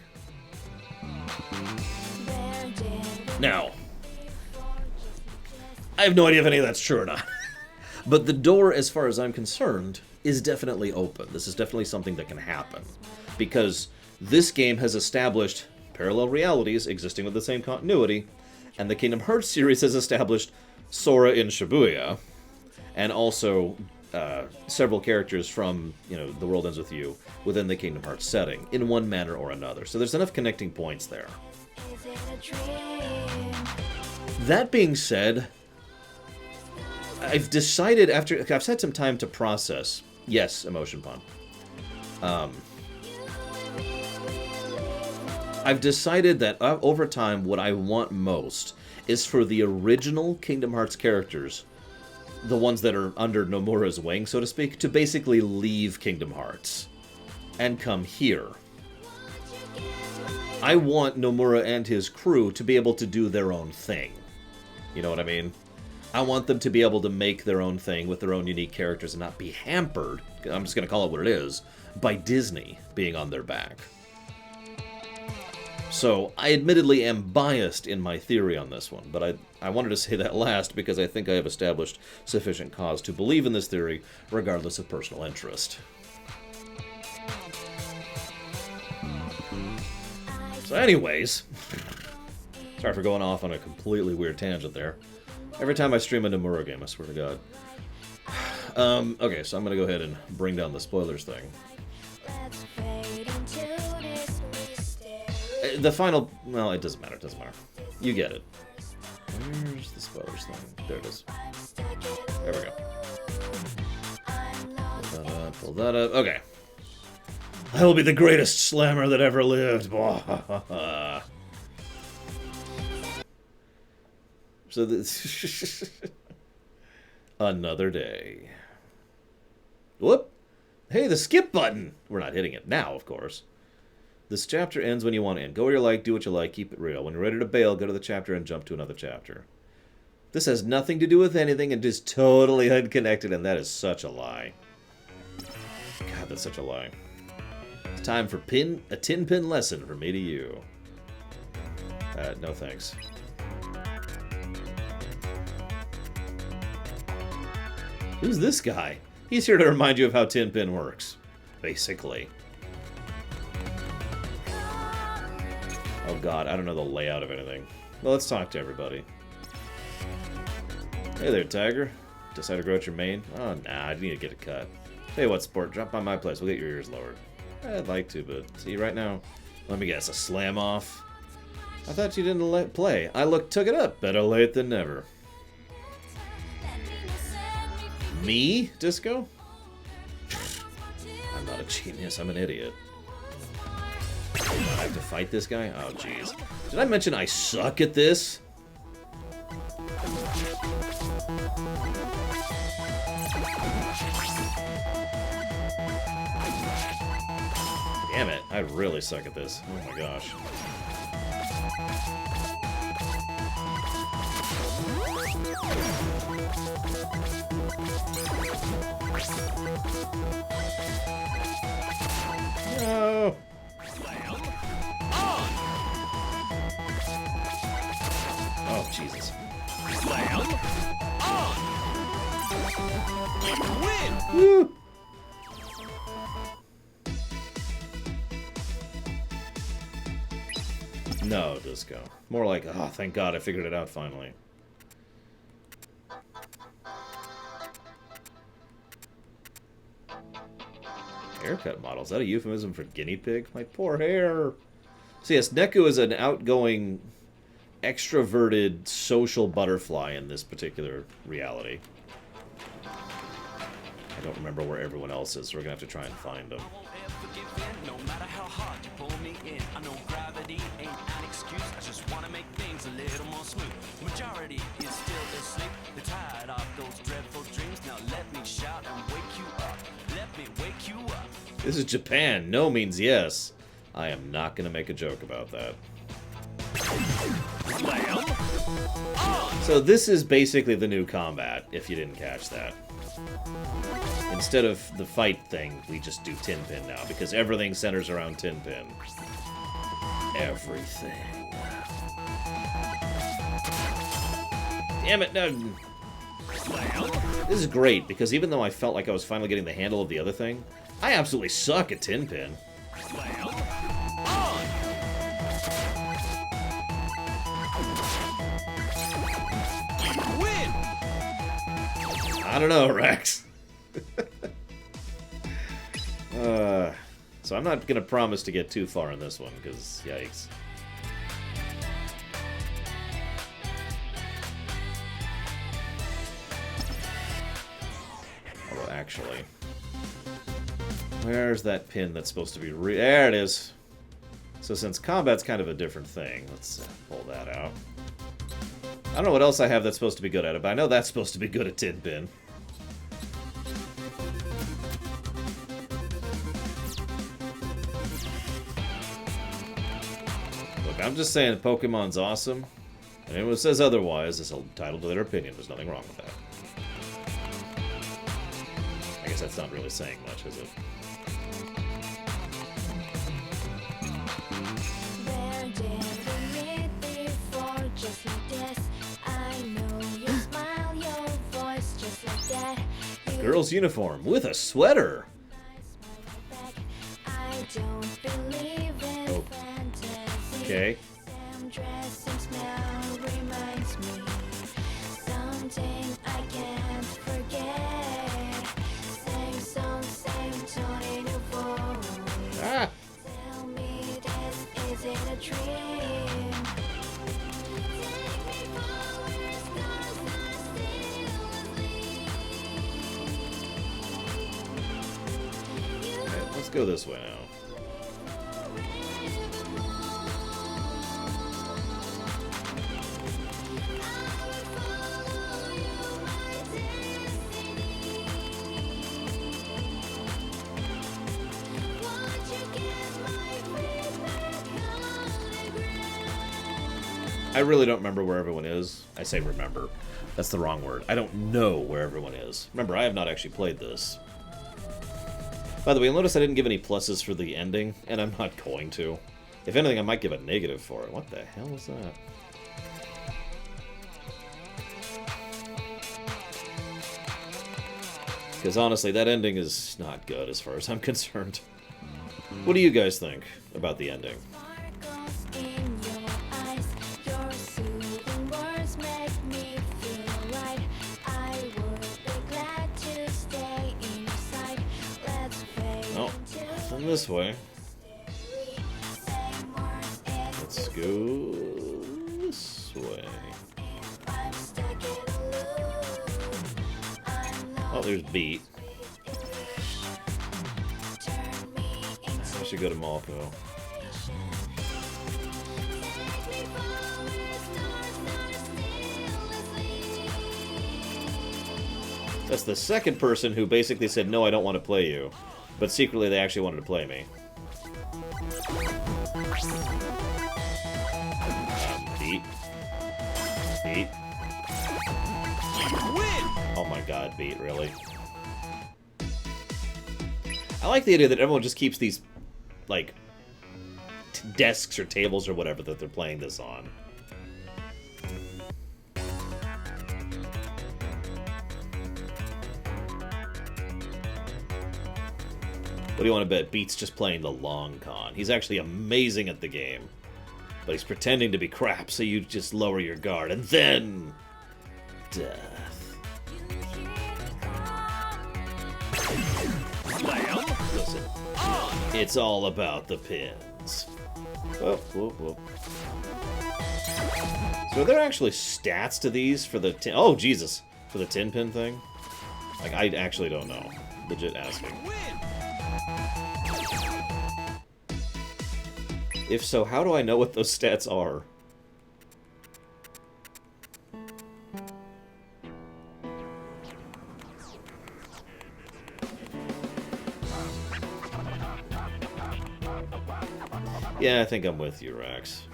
A: Now, I have no idea if any of that's true or not. But the door, as far as I'm concerned, is definitely open. This is definitely something that can happen. Because this game has established parallel realities existing with the same continuity, and the Kingdom Hearts series has established Sora in Shibuya, and also several characters from, The World Ends With You within the Kingdom Hearts setting, in one manner or another. So there's enough connecting points there. That being said, I've decided after I've had some time to process. Yes, emotion pun. I've decided that over time, what I want most is for the original Kingdom Hearts characters, the ones that are under Nomura's wing, so to speak, to basically leave Kingdom Hearts and come here. I want Nomura and his crew to be able to do their own thing. You know what I mean? I want them to be able to make their own thing with their own unique characters and not be hampered, I'm just going to call it what it is, by Disney being on their back. So, I admittedly am biased in my theory on this one, but I wanted to say that last because I think I have established sufficient cause to believe in this theory, regardless of personal interest. So anyways, sorry for going off on a completely weird tangent there. Every time I stream a Nomura game, I swear to God. Okay, so I'm going to go ahead and bring down the spoilers thing. The final... Well, it doesn't matter, it doesn't matter. You get it. Where's the spoilers thing? There it is. There we go. Pull that up. Okay. I will be the greatest slammer that ever lived. So this... Another day. Whoop! Hey, the skip button! We're not hitting it now, of course. This chapter ends when you want to end. Go where you like, do what you like, keep it real. When you're ready to bail, go to the chapter and jump to another chapter. This has nothing to do with anything and is totally unconnected, and that is such a lie. God, that's such a lie. It's time for a 10-pin lesson from me to you. No thanks. Who's this guy? He's here to remind you of how 10-pin works. Basically. Oh god, I don't know the layout of anything. Well, let's talk to everybody. Hey there, Tiger. Decide to grow out your mane? Oh, nah, I need to get a cut. Tell you what, sport, drop by my place. We'll get your ears lowered. I'd like to, but see, right now, let me guess, a slam off? I thought you didn't play. I took it up. Better late than never. Me, Disco? I'm not a genius, I'm an idiot. I have to fight this guy? Oh, jeez. Did I mention I suck at this? Damn it, I really suck at this. Oh my gosh. No. Oh, Jesus. Woo! No, Disco. More like, oh, thank God I figured it out finally. Haircut model. Is that a euphemism for guinea pig? My poor hair. So yes, Neku is an outgoing extroverted social butterfly in this particular reality. I don't remember where everyone else is, so we're gonna have to try and find them.
D: No matter how hard you pull me in, I know gravity ain't an excuse. I just wanna make things a little more smooth. The majority is still asleep. They're tired of those dreadful dreams. Now let me shout and wake you up. Let me wake you up.
A: This is Japan. No means yes. I am not gonna make a joke about that. So this is basically the new combat, if you didn't catch that. Instead of the fight thing, we just do Tin Pin now, because everything centers around Tin Pin. Everything. Damn it, no. This is great, because even though I felt like I was finally getting the handle of the other thing, I absolutely suck at Tin Pin. I don't know, Rex. So I'm not gonna promise to get too far in this one, because yikes. Although actually, where's that pin that's supposed to be there it is. So since combat's kind of a different thing, let's pull that out. I don't know what else I have that's supposed to be good at it, but I know that's supposed to be good at Tin Pin. Look, I'm just saying Pokemon's awesome, and anyone who says otherwise is entitled to their opinion. There's nothing wrong with that. I guess that's not really saying much, is it?
C: Where did we meet before? Just like this. I know your smile, your voice, just like that. You
A: Girl's uniform with a sweater.
C: back. I don't believe in
A: Oh.
C: fantasy.
A: Okay.
C: Same dress, same smell reminds me something I can't forget. Same song, same tone in your voice.
A: Ah!
C: Tell me this isn't a dream. Take me for where stars are still asleep.
A: Okay, let's go this way now. I really don't remember where everyone is. I say remember. That's the wrong word. I don't know where everyone is. Remember, I have not actually played this. By the way, you'll notice I didn't give any pluses for the ending, and I'm not going to. If anything, I might give a negative for it. What the hell is that? Because honestly, that ending is not good as far as I'm concerned. What do you guys think about the ending?
C: Sparkles in your eyes, your soothing words make me feel right. I would be glad to stay in your sight. Let's fade
A: Oh, nothing this way. Let's go this way. Oh, there's Beat. I should go to Malco. That's the second person who basically said, no, I don't want to play you. But secretly they actually wanted to play me. Beat. Beat. Oh my god, Beat, really? I like the idea that everyone just keeps these, like, desks or tables or whatever that they're playing this on. What do you want to bet? Beat's just playing the long con. He's actually amazing at the game. But he's pretending to be crap, so you just lower your guard, and then... death. Listen, it's all about the pins. Whoop, whoop, whoop. So are there actually stats to these for the tin? Oh, Jesus. For the tin pin thing? Like, I actually don't know. Legit asking. If so, how do I know what those stats are? Yeah, I think I'm with you, Rax.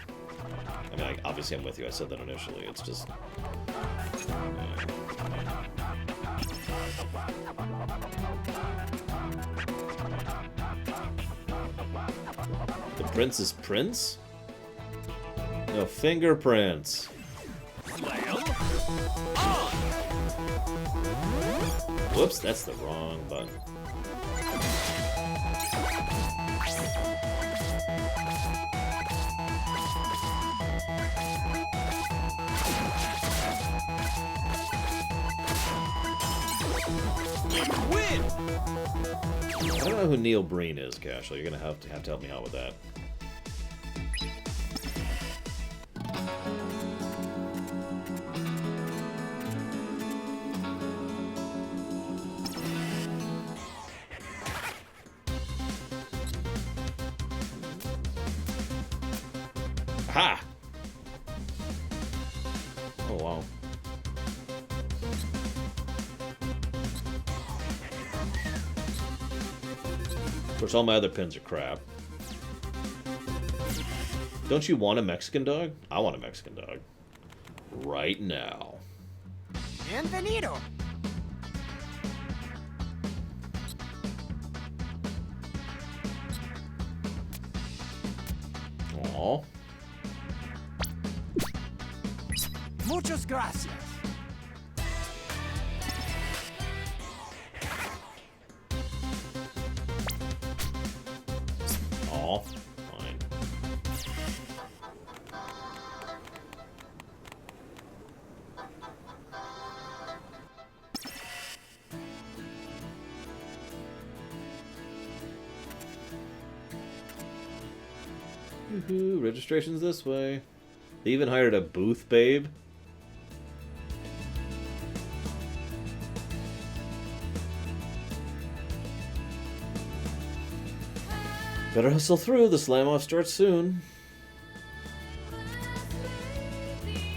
A: I mean, obviously I'm with you. I said that initially. It's just... The Prince's Prince? No, fingerprints. Whoops, that's the wrong button. I don't know who Neil Breen is, Cashel. You're gonna have to help me out with that. Ha! Oh wow. Of course, all my other pins are crap. Don't you want a Mexican dog? I want a Mexican dog. Right now.
B: Bienvenido.
A: Aw.
B: Muchas gracias.
A: Aw. Fine. Woohoo, registration's this way. They even hired a booth babe. Better hustle through, the slam-off starts soon.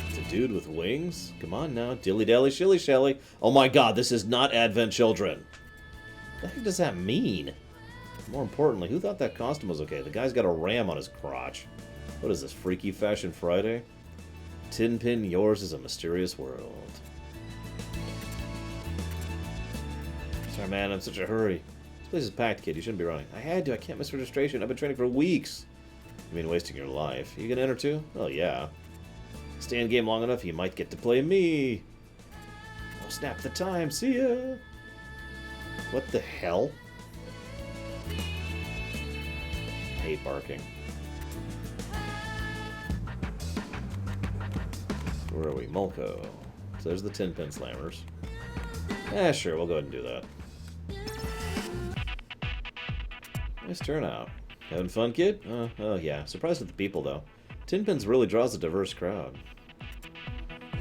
A: It's a dude with wings? Come on now, dilly-dally, shilly-shally. Oh my god, this is not Advent Children. What the heck does that mean? More importantly, who thought that costume was okay? The guy's got a ram on his crotch. What is this, Freaky Fashion Friday? Tin Pin, yours is a mysterious world. Sorry man, I'm in such a hurry. This place is packed, kid. You shouldn't be running. I had to. I can't miss registration. I've been training for weeks. You mean wasting your life? You gonna enter too? Oh, yeah. Stay in game long enough, you might get to play me. Oh, snap the time. See ya. What the hell? I hate barking. Where are we? Mulco. So there's the Tin Pin Slammers. Yeah, sure. We'll go ahead and do that. Nice turnout. Having fun, kid? Oh, yeah. Surprised at the people, though. Tin Pins really draws a diverse crowd.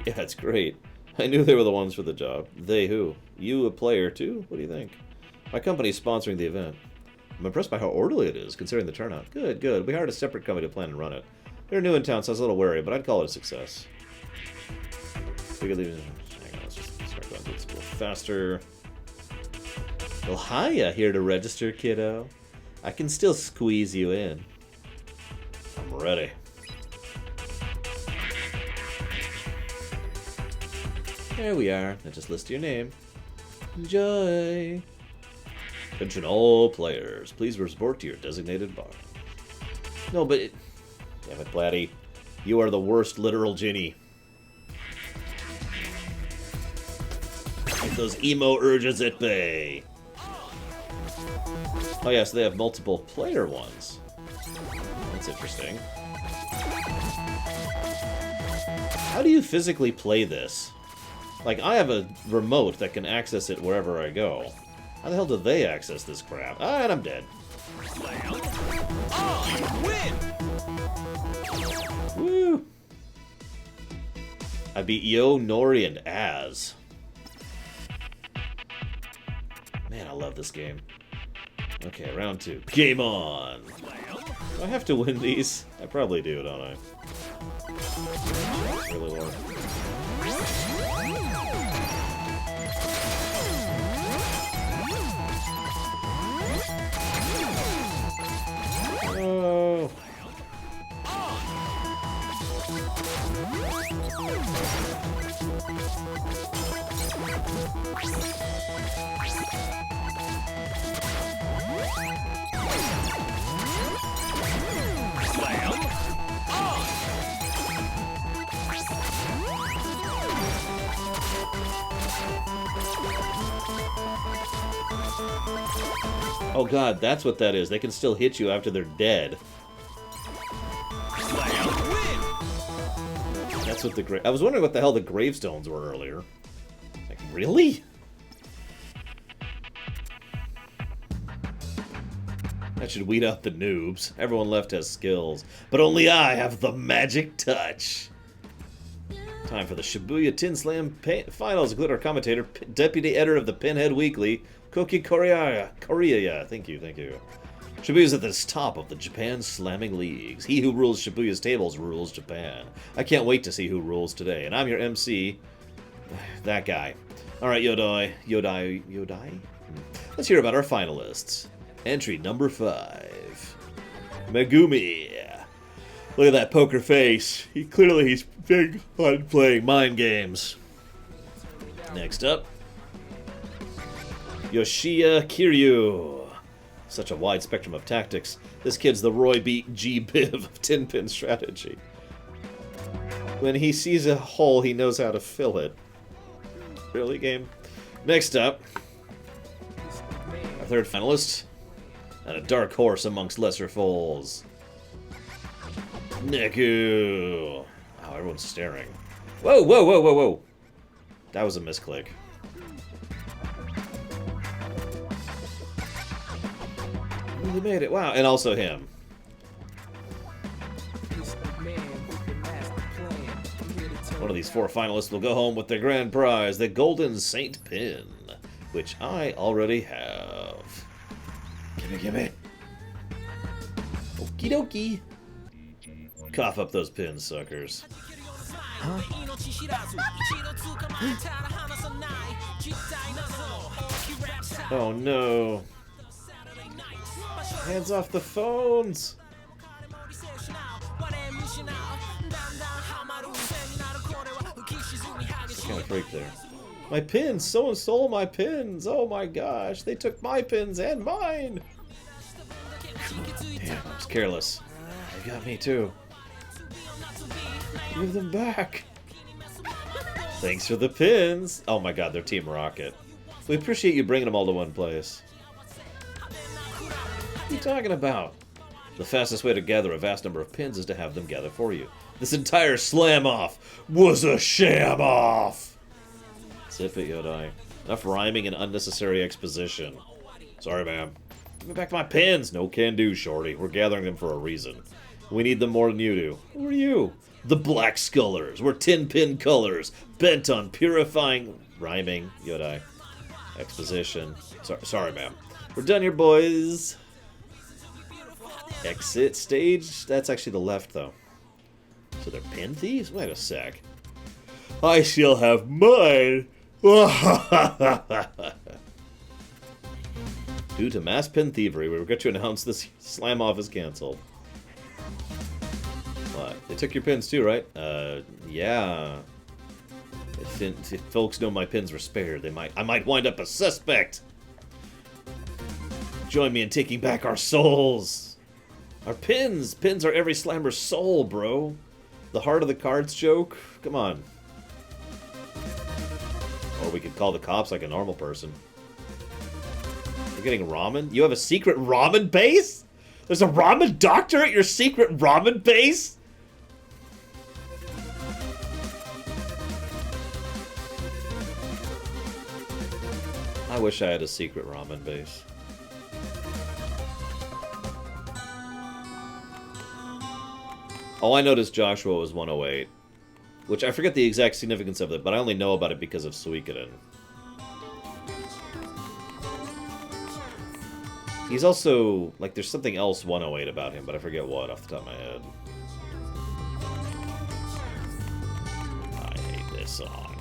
A: Yeah, it's great. I knew they were the ones for the job. They who? You a player, too? What do you think? My company's sponsoring the event. I'm impressed by how orderly it is, considering the turnout. Good, good. We hired a separate company to plan and run it. They're new in town, so I was a little wary, but I'd call it a success. We could leave... Hang on, let's just start going through this a little faster. Well, hiya, here to register, kiddo. I can still squeeze you in. I'm ready. There we are. Now just list your name. Enjoy. Attention all players. Please report to your designated bar. No, but... Damn it, Blatty. You are the worst literal genie. Keep those emo urges at bay. Oh yeah, so they have multiple player ones. That's interesting. How do you physically play this? Like, I have a remote that can access it wherever I go. How the hell do they access this crap? Ah, and I'm dead. Woo! I beat Yo, Nori, and Az. Man, I love this game. Okay, round 2. Game on! Do I have to win these? I probably do, don't I? Really low. Oh. Oh god, that's what that is. They can still hit you after they're dead. That's what the I was wondering what the hell the gravestones were earlier. Like, really? That should weed out the noobs. Everyone left has skills. But only I have the magic touch. Time for the Shibuya Tin Slam Finals. Glitter commentator, deputy editor of the Pinhead Weekly, Koki Korea. Thank you. Shibuya's at the top of the Japan Slamming Leagues. He who rules Shibuya's tables rules Japan. I can't wait to see who rules today. And I'm your MC, that guy. Alright, Yodai? Let's hear about our finalists. Entry number 5. Megumi. Look at that poker face. He's big on playing mind games. Next up, Yoshiya Kiryu. Such a wide spectrum of tactics. This kid's the Roy G. Biv of Tin Pin strategy. When he sees a hole, he knows how to fill it. Really, game? Next up, our third finalist, and a dark horse amongst lesser foals. Neku. Oh, everyone's staring. Whoa. That was a misclick. They made it. Wow. And also him. One of these 4 finalists will go home with their grand prize, the Golden Saint Pin, which I already have. Gimme. Okie dokie. Cough up those pins, suckers. Huh? Oh no. Hands off the phones! I kind of freaked there. My pins! Someone stole my pins! Oh my gosh, they took my pins and mine! Damn, I was careless. They got me too. Give them back! Thanks for the pins! Oh my god, they're Team Rocket. We appreciate you bringing them all to one place. What are you talking about? The fastest way to gather a vast number of pins is to have them gather for you. This entire slam-off was a sham-off! Zip it, Yodai. Enough rhyming and unnecessary exposition. Sorry, ma'am. Give me back my pins! No can do, shorty. We're gathering them for a reason. We need them more than you do. Who are you? The Black Skullers. We're tin pin colors, bent on purifying... Rhyming, Yodai. Exposition. Sorry, ma'am. We're done here, boys. Exit stage? That's actually the left, though. So they're pin thieves? Wait a sec. I shall have mine! Due to mass pin thievery, we regret to announce this slam-off is cancelled. What? They took your pins too, right? Yeah. If folks know my pins were spared, I might wind up a suspect! Join me in taking back our souls! Our pins! Pins are every slammer's soul, bro! The heart of the cards joke? Come on. Or we could call the cops like a normal person. You're getting ramen? You have a secret ramen base? There's a ramen doctor at your secret ramen base? I wish I had a secret ramen base. Oh, I noticed Joshua was 108. which I forget the exact significance of it, but I only know about it because of Suikoden. He's also, like, there's something else 108 about him, but I forget what off the top of my head. I hate this song.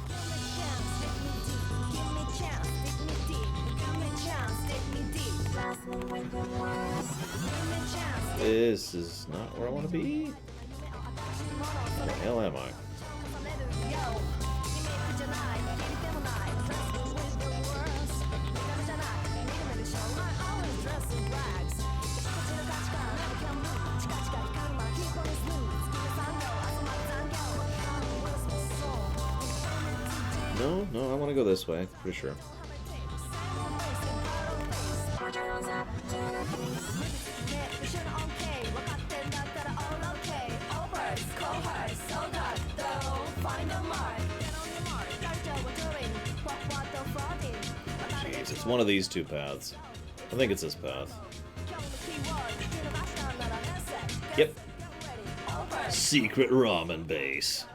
A: This is not where I want to be. Where the hell am I? No, I want to go this way, for sure. Jeez, it's one of these two paths. I think it's this path. Yep. Secret ramen base.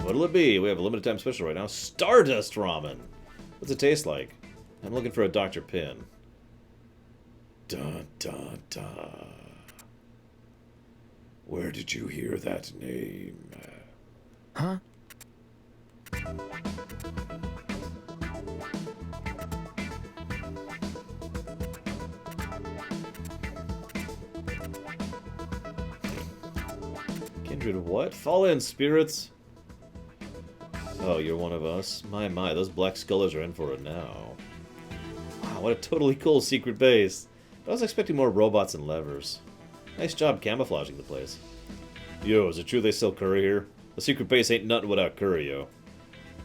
A: What'll it be? We have a limited time special right now. Stardust ramen. What's it taste like? I'm looking for a Dr. Pin. Dun dun dun. Where did you hear that name?
E: Huh?
A: Kindred what? Fallen spirits? Oh, you're one of us? My, those black scullers are in for it now. Wow, what a totally cool secret base. But I was expecting more robots and levers. Nice job camouflaging the place. Yo, is it true they sell curry here? The secret base ain't nothing without curry, yo.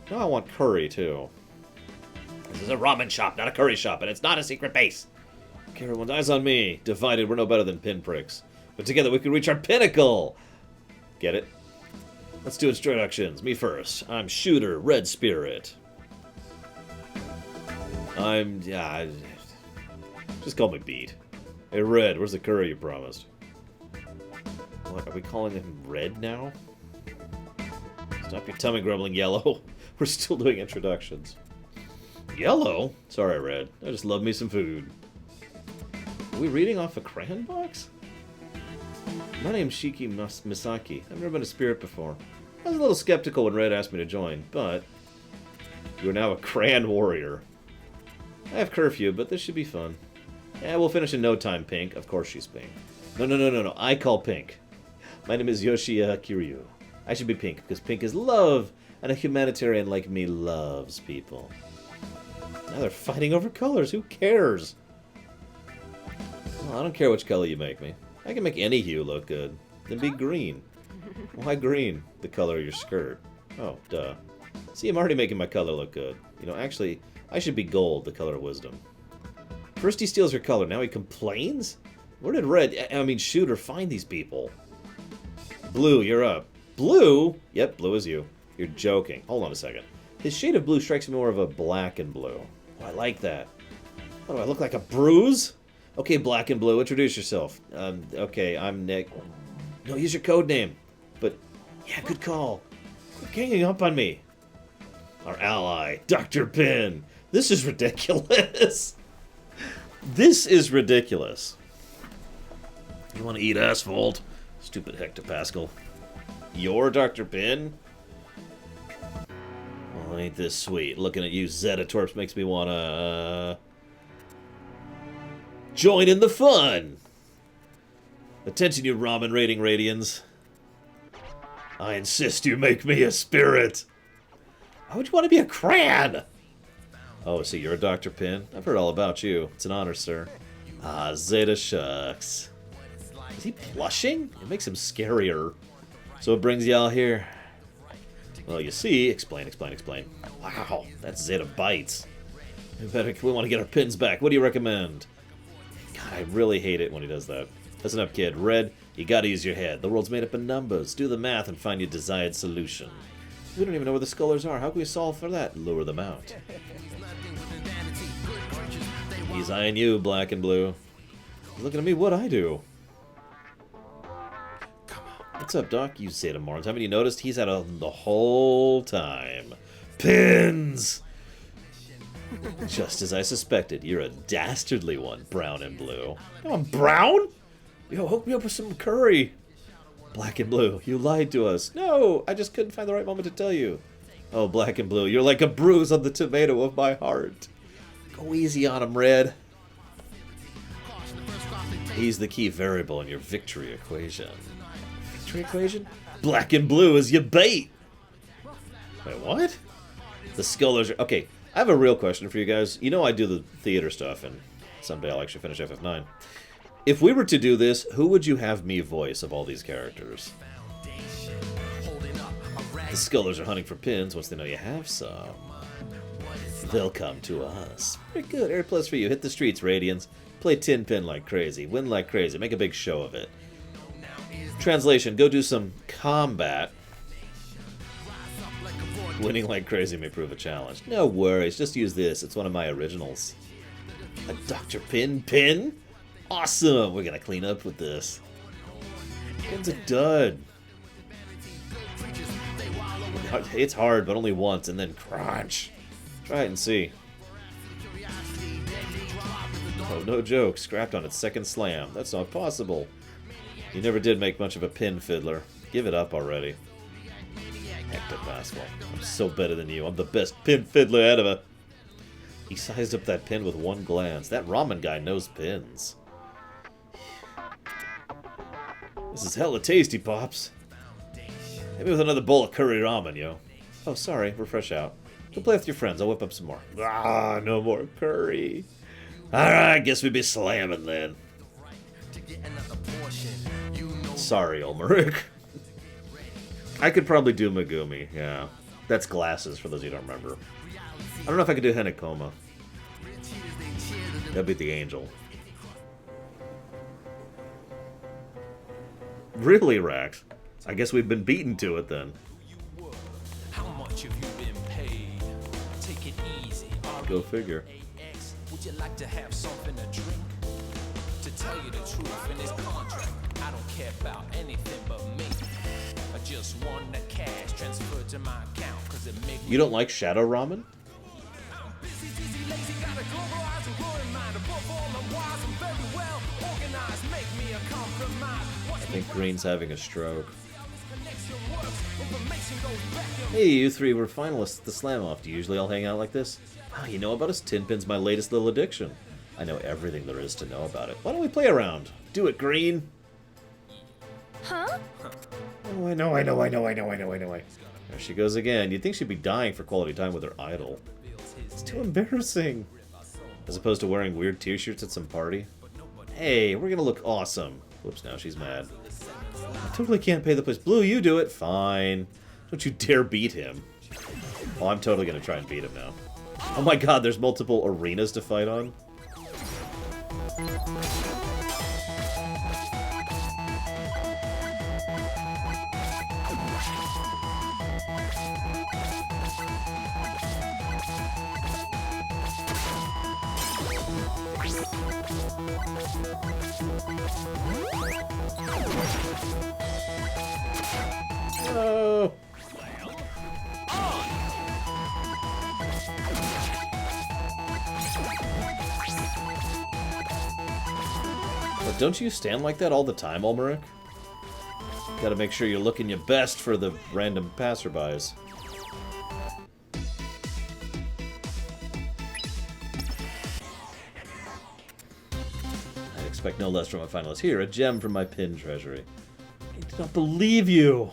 A: Now I want curry, too. This is a ramen shop, not a curry shop, and it's not a secret base. Okay, everyone's eyes on me. Divided, we're no better than pinpricks. But together we can reach our pinnacle! Get it? Let's do introductions. Me first. I'm Shooter, Red Spirit. Just call me Beat. Hey, Red, where's the curry you promised? What, are we calling him Red now? Stop your tummy grumbling, Yellow. We're still doing introductions. Yellow? Sorry, Red. I just love me some food. Are we reading off a crayon box? My name's Shiki Misaki. I've never been a spirit before. I was a little skeptical when Red asked me to join, but you are now a crayon warrior. I have curfew, but this should be fun. Yeah, we'll finish in no time, Pink. Of course she's Pink. No. I call Pink. My name is Yoshiya Kiryu. I should be Pink, because Pink is love, and a humanitarian like me loves people. Now they're fighting over colors. Who cares? Well, I don't care which color you make me. I can make any hue look good. Then be green. Why green? The color of your skirt. Oh, duh. See, I'm already making my color look good. You know, actually, I should be gold, the color of wisdom. First he steals her color, now he complains? Where did Shooter find these people? Blue, you're up. Blue? Yep, blue is you. You're joking. Hold on a second. His shade of blue strikes me more of a black and blue. Oh, I like that. What, do I look like a bruise? Okay, black and blue, introduce yourself. Okay, I'm Nick. No, use your code name. But, yeah, good call. Quit ganging up on me. Our ally, Dr. Pin. This is ridiculous. This is ridiculous. You want to eat asphalt? Stupid hectopascal. You're Dr. Pin? Well, ain't this sweet. Looking at you, Zetatorps, makes me want to, join in the fun! Attention, you ramen rating radians. I insist you make me a spirit. Why would you want to be a crayon? Oh, so you're a Dr. Pin? I've heard all about you. It's an honor, sir. Ah, Zeta shucks. Is he blushing? It makes him scarier. So it brings y'all here. Well, you see, explain. Wow, that's Zeta bites. We want to get our pins back. What do you recommend? God, I really hate it when he does that. Listen up, kid. Red, you gotta use your head. The world's made up of numbers. Do the math and find your desired solution. We don't even know where the scholars are. How can we solve for that? Lure them out. He's eyeing you, black and blue. He's looking at me. What'd I do? What's up, Doc? You say to Morons. Haven't you noticed he's had the whole time? Pins! Just as I suspected, you're a dastardly one, brown and blue. No, I'm brown? Yo, hook me up with some curry. Black and blue, you lied to us. No, I just couldn't find the right moment to tell you. Oh, black and blue, you're like a bruise on the tomato of my heart. Go easy on him, Red. He's the key variable in your victory equation. Victory equation? Black and blue is your bait. Wait, what? The Scullers are... Okay, I have a real question for you guys. You know I do the theater stuff, and someday I'll actually finish FF9. If we were to do this, who would you have me voice of all these characters? The Scullers are hunting for pins once they know you have some. They'll come to us. Pretty good. Air plus for you. Hit the streets, Radians. Play Tin Pin like crazy. Win like crazy. Make a big show of it. Translation, go do some combat. Winning like crazy may prove a challenge. No worries, just use this. It's one of my originals. A Dr. Pin? Awesome! We're gonna clean up with this. Pin's a dud. It's hard, but only once, and then crunch. Try it and see. Oh, no joke. Scrapped on its second slam. That's not possible. You never did make much of a pin fiddler. Give it up already. Hector Pascal. I'm so better than you. I'm the best pin fiddler out of a... He sized up that pin with one glance. That ramen guy knows pins. This is hella tasty, Pops. Maybe with another bowl of curry ramen, yo. Oh, sorry. We're fresh out. Go play with your friends. I'll whip up some more. Ah, no more curry. Alright, guess we'd be slamming then. Sorry, Ulmerich. I could probably do Megumi, yeah. That's glasses, for those of you who don't remember. I don't know if I could do Henekoma. That'd be the angel. Really, Rax? I guess we've been beaten to it then.
D: How much have you been paid? Take it easy.
A: Go figure.
D: Would you like to have something to drink? To tell you the truth in this contract, I don't care about anything but me. I just want the cash transferred to my account, cause it make
A: You don't like Shadow Ramen? I think Green's having a stroke. Hey, you three were finalists at the Slam-Off. Do you usually all hang out like this? Wow, you know about us? Tin Pin's my latest little addiction. I know everything there is to know about it. Why don't we play around? Do it, Green!
C: Huh?
A: Oh, I know. There she goes again. You'd think she'd be dying for quality time with her idol. It's too embarrassing. As opposed to wearing weird t-shirts at some party. Hey, we're gonna look awesome. Whoops, now she's mad. I totally can't pay the place. Blue, you do it. Fine. Don't you dare beat him. Oh, I'm totally gonna try and beat him now. Oh my god, there's multiple arenas to fight on? No! But don't you stand like that all the time, Ulmerich? Gotta make sure you're looking your best for the random passerbys. I'd expect no less from a finalist. Here, a gem from my pin treasury. I do not believe you!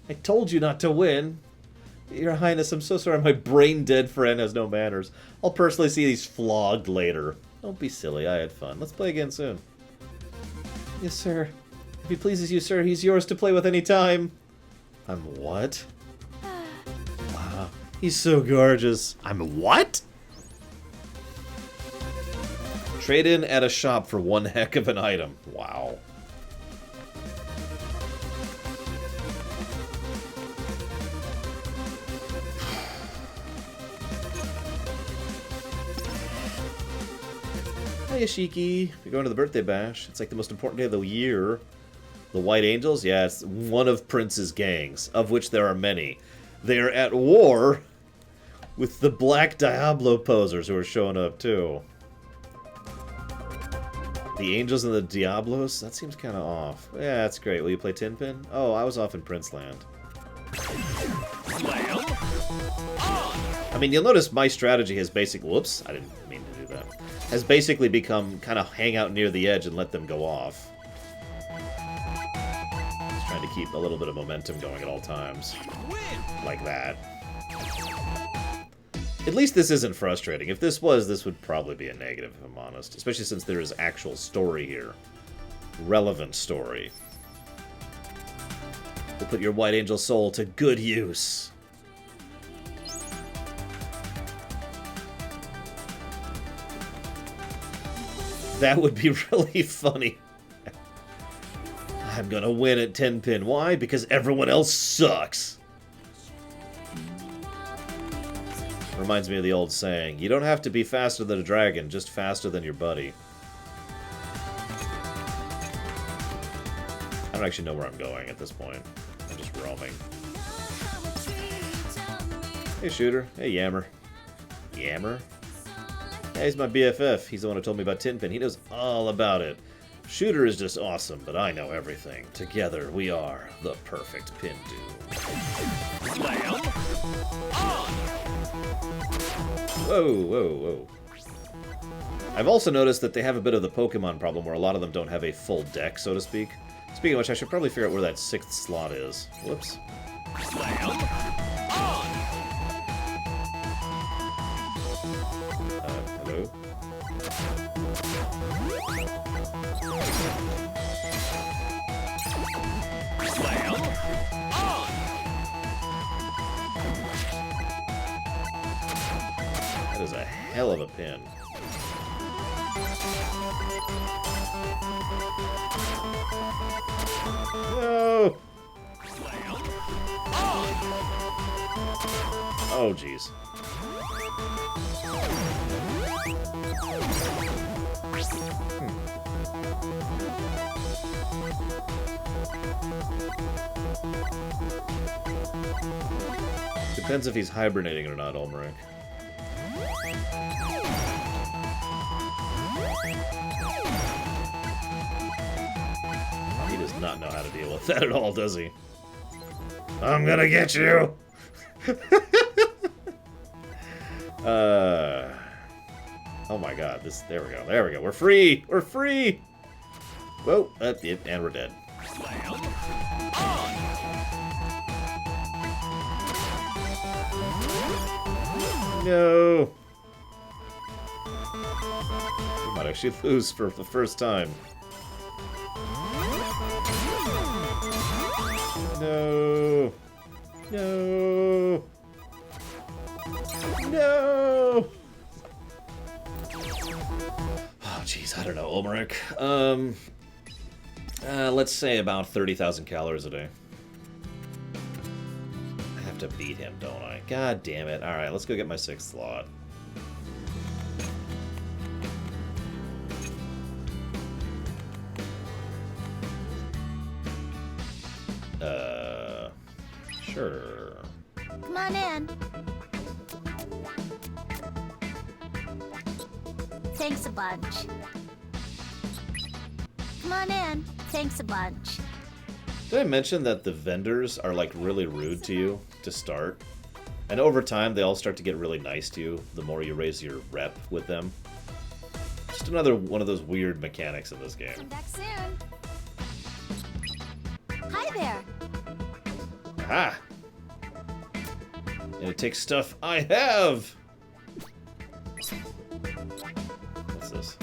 A: I told you not to win! Your Highness, I'm so sorry my brain-dead friend has no manners. I'll personally see these flogged later. Don't be silly, I had fun. Let's play again soon. Yes, sir. If he pleases you, sir, he's yours to play with any time. I'm what? Wow, he's so gorgeous. I'm what? Trade in at a shop for one heck of an item. Wow. Hi, Ashiki. You're going to the birthday bash. It's like the most important day of the year. The White Angels? Yeah, it's one of Prince's gangs, of which there are many. They are at war with the Black Diablo posers who are showing up, too. The Angels and the Diablos? That seems kind of off. Yeah, that's great. Will you play Tin Pin? Oh, I was off in Prince Land. I mean, you'll notice my strategy has basically... Whoops, I didn't mean to do that. Has basically become kind of hang out near the edge and let them go off. Just trying to keep a little bit of momentum going at all times. Like that. At least this isn't frustrating. If this was, this would probably be a negative, if I'm honest. Especially since there is actual story here. Relevant story. We'll put your White Angel soul to good use. That would be really funny. I'm gonna win at 10 pin. Why? Because everyone else sucks. Reminds me of the old saying, you don't have to be faster than a dragon, just faster than your buddy. I don't actually know where I'm going at this point. I'm just roaming. Hey, Shooter. Hey, Yammer. Yammer? Yeah, he's my BFF. He's the one who told me about Tin Pin. He knows all about it. Shooter is just awesome, but I know everything. Together, we are the perfect pin duo. Whoa, whoa, whoa. I've also noticed that they have a bit of the Pokemon problem where a lot of them don't have a full deck, so to speak. Speaking of which, I should probably figure out where that 6th slot is. Whoops. Hello? That is a hell of a pin. No! Oh, jeez. Depends if he's hibernating or not, Ulmerich. He does not know how to deal with that at all, does he? I'm gonna get you! Oh my god, there we go, there we go, we're free! We're free! Whoa, and we're dead. No! We might actually lose for the first time. No! No! No! Oh, jeez, I don't know, Ulmerich. Let's say about 30,000 calories a day. I have to beat him, don't I? God damn it. Alright, let's go get my 6th slot. Sure.
C: Come on in. Thanks a bunch. Come on in. Thanks a bunch.
A: Did I mention that the vendors are, like, really rude to you to start? And over time, they all start to get really nice to you the more you raise your rep with them. Just another one of those weird mechanics in this game.
C: Come back soon. Hi there.
A: Aha! And it takes stuff I have! What's this?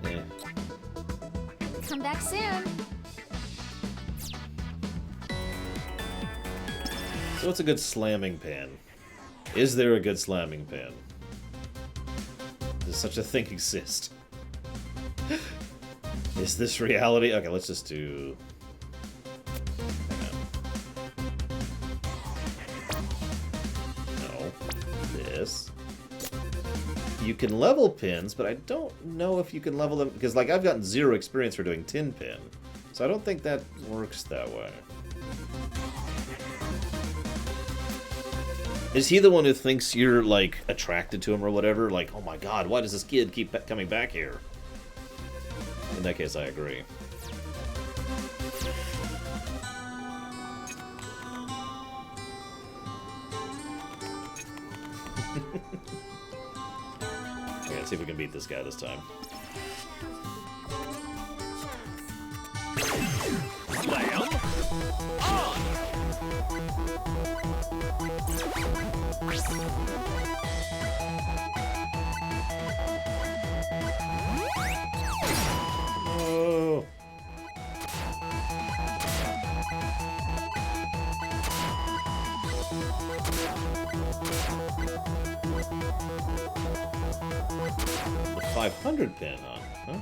A: Eh.
C: Come back soon.
A: So what's a good slamming pin? Is there a good slamming pin? Does such a thing exist? Is this reality? Okay, let's just do... You can level pins, but I don't know if you can level them, because like I've gotten 0 experience for doing tin pin, so I don't think that works that way. Is he the one who thinks you're like attracted to him or whatever? Like, oh my god, why does this kid keep coming back here? In that case, I agree. Okay, let's see if we can beat this guy this time. Oh. The 500 pin on, huh?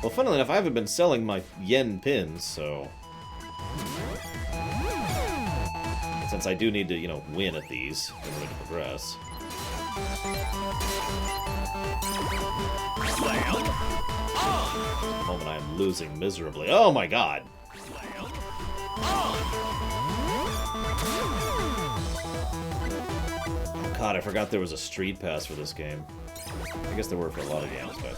A: Well, funnily enough, I haven't been selling my yen pins, so... Since I do need to, you know, win at these in order to progress. At the moment I am losing miserably. Oh my god! Oh god, I forgot there was a street pass for this game. I guess there were for a lot of games, but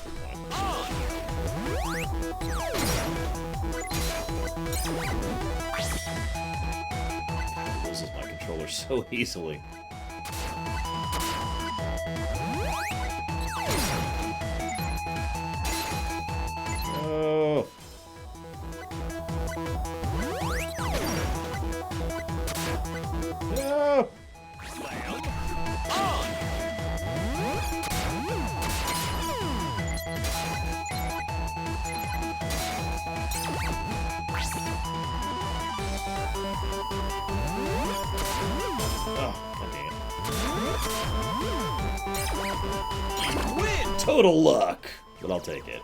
A: it loses my controller so easily. Oh. No. Win! Total luck! But I'll take it.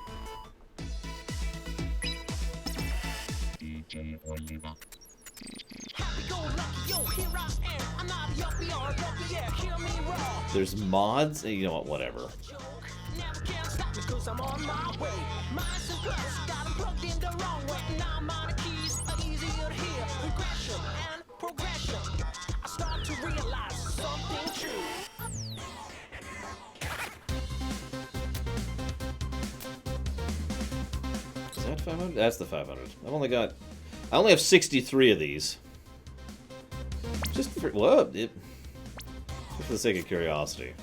A: There's mods? You know what, whatever. Is that 500? That's the 500. I only have 63 of these. Just for what? Just for the sake of curiosity.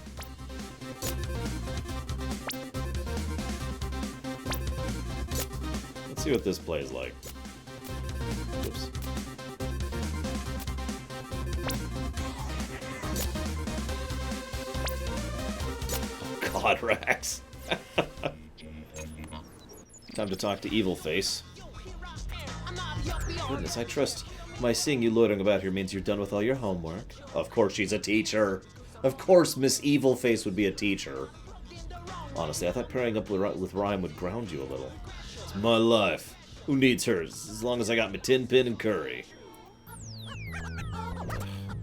A: Let's see what this plays like. Oops. Oh, God, Rax. Time to talk to Evil Face. Goodness, I trust my seeing you loitering about here means you're done with all your homework. Of course she's a teacher. Of course Miss Evil Face would be a teacher. Honestly, I thought pairing up with Rhyme would ground you a little. It's my life. Who needs hers? As long as I got my tin pin and curry.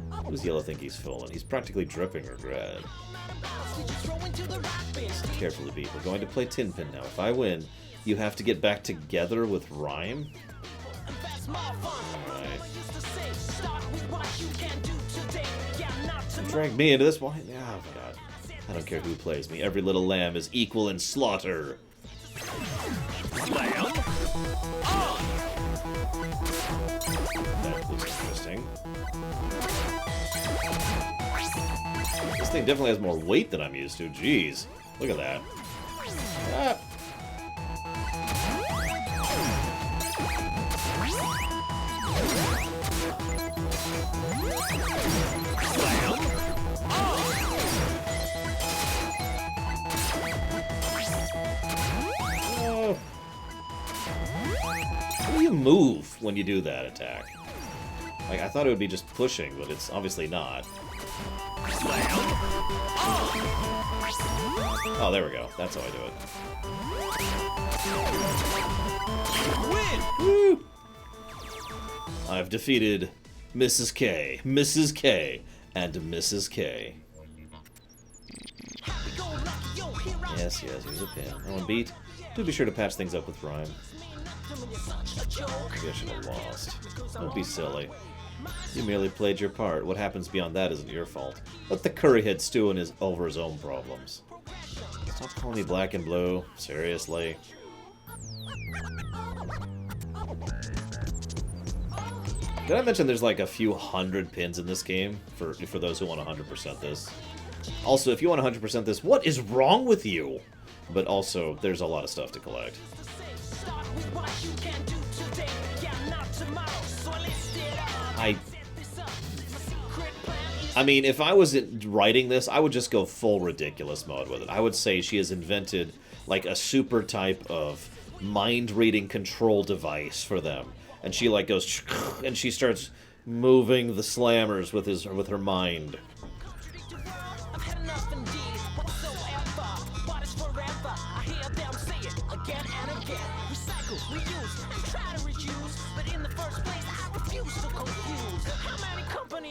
A: What does Yellow think he's fooling? He's practically dripping regret. Carefully, beat. We're going to play tin pin now. If I win, you have to get back together with Rhyme? Alright. Drag me into this one? Oh, God. I don't care who plays me. Every little lamb is equal in slaughter. That looks interesting. This thing definitely has more weight than I'm used to. Jeez. Look at that. Ah. How do you move when you do that attack? Like, I thought it would be just pushing, but it's obviously not. Oh, there we go. That's how I do it. Win! Woo! I've defeated Mrs. K, Mrs. K, and Mrs. K. Yes, yes, here's a pin. Oh, and beat. Do be sure to patch things up with Rhyme. Maybe I should have lost. Don't be silly. You merely played your part. What happens beyond that isn't your fault. Let the curry head stew over his own problems. Stop calling me black and blue. Seriously. Did I mention there's like a few hundred pins in this game for those who want 100% this? Also, if you want 100% this, what is wrong with you? But also, there's a lot of stuff to collect. I mean, if I was writing this, I would just go full ridiculous mode with it. I would say she has invented like a super type of mind-reading control device for them. And she like goes and she starts moving the slammers with her mind.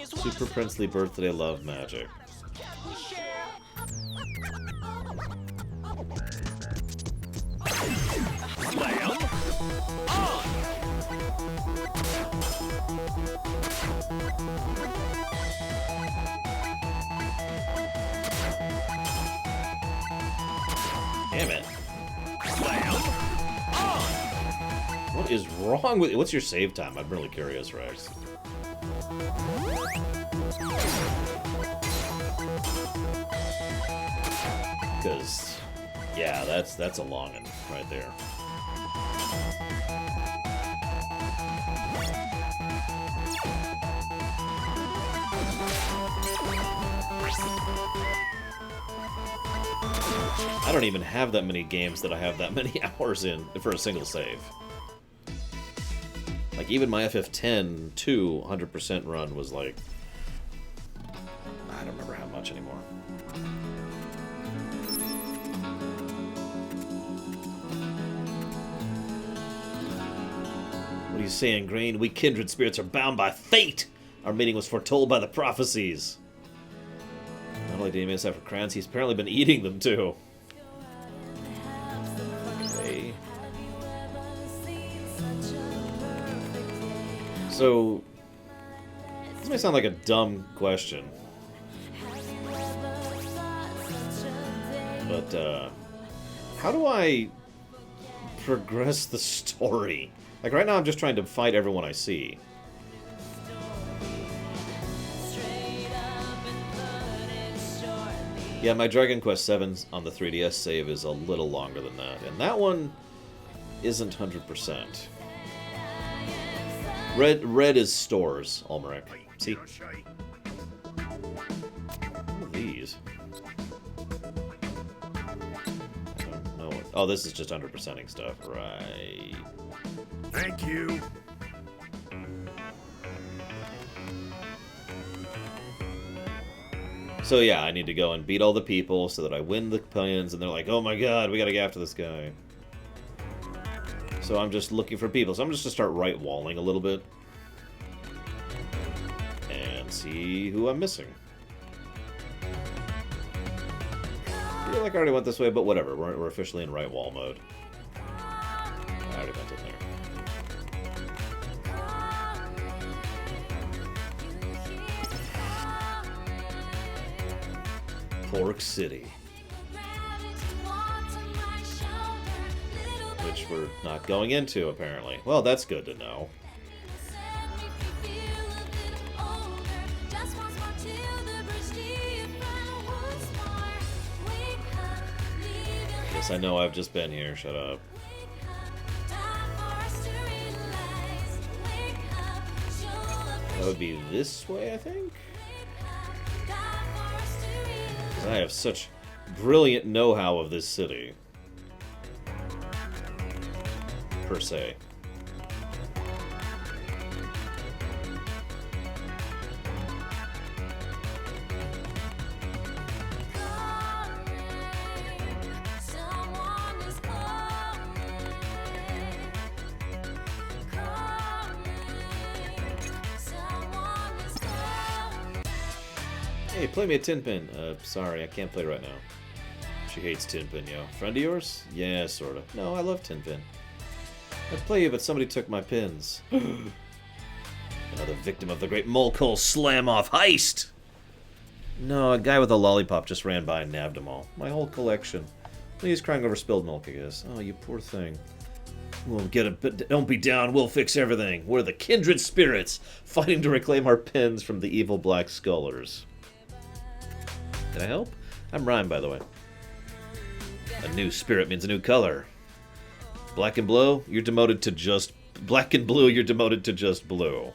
A: Super Princely Birthday Love Magic. Damn it. What is wrong with you? What's your save time? I'm really curious, Rex. Because, yeah, that's a long one right there. I don't even have that many games that I have that many hours in for a single save. Like, even my FF10 2 100% run was like... I don't remember how much anymore. What are you saying, Green? We kindred spirits are bound by fate! Our meeting was foretold by the prophecies. Not only did he miss out for crowns, he's apparently been eating them, too. Okay. So, this may sound like a dumb question. But, how do I progress the story? Like, right now I'm just trying to fight everyone I see. Yeah, my Dragon Quest VII on the 3DS save is a little longer than that. And that one isn't 100%. Red is stores, Ulmerich. See? What are these? I don't know. Oh, this is just 100%ing stuff. Right.
F: Thank you.
A: So yeah, I need to go and beat all the people so that I win the pins, and they're like, oh my god, we gotta get after this guy. So I'm just looking for people. So I'm just gonna start right-walling a little bit. And see who I'm missing. I feel like I already went this way, but whatever. We're officially in right-wall mode. I already went in there. Pork City. Which we're not going into, apparently. Well, that's good to know. Yes, I know I've just been here. Shut up. That would be this way, I think? I have such brilliant know-how of this city. Per se. Hey, play me a tin pin. Sorry, I can't play right now. She hates Tinpin, yo. Friend of yours? Yeah, sorta. No, I love Tinpin. I'd play you, but somebody took my pins. Another victim of the great Molkol slam-off heist! No, a guy with a lollipop just ran by and nabbed them all. My whole collection. He's crying over spilled milk, I guess. Oh, you poor thing. We'll get it, but don't be down. We'll fix everything. We're the kindred spirits, fighting to reclaim our pins from the evil Black Skullers. Can I help? I'm Rhyme, by the way. A new spirit means a new color. Black and blue, you're demoted to just... Black and blue, you're demoted to just blue.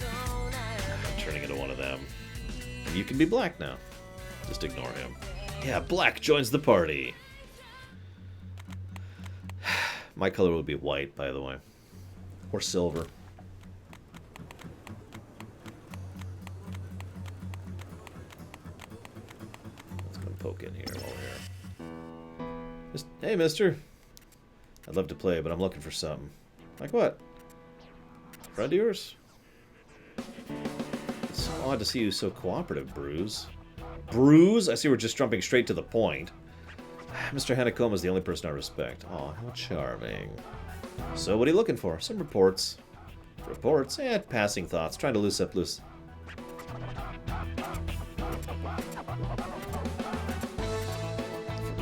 A: I'm turning into one of them. And you can be black now. Just ignore him. Yeah, black joins the party. My color would be white, by the way. Or silver. Let's go poke in here while we're here. Hey, mister. I'd love to play, but I'm looking for something. Like what? Friend of yours? It's odd to see you so cooperative, Bruise. Bruise? I see we're just jumping straight to the point. Mr. Hanakoma is the only person I respect. Aw, how charming. So, what are you looking for? Some reports. Reports? Eh, passing thoughts. Trying to loose up loose.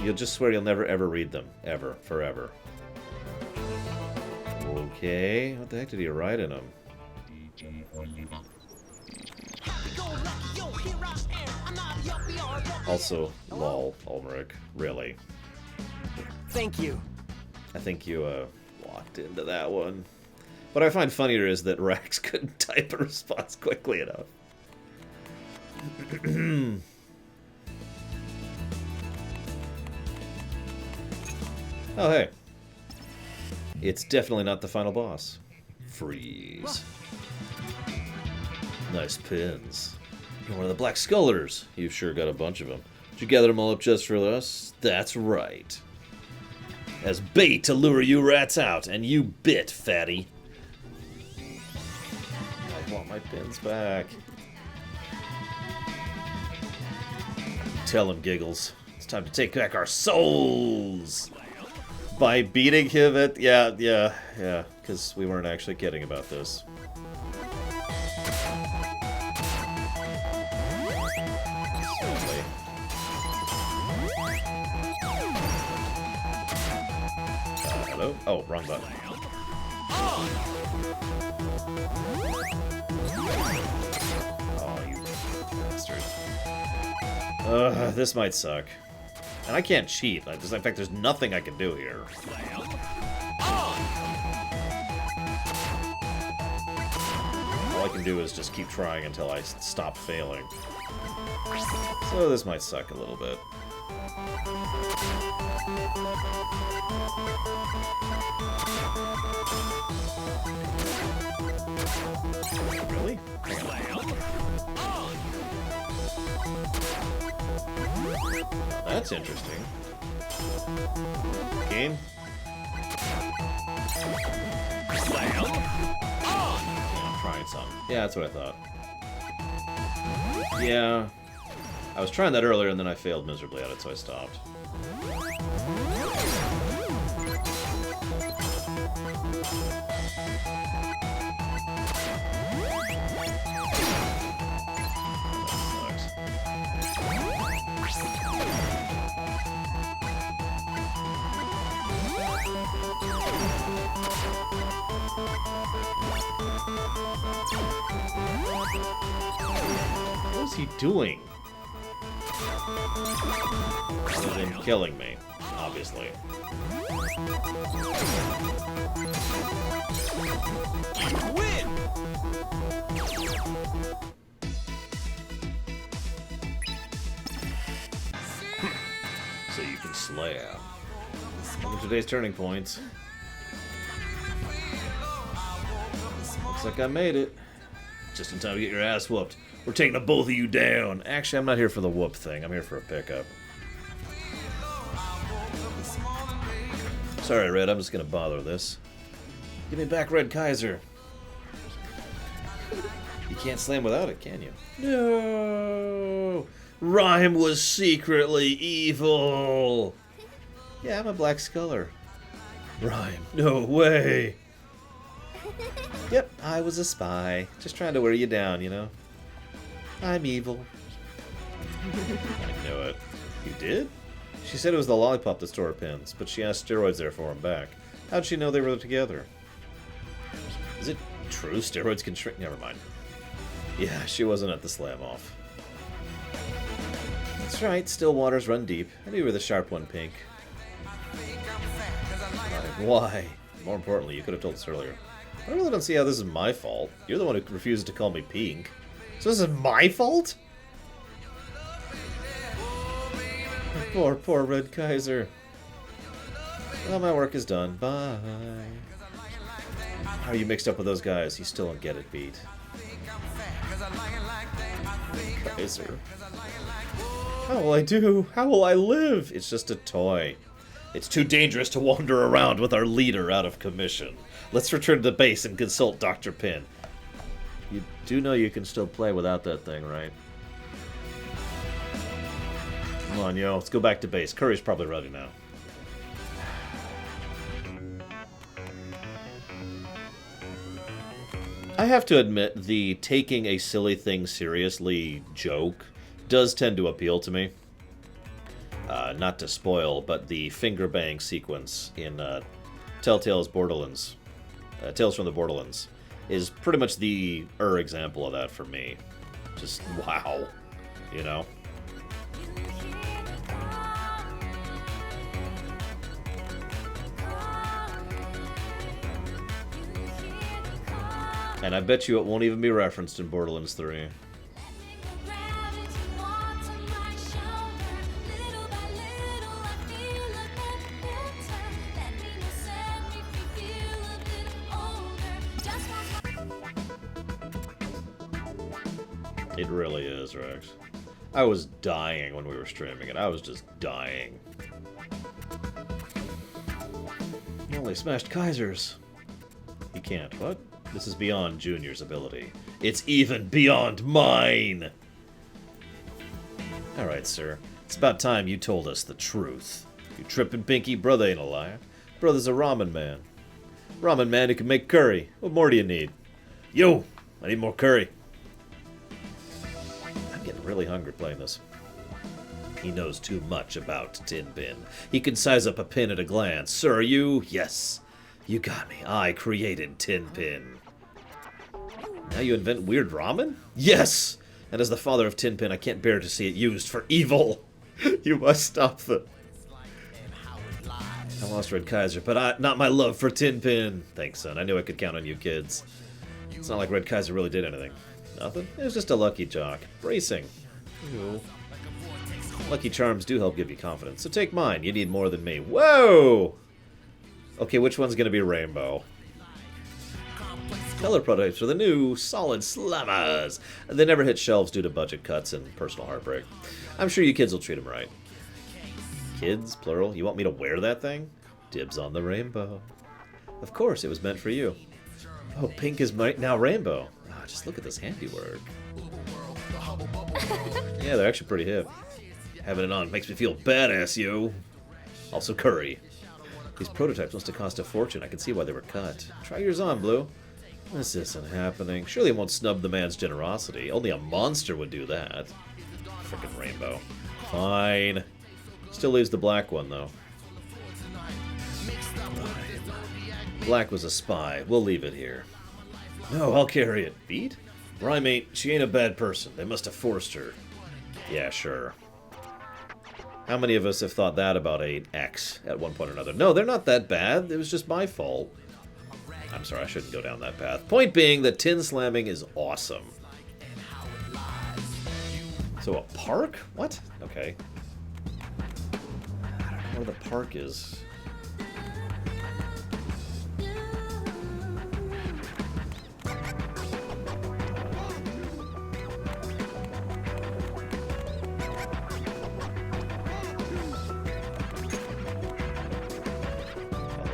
A: You'll just swear you'll never ever read them. Ever. Forever. Okay. What the heck did he write in them? Also, lol, Ulmerich. Really.
E: Thank you.
A: I think you, walked into that one. What I find funnier is that Rax couldn't type a response quickly enough. Oh, hey. It's definitely not the final boss. Freeze. Nice pins. You're one of the Black Skullers. You've sure got a bunch of them. Did you gather them all up just for us? That's right. As bait to lure you rats out, and you bit, fatty. I want my pins back. Tell him, Giggles. It's time to take back our souls! By beating him at... Yeah, because we weren't actually kidding about this. Hello? Oh, wrong button. Oh, you bastard. This might suck. And I can't cheat. In fact, there's nothing I can do here. All I can do is just keep trying until I stop failing. So this might suck a little bit. Really? Hang on. That's interesting. Game? Yeah, I'm trying something. Yeah, that's what I thought. Yeah. I was trying that earlier and then I failed miserably at it, so I stopped. What is he doing? Other than killing me, obviously.
D: Win!
A: So you can slam. Welcome to today's turning points. Looks like I made it. Just in time to get your ass whooped. We're taking the both of you down. Actually, I'm not here for the whoop thing. I'm here for a pickup. Sorry, Red. I'm just gonna bother this. Give me back Red Kaiser. You can't slam without it, can you? No. Rhyme was secretly evil. Yeah, I'm a Black Sculler. Rhyme, no way. Yep, I was a spy. Just trying to wear you down, you know? I'm evil. I knew it. You did? She said it was the lollipop that stole her pins, but she asked steroids there for them back. How'd she know they were together? Is it true steroids can shrink? Never mind. Yeah, she wasn't at the slam off. That's right, still waters run deep. I knew you were the sharp one, Pink. Why? More importantly, you could have told us earlier. I really don't see how this is my fault. You're the one who refuses to call me Pink. So this is my fault? Poor Red Kaiser. Well, my work is done. Bye. How are you mixed up with those guys? You still don't get it, Pete. Kaiser. How will I do? How will I live? It's just a toy. It's too dangerous to wander around with our leader out of commission. Let's return to the base and consult Dr. Pin. You do know you can still play without that thing, right? Come on, yo. Let's go back to base. Curry's probably ready now. I have to admit, the taking a silly thing seriously joke does tend to appeal to me. Not to spoil, but the finger bang sequence in Telltale's Borderlands, Tales from the Borderlands, is pretty much the example of that for me. Just wow, you know? And I bet you it won't even be referenced in Borderlands 3. It really is, Rex. I was dying when we were streaming it. I was just dying. You only smashed Kaisers. You can't. What? This is beyond Junior's ability. It's even beyond mine! Alright, sir. It's about time you told us the truth. You trippin' Pinky, brother ain't a liar. Brother's a ramen man. Ramen man who can make curry. What more do you need? Yo! I need more curry. I'm getting really hungry playing this. He knows too much about Tinpin. He can size up a pin at a glance. Sir, you... Yes. You got me. I created Tinpin. Now you invent weird ramen? Yes! And as the father of Tinpin, I can't bear to see it used for evil. You must stop them. I lost Red Kaiser, but not my love for Tinpin. Thanks, son. I knew I could count on you kids. It's not like Red Kaiser really did anything. Nothing? It was just a lucky jock. Bracing. Ew. Lucky charms do help give you confidence, so take mine. You need more than me. Whoa! Okay, which one's gonna be Rainbow? Color prototypes for the new Solid Slammers. They never hit shelves due to budget cuts and personal heartbreak. I'm sure you kids will treat them right. Kids, plural? You want me to wear that thing? Dibs on the rainbow. Of course, it was meant for you. Oh, pink is now rainbow. Oh, just look at this handiwork. Yeah, they're actually pretty hip. Having it on makes me feel badass, yo. Also curry. These prototypes must have cost a fortune. I can see why they were cut. Try yours on, Blue. This isn't happening. Surely it won't snub the man's generosity. Only a monster would do that. Frickin' rainbow. Fine. Still leaves the black one, though. Black was a spy. We'll leave it here. No, I'll carry it. Beat? Rhyme ain't... She ain't a bad person. They must have forced her. Yeah, sure. How many of us have thought that about an ex at one point or another? No, they're not that bad. It was just my fault. I'm sorry, I shouldn't go down that path. Point being that tin slamming is awesome. So a park? What? Okay. I don't know where the park is.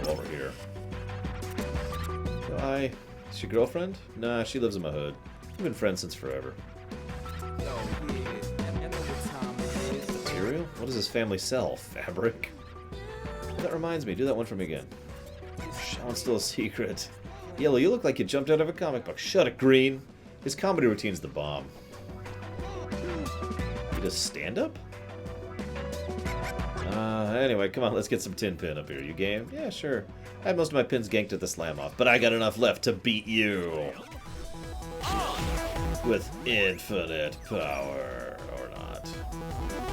A: Over here. Hi. Is your girlfriend? Nah, she lives in my hood. We've been friends since forever. What does his family sell? Fabric? That reminds me, do that one for me again. That one's still a secret. Yellow, you look like you jumped out of a comic book. Shut it, Green. His comedy routine's the bomb. He does stand-up? Anyway, come on, let's get some tin pin up here. You game? Yeah, sure. I had most of my pins ganked at the slam-off, but I got enough left to beat you. With infinite power. Or not.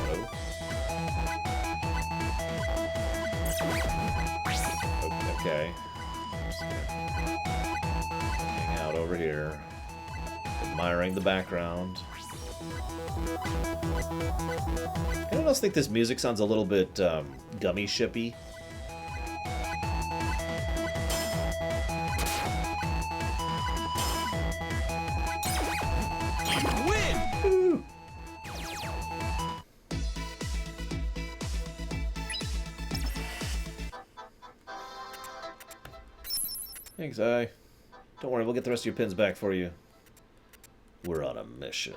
A: Oh. Okay. Just gonna hang out over here. Admiring the background. Anyone else think this music sounds a little bit gummy shippy?
D: Win!
A: Thanks, I. Don't worry, we'll get the rest of your pins back for you. We're on a mission.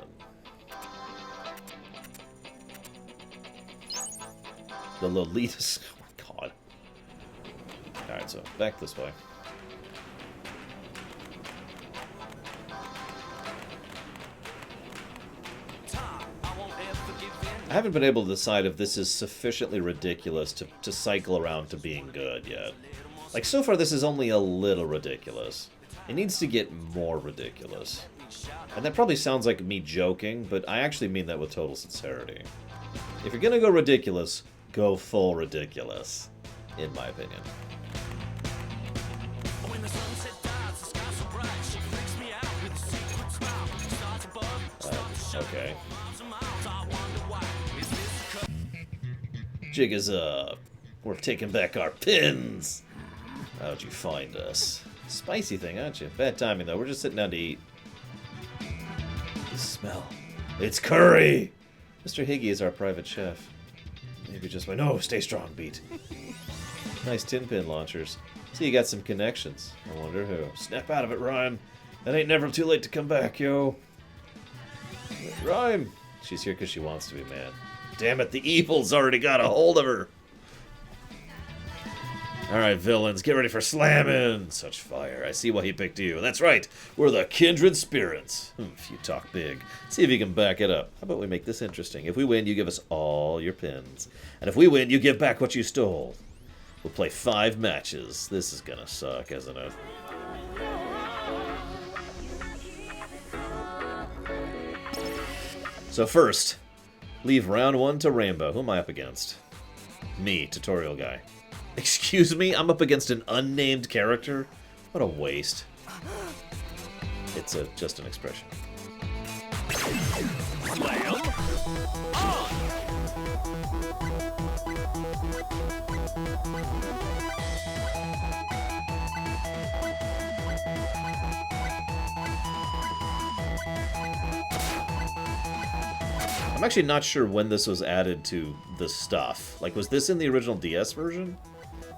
A: The Lolitas. Oh my god. Alright, so back this way. I haven't been able to decide if this is sufficiently ridiculous to cycle around to being good yet. Like, so far this is only a little ridiculous. It needs to get more ridiculous. And that probably sounds like me joking, but I actually mean that with total sincerity. If you're gonna go ridiculous, go full ridiculous. In my opinion. Okay. Jig is up. We're taking back our pins. How'd you find us? Spicy thing, aren't you? Bad timing, though. We're just sitting down to eat. The smell. It's curry! Mr. Higgy is our private chef. Maybe just my... No, stay strong, Beat. Nice tin pin launchers. See, you got some connections. I wonder who. Snap out of it, Rhyme. That ain't never too late to come back, yo. Rhyme! She's here because she wants to be mad. Damn it, the evil's already got a hold of her. Alright, villains, get ready for slamming! Such fire. I see why he picked you. That's right, we're the kindred spirits. If you talk big. See if you can back it up. How about we make this interesting? If we win, you give us all your pins. And if we win, you give back what you stole. We'll play 5 matches. This is gonna suck, isn't it? So first, leave round 1 to Rainbow. Who am I up against? Me, tutorial guy. Excuse me? I'm up against an unnamed character? What a waste. It's just an expression.
D: Slam on!
A: I'm actually not sure when this was added to the stuff. Like, was this in the original DS version?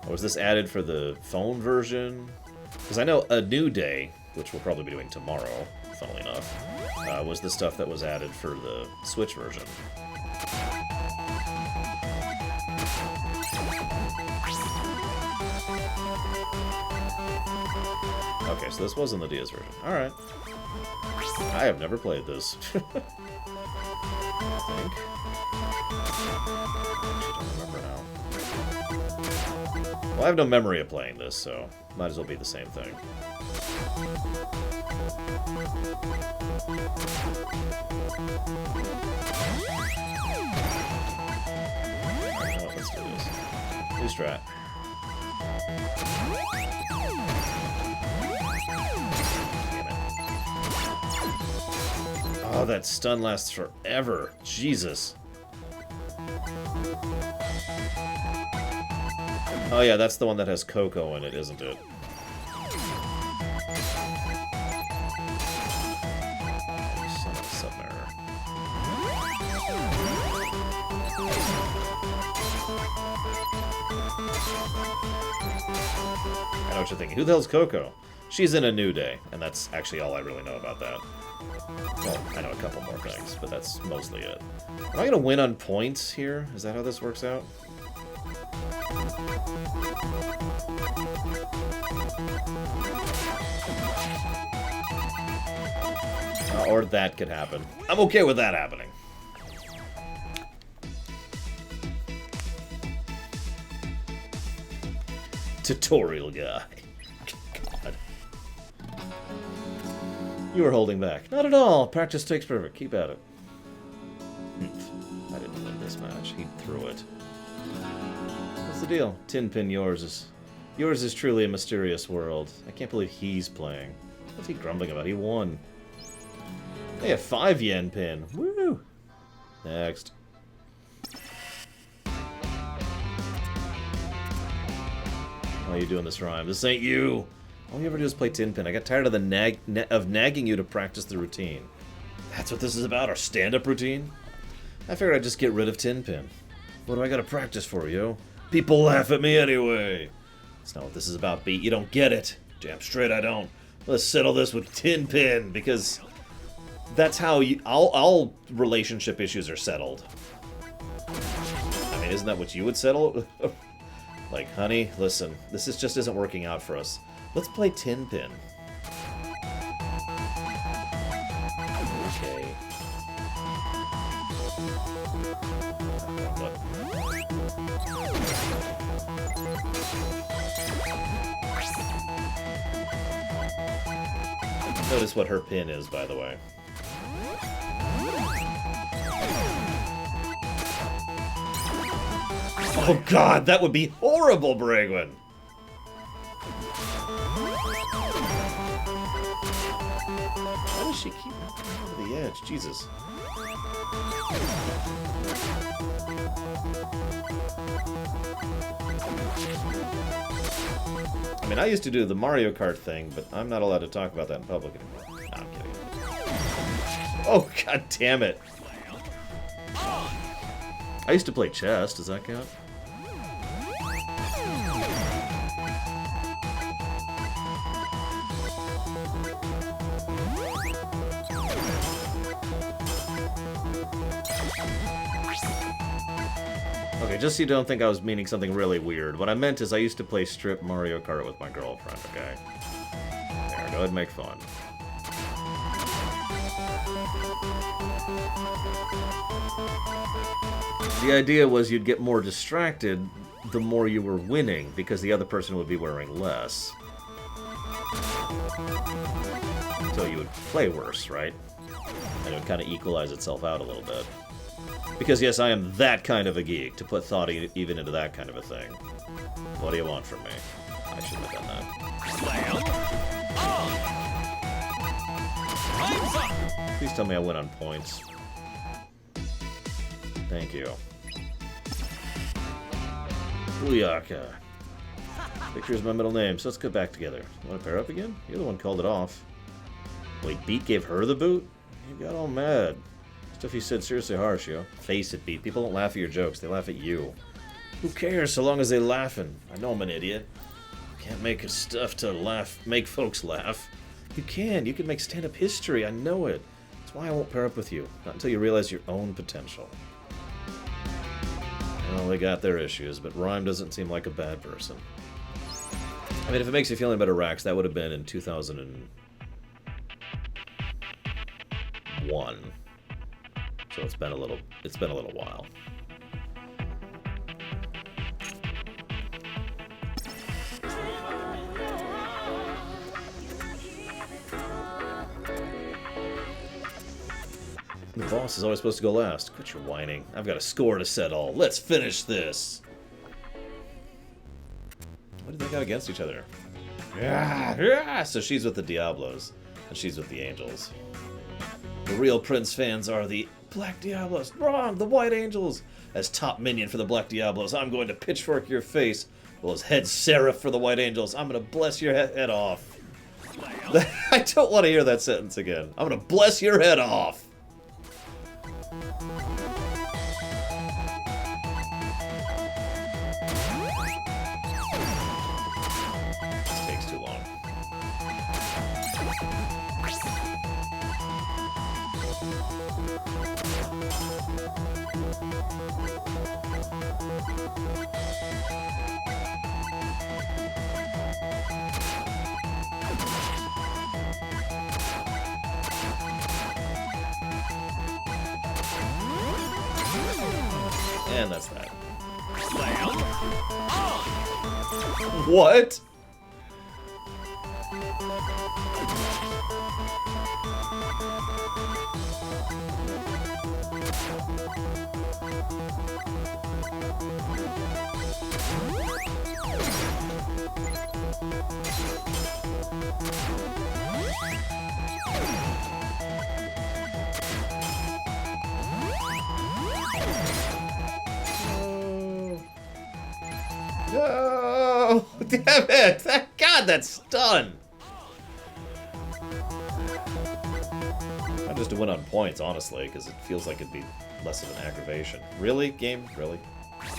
A: Or was this added for the phone version? Because I know A New Day, which we'll probably be doing tomorrow, funnily enough, was the stuff that was added for the Switch version. Okay, so this was in the DS version. Alright. I have never played this. I think. I don't remember now. Well, I have no memory of playing this, so might as well be the same thing. Alright, let's do this. New strat. Oh, that stun lasts forever. Jesus. Oh yeah, that's the one that has Coco in it, isn't it? Son of a submariner. I know what you're thinking. Who the hell's Coco? She's in A New Day, and that's actually all I really know about that. Well, I know a couple more things, but that's mostly it. Am I gonna win on points here? Is that how this works out? Or that could happen. I'm okay with that happening. Tutorial guy. God. You were holding back. Not at all. Practice takes forever. Keep at it. I didn't win this match. He threw it. What's the deal? Tinpin, yours is truly a mysterious world. I can't believe he's playing. What's he grumbling about? He won. Hey, a 5 yen pin. Woo! Next. Why are you doing this rhyme? This ain't you! All you ever do is play Tinpin. I got tired of nagging you to practice the routine. That's what this is about, our stand-up routine? I figured I'd just get rid of Tinpin. What do I gotta practice for, yo? People laugh at me anyway! That's not what this is about, Beat. You don't get it. Damn straight I don't. Let's settle this with Tinpin, because that's how all relationship issues are settled. I mean, isn't that what you would settle? Like, honey, listen, this just isn't working out for us. Let's play Tinpin. Okay. Notice what her pin is, by the way. Oh god, that would be horrible, Bragwin! Why does she keep going over the edge? Jesus. I mean, I used to do the Mario Kart thing, but I'm not allowed to talk about that in public anymore. No, I'm kidding. Oh, god damn it. I used to play chess. Does that count? Okay, just so you don't think I was meaning something really weird. What I meant is I used to play strip Mario Kart with my girlfriend, okay? There, go ahead and make fun. The idea was you'd get more distracted the more you were winning, because the other person would be wearing less. So you would play worse, right? And it would kind of equalize itself out a little bit. Because yes, I am that kind of a geek, to put thought even into that kind of a thing. What do you want from me? I shouldn't have done that. Please tell me I win on points. Thank you. Booyaka. Victor is my middle name, so let's get back together. Want to pair up again? You're the one who called it off. Wait, Beat gave her the boot? You got all mad. Stuff you said seriously harsh, yo. Face it, Beat. People don't laugh at your jokes, they laugh at you. Who cares so long as they laughing? I know I'm an idiot. Can't make stuff to make folks laugh. You can make stand-up history, I know it. That's why I won't pair up with you. Not until you realize your own potential. Well, they got their issues, but Rhyme doesn't seem like a bad person. I mean, if it makes you feel any better, Rax, that would have been in 2001. So it's been a little while. The boss is always supposed to go last. Quit your whining. I've got a score to settle. Let's finish this. What do they got against each other? Yeah. So she's with the Diablos, and she's with the Angels. The real Prince fans are the Black Diablos. Wrong, the White Angels. As top minion for the Black Diablos, I'm going to pitchfork your face. Well, as head seraph for the White Angels, I'm going to bless your head off. I don't want to hear that sentence again. I'm going to bless your head off. This takes too long. And that's that. What? No! Damn it! God, that stun! I just win on points, honestly, because it feels like it'd be less of an aggravation. Really, game? Really?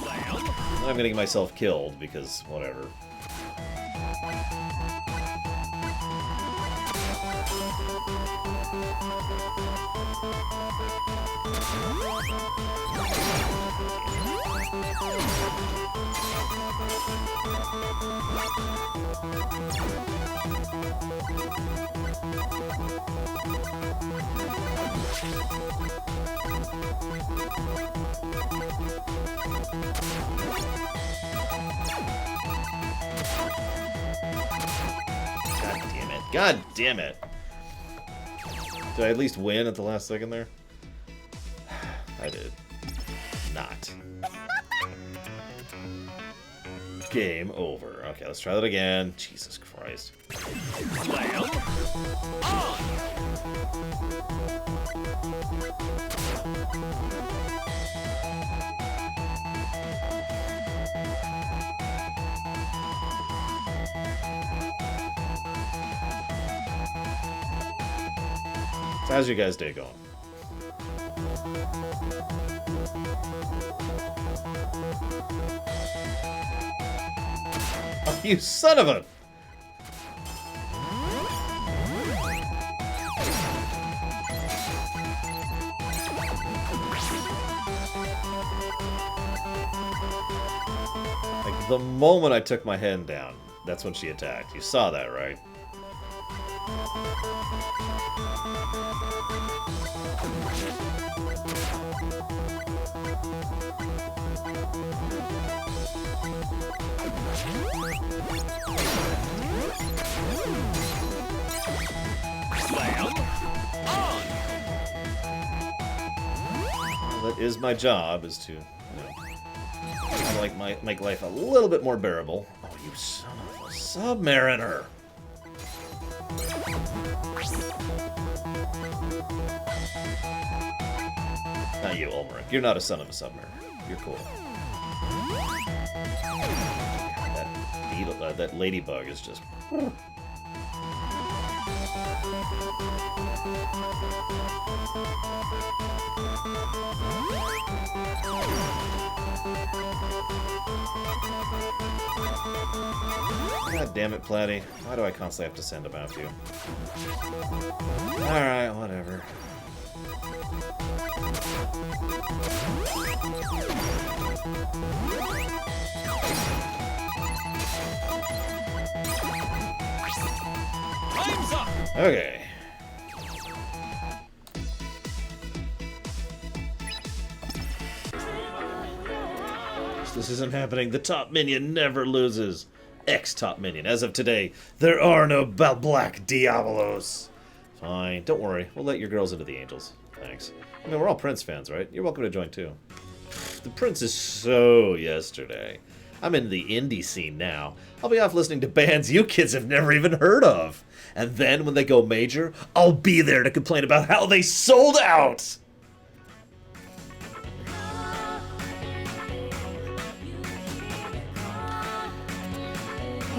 A: I'm getting myself killed because whatever. God damn it. God damn it. Did I at least win at the last second there? I did. Not. Game over. Okay, let's try that again. Jesus Christ. So how's your guys' day going? Oh, you son of a... Like, the moment I took my hand down, that's when she attacked. You saw that, right? That is my job, is to, you know, like make life a little bit more bearable. Oh, you son of a submariner! Not you, Ulmerich. You're not a son of a submariner. You're cool. God, that beetle, that ladybug is just. God damn it, Platy. Why do I constantly have to send him after you? Alright, whatever. Okay. This isn't happening. The top minion never loses. Ex-top minion. As of today, there are no black Diabolos. Fine. Don't worry. We'll let your girls into the Angels. Thanks. I mean, we're all Prince fans, right? You're welcome to join, too. The Prince is so yesterday. I'm in the indie scene now. I'll be off listening to bands you kids have never even heard of. And then, when they go major, I'll be there to complain about how they sold out!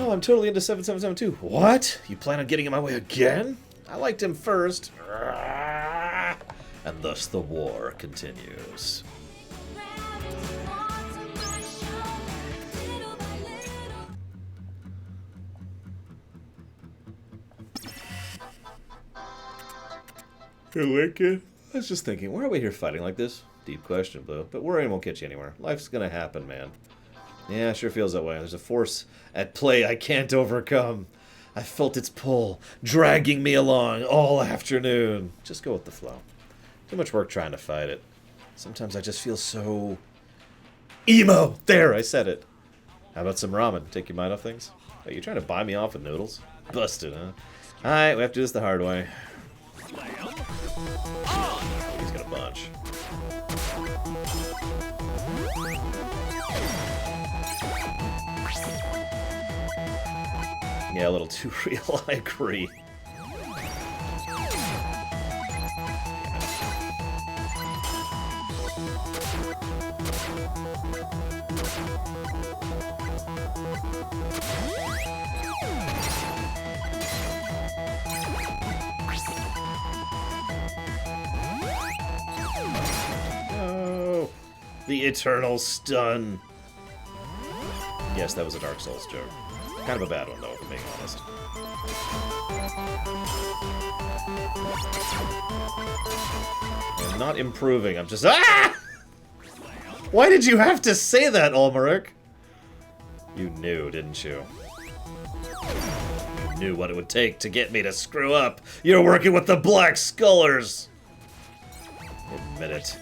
A: Oh, I'm totally into 7772. What? You plan on getting in my way again? I liked him first. And thus the war continues. You like it? I was just thinking, why are we here fighting like this? Deep question, Blue. But worrying won't get you anywhere. Life's gonna happen, man. Yeah, sure feels that way. There's a force at play I can't overcome. I felt its pull, dragging me along all afternoon. Just go with the flow. Too much work trying to fight it. Sometimes I just feel so... emo! There, I said it. How about some ramen? Take your mind off things? Are you trying to buy me off with noodles? Busted, huh? Alright, we have to do this the hard way. He's got a bunch. Yeah, a little too real, I agree. Oh, the eternal stun. Yes, that was a Dark Souls joke. Kind of a bad one, though, if I'm being honest. I'm not improving, I'm just... Ah! Why did you have to say that, Ulmerich? You knew, didn't you? You knew what it would take to get me to screw up. You're working with the Black Skullers! Admit it.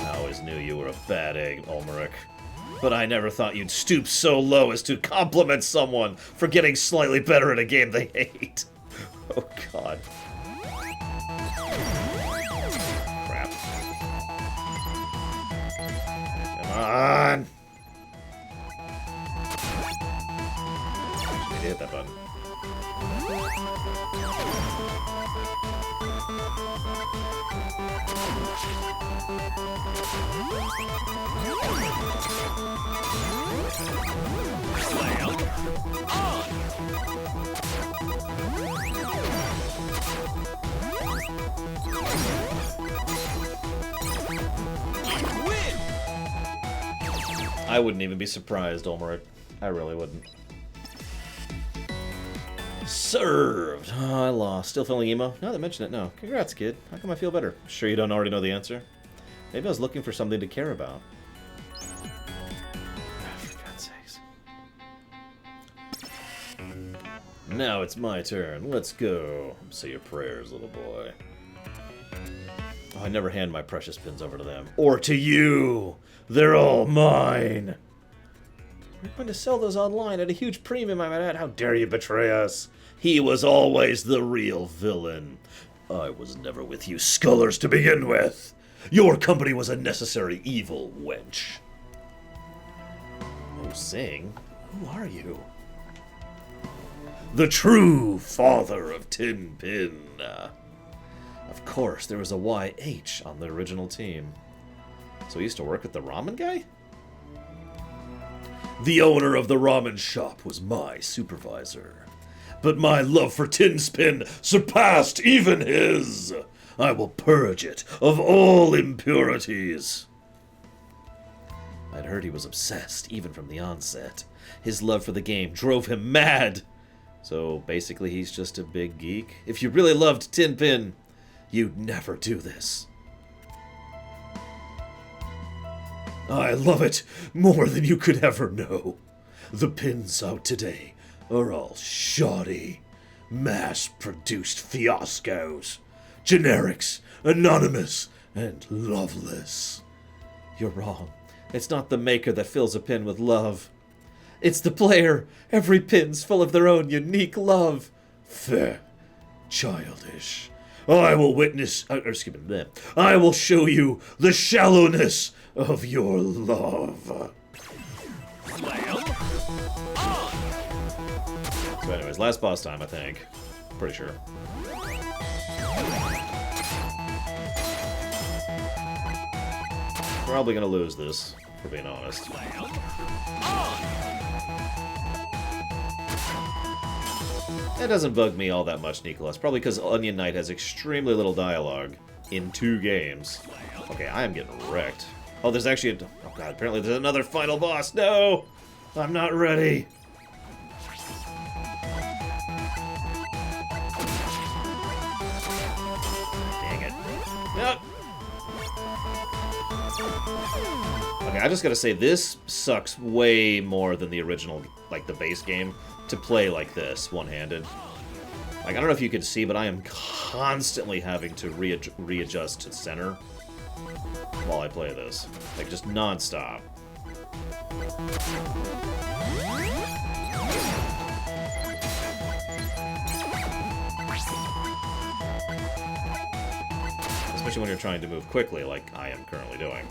A: I always knew you were a bad egg, Ulmerich. But I never thought you'd stoop so low as to compliment someone for getting slightly better at a game they hate. Oh, God. Crap. Come on! I need to hit that button. I wouldn't even be surprised, Ulmerich. I really wouldn't. Served. Oh, I lost. Still feeling emo? Now that I mention it, no. Congrats, kid. How come I feel better? Sure you don't already know the answer? Maybe I was looking for something to care about. For God's sakes. Now it's my turn. Let's go. Say your prayers, little boy. Oh, I never hand my precious pins over to them. Or to you! They're all mine! We're going to sell those online at a huge premium, I might add. How dare you betray us? He was always the real villain. I was never with you Skullers to begin with. Your company was a necessary evil, wench. Oh, Sing, who are you? The true father of Tin Pin. Of course, there was a YH on the original team. So he used to work with the ramen guy? The owner of the ramen shop was my supervisor. But my love for Tinspin surpassed even his. I will purge it of all impurities. I'd heard he was obsessed, even from the onset. His love for the game drove him mad. So basically he's just a big geek. If you really loved Tinpin, you'd never do this. I love it more than you could ever know. The pins out today are all shoddy, mass-produced fiascos. Generics, anonymous, and loveless. You're wrong. It's not the maker that fills a pin with love. It's the player. Every pin's full of their own unique love. Fair. Childish. I will witness... excuse me. I will show you the shallowness of your love. So anyways, last boss time, I think. Pretty sure. Probably gonna lose this, for being honest. That doesn't bug me all that much, Nicholas. Probably because Onion Knight has extremely little dialogue in 2 games. Okay, I am getting wrecked. Oh, there's actually a... oh god, apparently there's another final boss. No! I'm not ready. Yep. Okay, I just gotta say, this sucks way more than the original, like the base game, to play like this, one-handed. Like, I don't know if you can see, but I am constantly having to readjust to center while I play this. Like, just non-stop. Especially when you're trying to move quickly, like I am currently doing.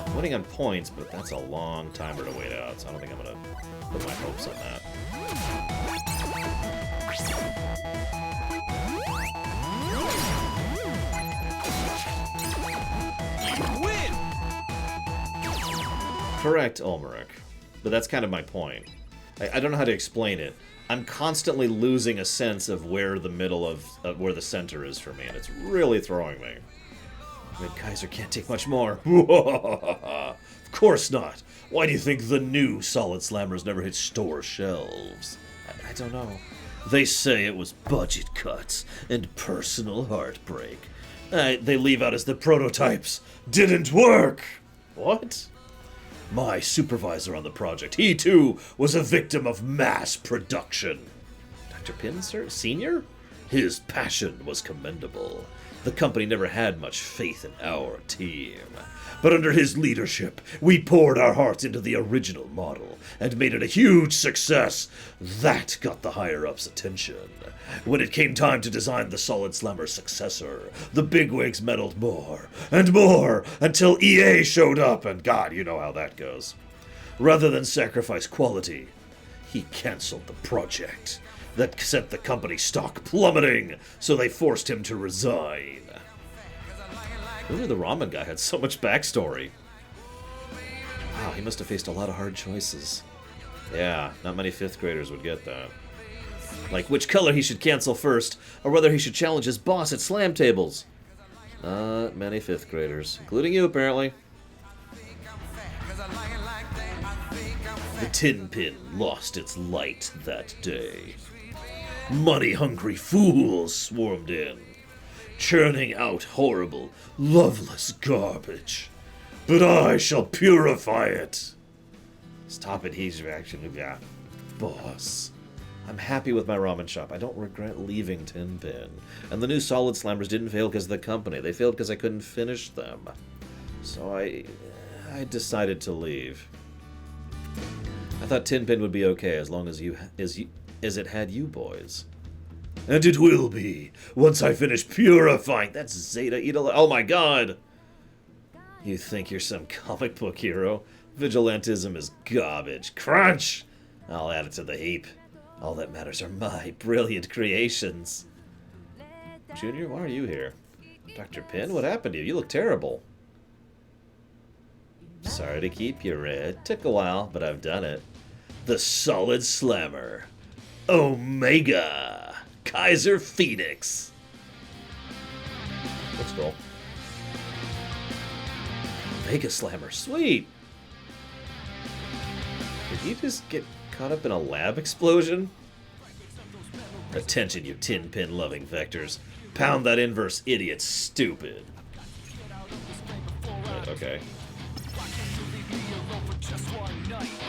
A: I'm winning on points, but that's a long timer to wait out, so I don't think I'm gonna put my hopes on that.
D: Win!
A: Correct, Ulmerich. But that's kind of my point. I don't know how to explain it. I'm constantly losing a sense of where the middle of where the center is for me, and it's really throwing me. I mean, Kaiser can't take much more. Of course not. Why do you think the new Solid Slammers never hit store shelves? I don't know. They say it was budget cuts and personal heartbreak. They leave out as the prototypes didn't work. What? My supervisor on the project, he too was a victim of mass production. Dr. Pin, sir? Senior? His passion was commendable. The company never had much faith in our team. But under his leadership, we poured our hearts into the original model and made it a huge success. That got the higher-ups' attention. When it came time to design the Solid Slammer successor, the bigwigs meddled more and more until EA showed up, and God, you know how that goes. Rather than sacrifice quality, he canceled the project. That sent the company stock plummeting, so they forced him to resign. Really, the ramen guy had so much backstory. Wow, he must have faced a lot of hard choices. Yeah, not many 5th graders would get that. Like which color he should cancel first, or whether he should challenge his boss at slam tables. Not many 5th graders, including you apparently. The Tin Pin lost its light that day. Money-hungry fools swarmed in, churning out horrible, loveless garbage. But I shall purify it. Stop it, he's reaction. Yeah. Boss. I'm happy with my ramen shop. I don't regret leaving Tin Pin. And the new Solid Slammers didn't fail because of the company. They failed because I couldn't finish them. So I decided to leave. I thought Tin Pin would be okay as long as it had you boys. And it will be, once I finish purifying. That's Zeta Idol. Oh my god! You think you're some comic book hero? Vigilantism is garbage. Crunch! I'll add it to the heap. All that matters are my brilliant creations. Junior, why are you here? Dr. Pin, what happened to you? You look terrible. Sorry to keep you, Red. Took a while, but I've done it. The Solid Slammer. Omega. Kaiser Phoenix. Looks cool. Omega Slammer. Sweet. Did you just get caught up in a lab explosion? Attention, you Tin Pin loving vectors. Pound that inverse idiot stupid. Okay.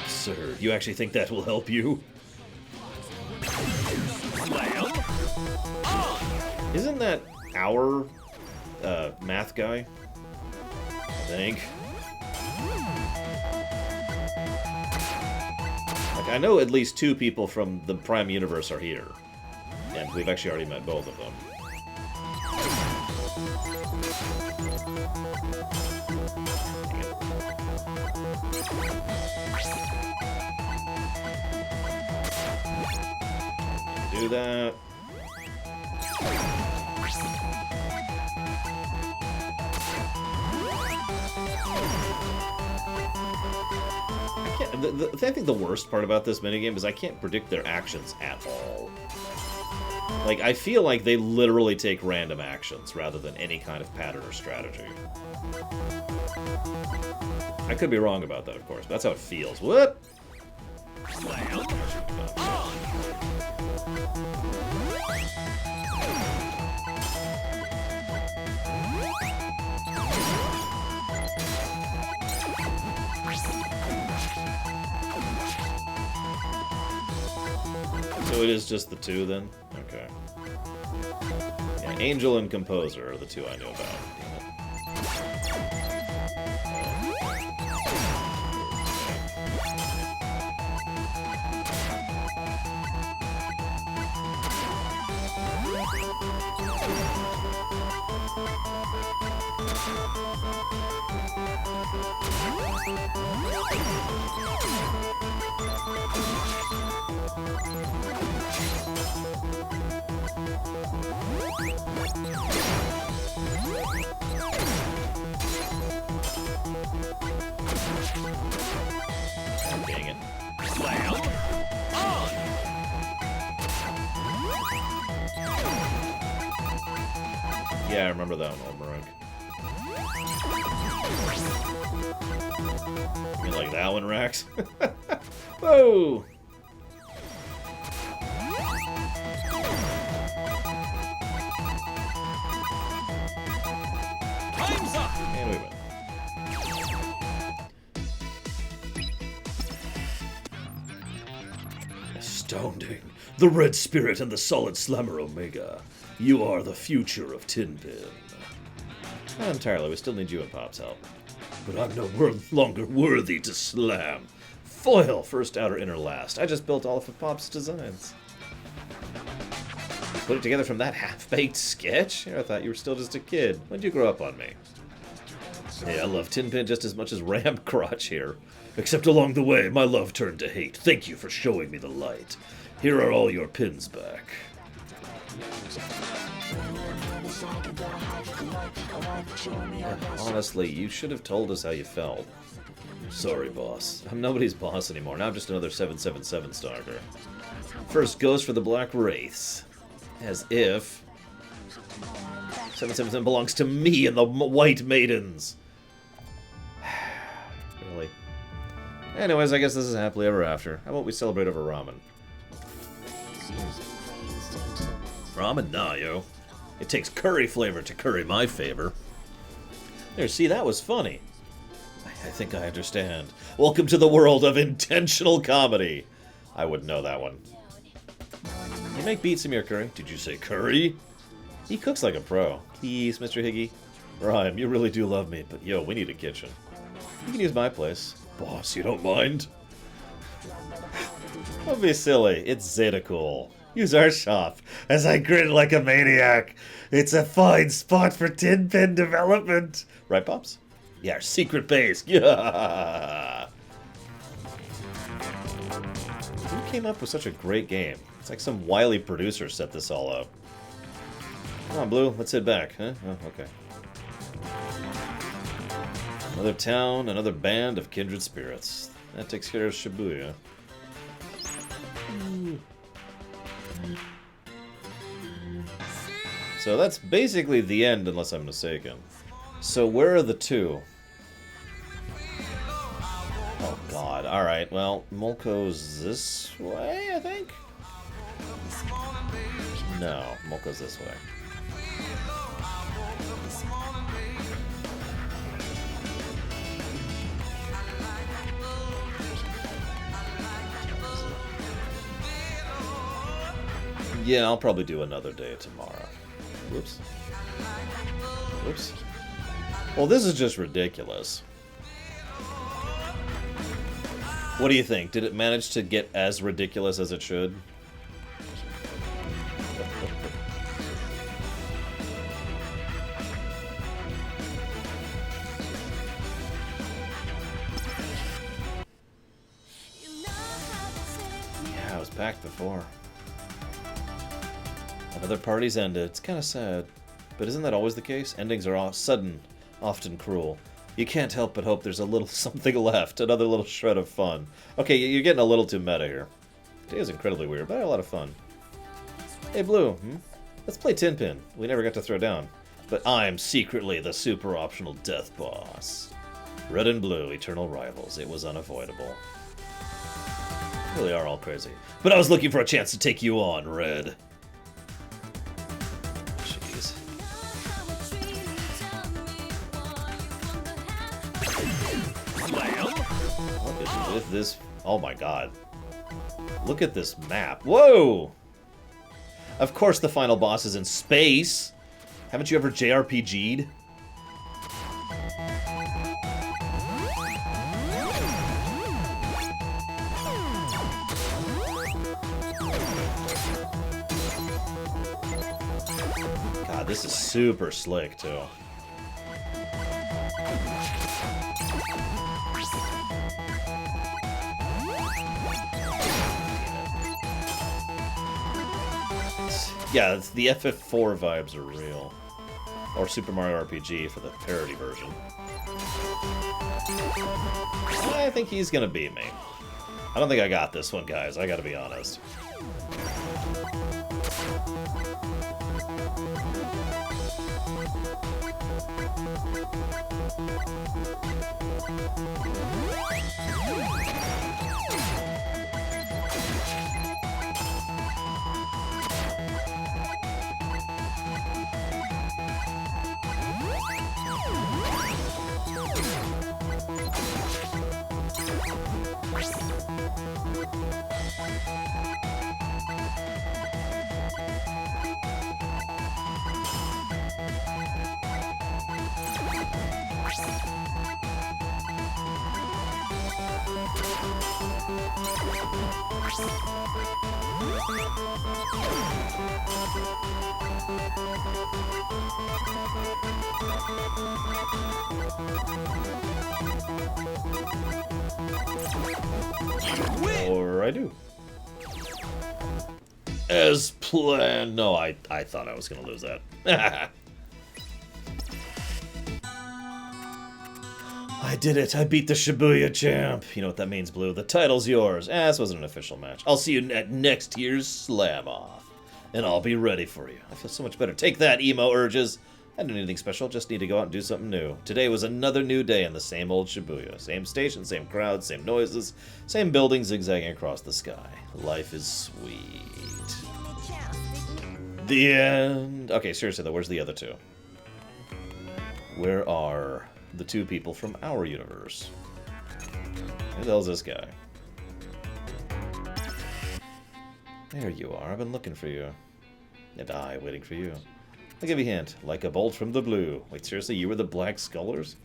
A: Absurd. You actually think that will help you? Isn't that our math guy? I think. Like, I know at least 2 people from the Prime Universe are here. And we've actually already met both of them. Do that. I think the worst part about this minigame is I can't predict their actions at all. Like, I feel like they literally take random actions rather than any kind of pattern or strategy. I could be wrong about that, of course, but that's how it feels. What? Oh, it is just the two then? Okay. Yeah, Angel and Composer are the two I know about. Dang it.
D: Slam on!
A: Yeah, I remember that one, Olmarunk. You mean like that one, Rax? Whoa!
D: Time's up!
A: And we win. Astounding. The Red Spirit and the Solid Slammer Omega. You are the future of Tinpin. Not entirely, we still need you and Pop's help. But I'm no longer worthy to slam. Foil, first, outer, inner, last. I just built all of Pop's designs. Put it together from that half-baked sketch? I thought you were still just a kid. When'd you grow up on me? Hey, I love Tinpin just as much as Ram Crotch here. Except along the way, my love turned to hate. Thank you for showing me the light. Here are all your pins back. Honestly, you should have told us how you felt. Sorry, boss. I'm nobody's boss anymore. Now I'm just another 777 stalker. First goes for the Black Wraiths. As if 777 belongs to me and the White Maidens. Really? Anyways, I guess this is happily ever after. How about we celebrate over ramen? Ramen? Nah, yo. It takes curry flavor to curry my favor. There, see, that was funny. I think I understand. Welcome to the world of intentional comedy. I wouldn't know that one. You make beats in your curry. Did you say curry? He cooks like a pro. Please, Mr. Higgy. Rhyme, you really do love me, but yo, we need a kitchen. You can use my place. Boss, you don't mind? Don't be silly. It's Zeta Cool. Use our shop as I grin like a maniac. It's a fine spot for Tinpin development. Right, Pops? Yeah, our secret base. Yeah. Who came up with such a great game? It's like some wily producer set this all up. Come on, Blue. Let's head back. Huh? Oh, okay. Another town, another band of kindred spirits. That takes care of Shibuya. So that's basically the end, unless I'm mistaken. So where are the two? Oh god, alright, well, Molko's this way, I think? No, Molko's this way. Yeah, I'll probably do another day tomorrow. Whoops. Whoops. Well, this is just ridiculous. What do you think? Did it manage to get as ridiculous as it should? Yeah, I was packed before. Another party's ended. It's kind of sad. But isn't that always the case? Endings are all sudden, often cruel. You can't help but hope there's a little something left. Another little shred of fun. Okay, you're getting a little too meta here. Today was incredibly weird, but I had a lot of fun. Hey, Blue. Let's play Tinpin. We never got to throw down. But I'm secretly the super optional death boss. Red and Blue, eternal rivals. It was unavoidable. Really are all crazy. But I was looking for a chance to take you on, Red. What is with this? Oh my god. Look at this map. Whoa! Of course the final boss is in space. Haven't you ever JRPG'd? God, this is super slick, too. Yeah, it's the FF4 vibes are real. Or Super Mario RPG for the parody version. I think he's gonna beat me. I don't think I got this one, guys. I gotta be honest. Or I do. As planned. No, I thought I was going to lose that. I did it. I beat the Shibuya champ. You know what that means, Blue. The title's yours. This wasn't an official match. I'll see you at next year's Slam Off. And I'll be ready for you. I feel so much better. Take that, emo urges. I don't need anything special. Just need to go out and do something new. Today was another new day in the same old Shibuya. Same station, same crowd, same noises, same buildings zigzagging across the sky. Life is sweet. The end. Okay, seriously though, where's the other two? Where are the two people from our universe? Who the hell's this guy? There you are. I've been looking for you. And I waiting for you. I'll give you a hint. Like a bolt from the blue. Wait, seriously? You were the Black Scullers?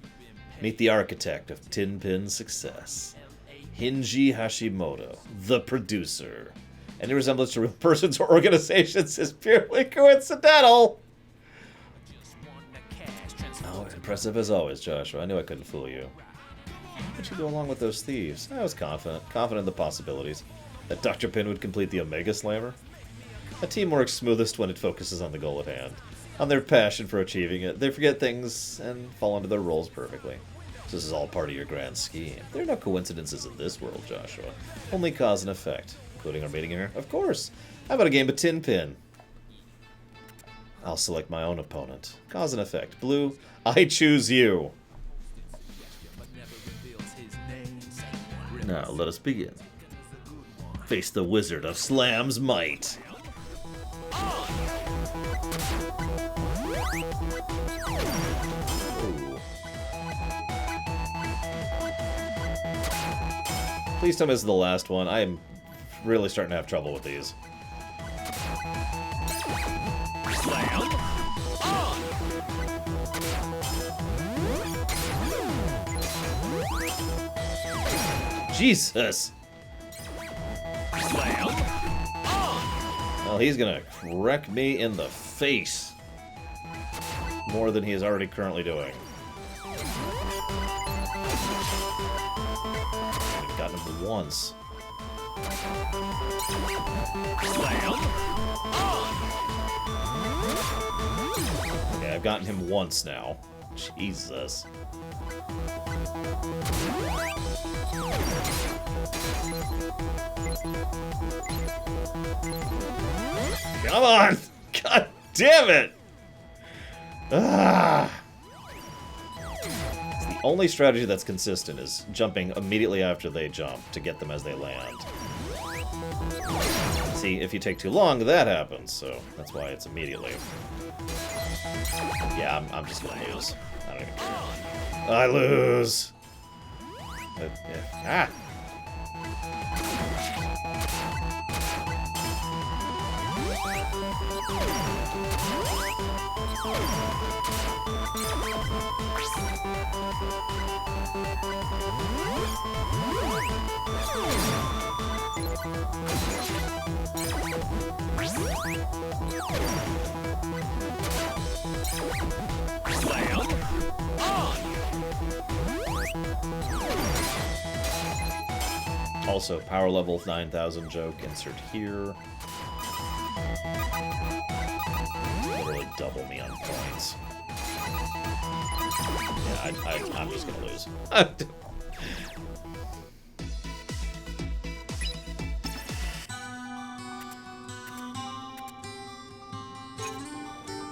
A: Meet the architect of Tin Pin's success. Hinji Hashimoto, the producer. Any resemblance to real persons or organizations is purely coincidental. Oh, impressive as always, Joshua. I knew I couldn't fool you. Why would you go along with those thieves? I was confident in the possibilities. That Dr. Pin would complete the Omega Slammer. A team works smoothest when it focuses on the goal at hand. On their passion for achieving it, they forget things and fall into their roles perfectly. This is all part of your grand scheme. There are no coincidences in this world, Joshua. Only cause and effect, including our meeting here. Of course. How about a game of Tin Pin? I'll select my own opponent. Cause and effect. Blue, I choose you. Now, let us begin. Face the Wizard of Slam's might. Ooh. Please tell me this is the last one. I am really starting to have trouble with these. Jesus! Well, he's gonna wreck me in the face. More than he is already currently doing. I've gotten him once. Okay, I've gotten him once now. Jesus. Come on! God damn it! Ah! The only strategy that's consistent is jumping immediately after they jump to get them as they land. See, if you take too long, that happens, so that's why it's immediately. Yeah, I'm just gonna lose. I don't even care. I lose! Yeah. Ah! Also, power level 9,000 joke, insert here. Literally double me on points. Yeah, I'm just gonna lose.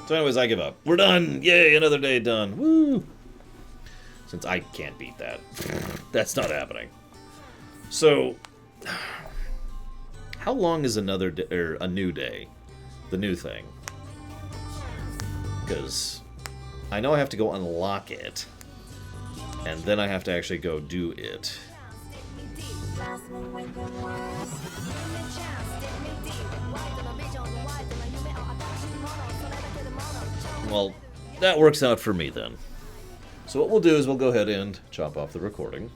A: So anyways, I give up. We're done! Yay, another day done. Woo! Since I can't beat that. That's not happening. So, how long is another day, or a new day? The new thing. Because I know I have to go unlock it, and then I have to actually go do it. Well, that works out for me then. So what we'll do is we'll go ahead and chop off the recording.